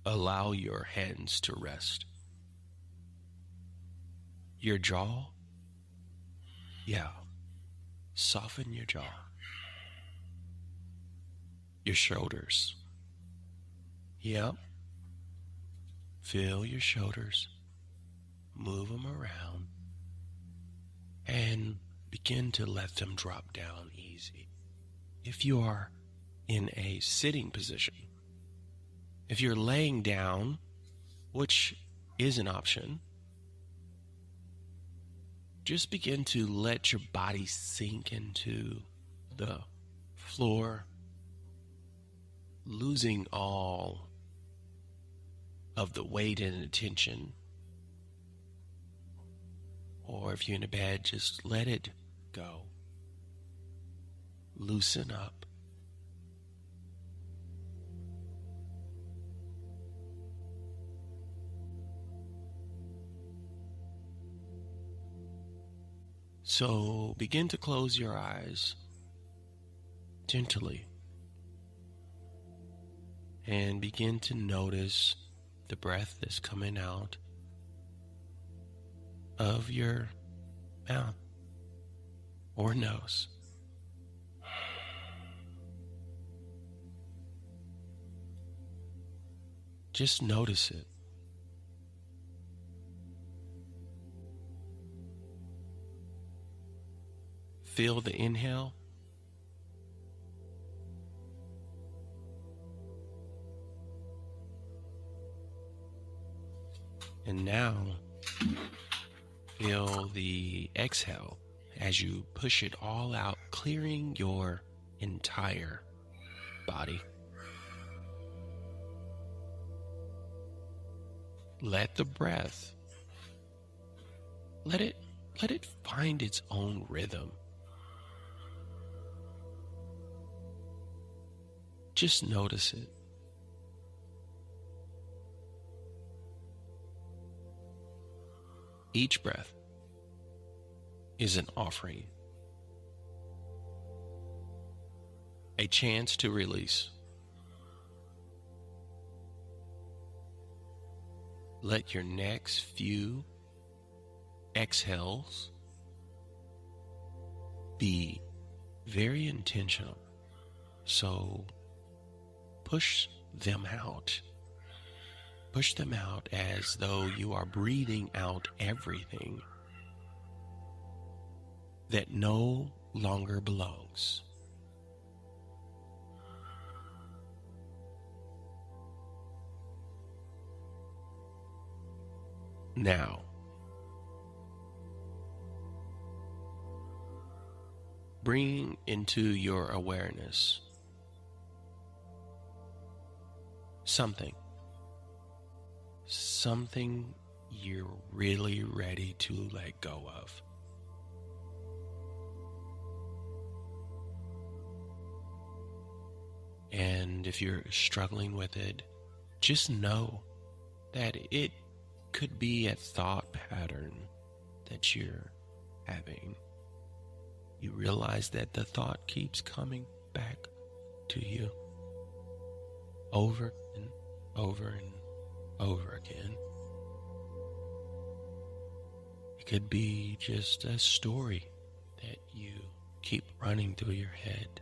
Allow your hands to rest. Your jaw, soften your jaw. Your shoulders, feel your shoulders, move them around, and begin to let them drop down easy. If you are in a sitting position, if you're laying down, which is an option, just begin to let your body sink into the floor, losing all of the weight and attention. Or if you're in a bed, just let it go. Loosen up. So begin to close your eyes gently and begin to notice the breath that's coming out of your mouth or nose. Just notice it. Feel the inhale and now feel the exhale as you push it all out, clearing your entire body. Let the breath, let it find its own rhythm. Just notice it. Each breath is an offering, a chance to release. Let your next few exhales be very intentional. So push them out. Push them out as though you are breathing out everything that no longer belongs. Now, bring into your awareness something you're really ready to let go of. And if you're struggling with it, just know that it could be a thought pattern that you're having. You realize that the thought keeps coming back to you over and over and over again. It could be just a story that you keep running through your head.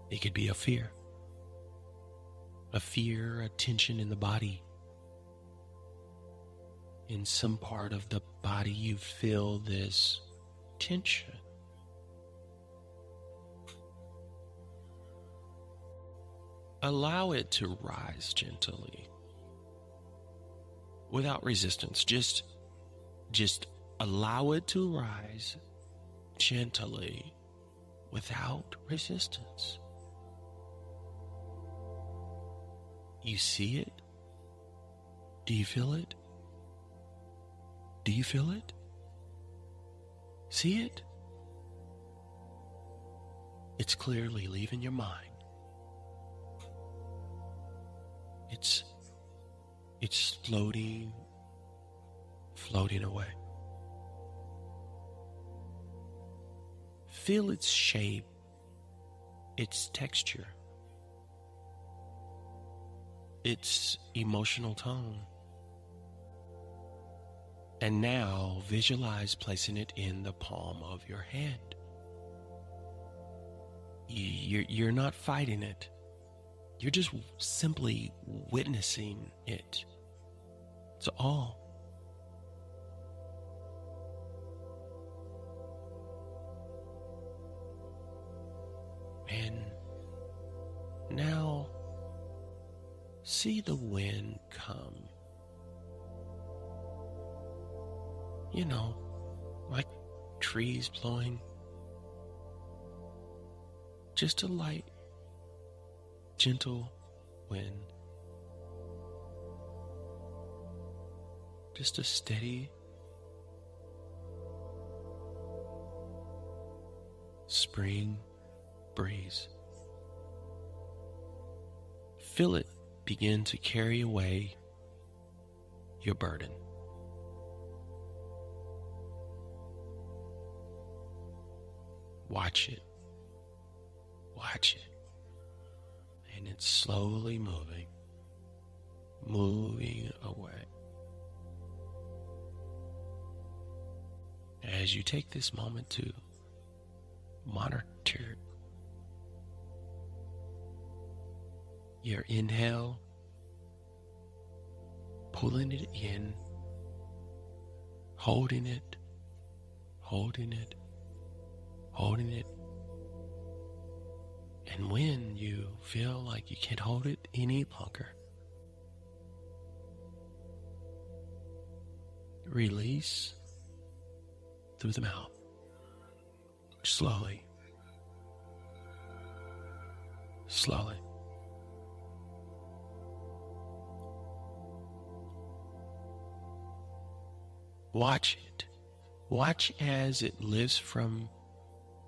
It could be a fear, a tension in the body. In some part of the body, you feel this tension. Allow it to rise gently, without resistance. Just allow it to rise gently, without resistance. You see it? Do you feel it? Do you feel it? See it? It's clearly leaving your mind. It's floating away. Feel its shape, its texture, its emotional tone. And now visualize placing it in the palm of your hand. You're not fighting it. You're just simply witnessing it. It's all. And now see the wind come. You know, like trees blowing. Just a light, gentle wind. Just a steady, spring breeze. Feel it begin to carry away your burden. Watch it. Watch it. And it's slowly moving away. As you take this moment to monitor your inhale, pulling it in, holding it, holding it, holding it. And when you feel like you can't hold it any longer, release through the mouth, slowly, slowly. Watch it. Watch as it lifts from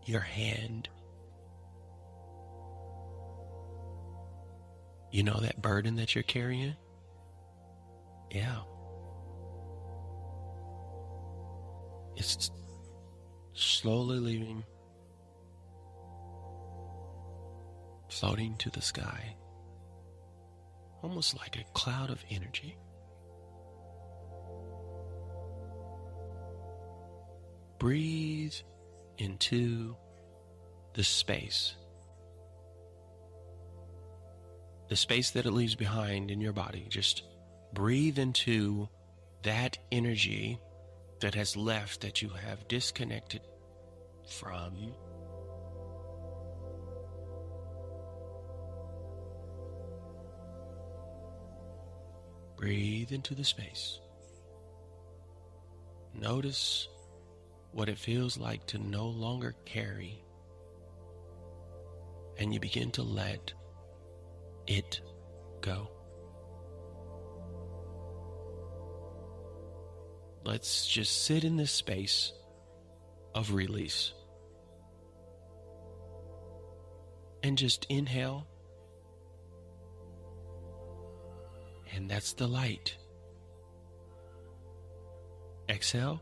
your hand. You know that burden that you're carrying? Yeah. It's slowly leaving, floating to the sky, almost like a cloud of energy. Breathe into the space that it leaves behind in your body. Just breathe into that energy that has left, that you have disconnected from. Breathe into the space. Notice what it feels like to no longer carry. And you begin to let it go. Let's just sit in this space of release. And just inhale And that's the light. Exhale.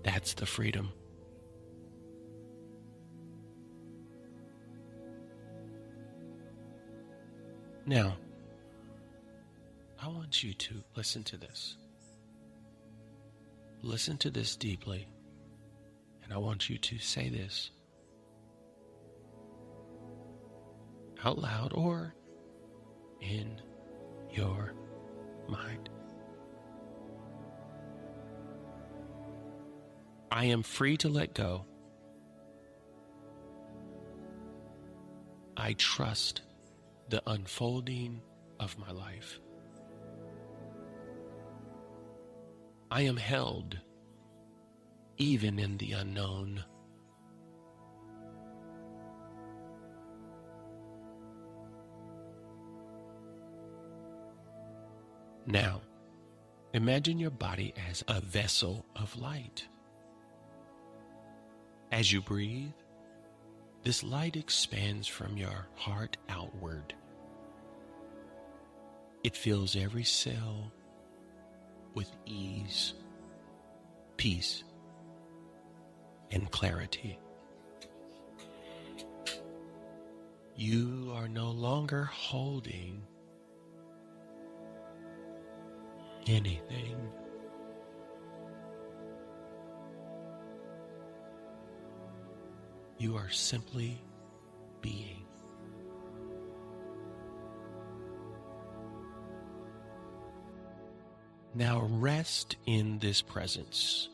That's the freedom. Now, I want you to listen to this. Listen to this deeply. And I want you to say this out loud or in your mind. I am free to let go. I trust the unfolding of my life. I am held even in the unknown. Now, imagine your body as a vessel of light. As you breathe, this light expands from your heart outward. It fills every cell with ease, peace, and clarity. You are no longer holding anything. You are simply being. Now rest in this presence.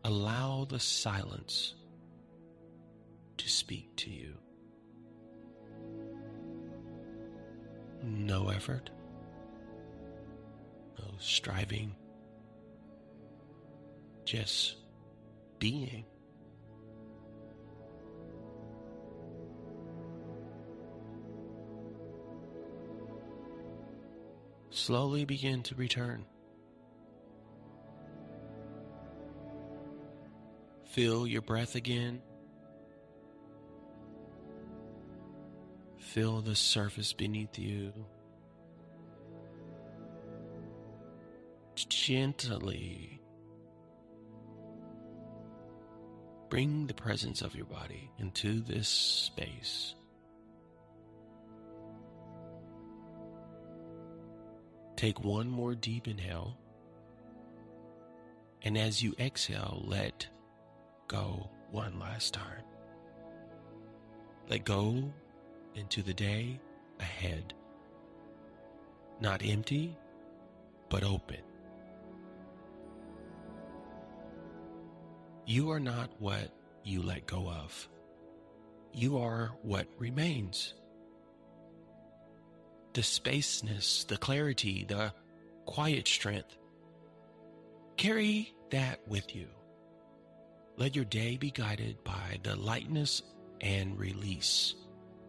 Allow the silence to speak to you. No effort, no striving, just being. Slowly begin to return. Feel your breath again. Feel the surface beneath you. Gently bring the presence of your body into this space. Take one more deep inhale, and as you exhale, let go one last time. Let go into the day ahead. Not empty, but open. You are not what you let go of. You are what remains. The spaceness, the clarity, the quiet strength. Carry that with you. Let your day be guided by the lightness and release,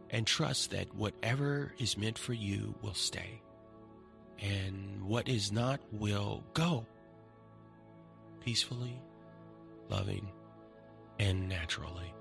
and trust that whatever is meant for you will stay, and what is not will go peacefully, loving, and naturally.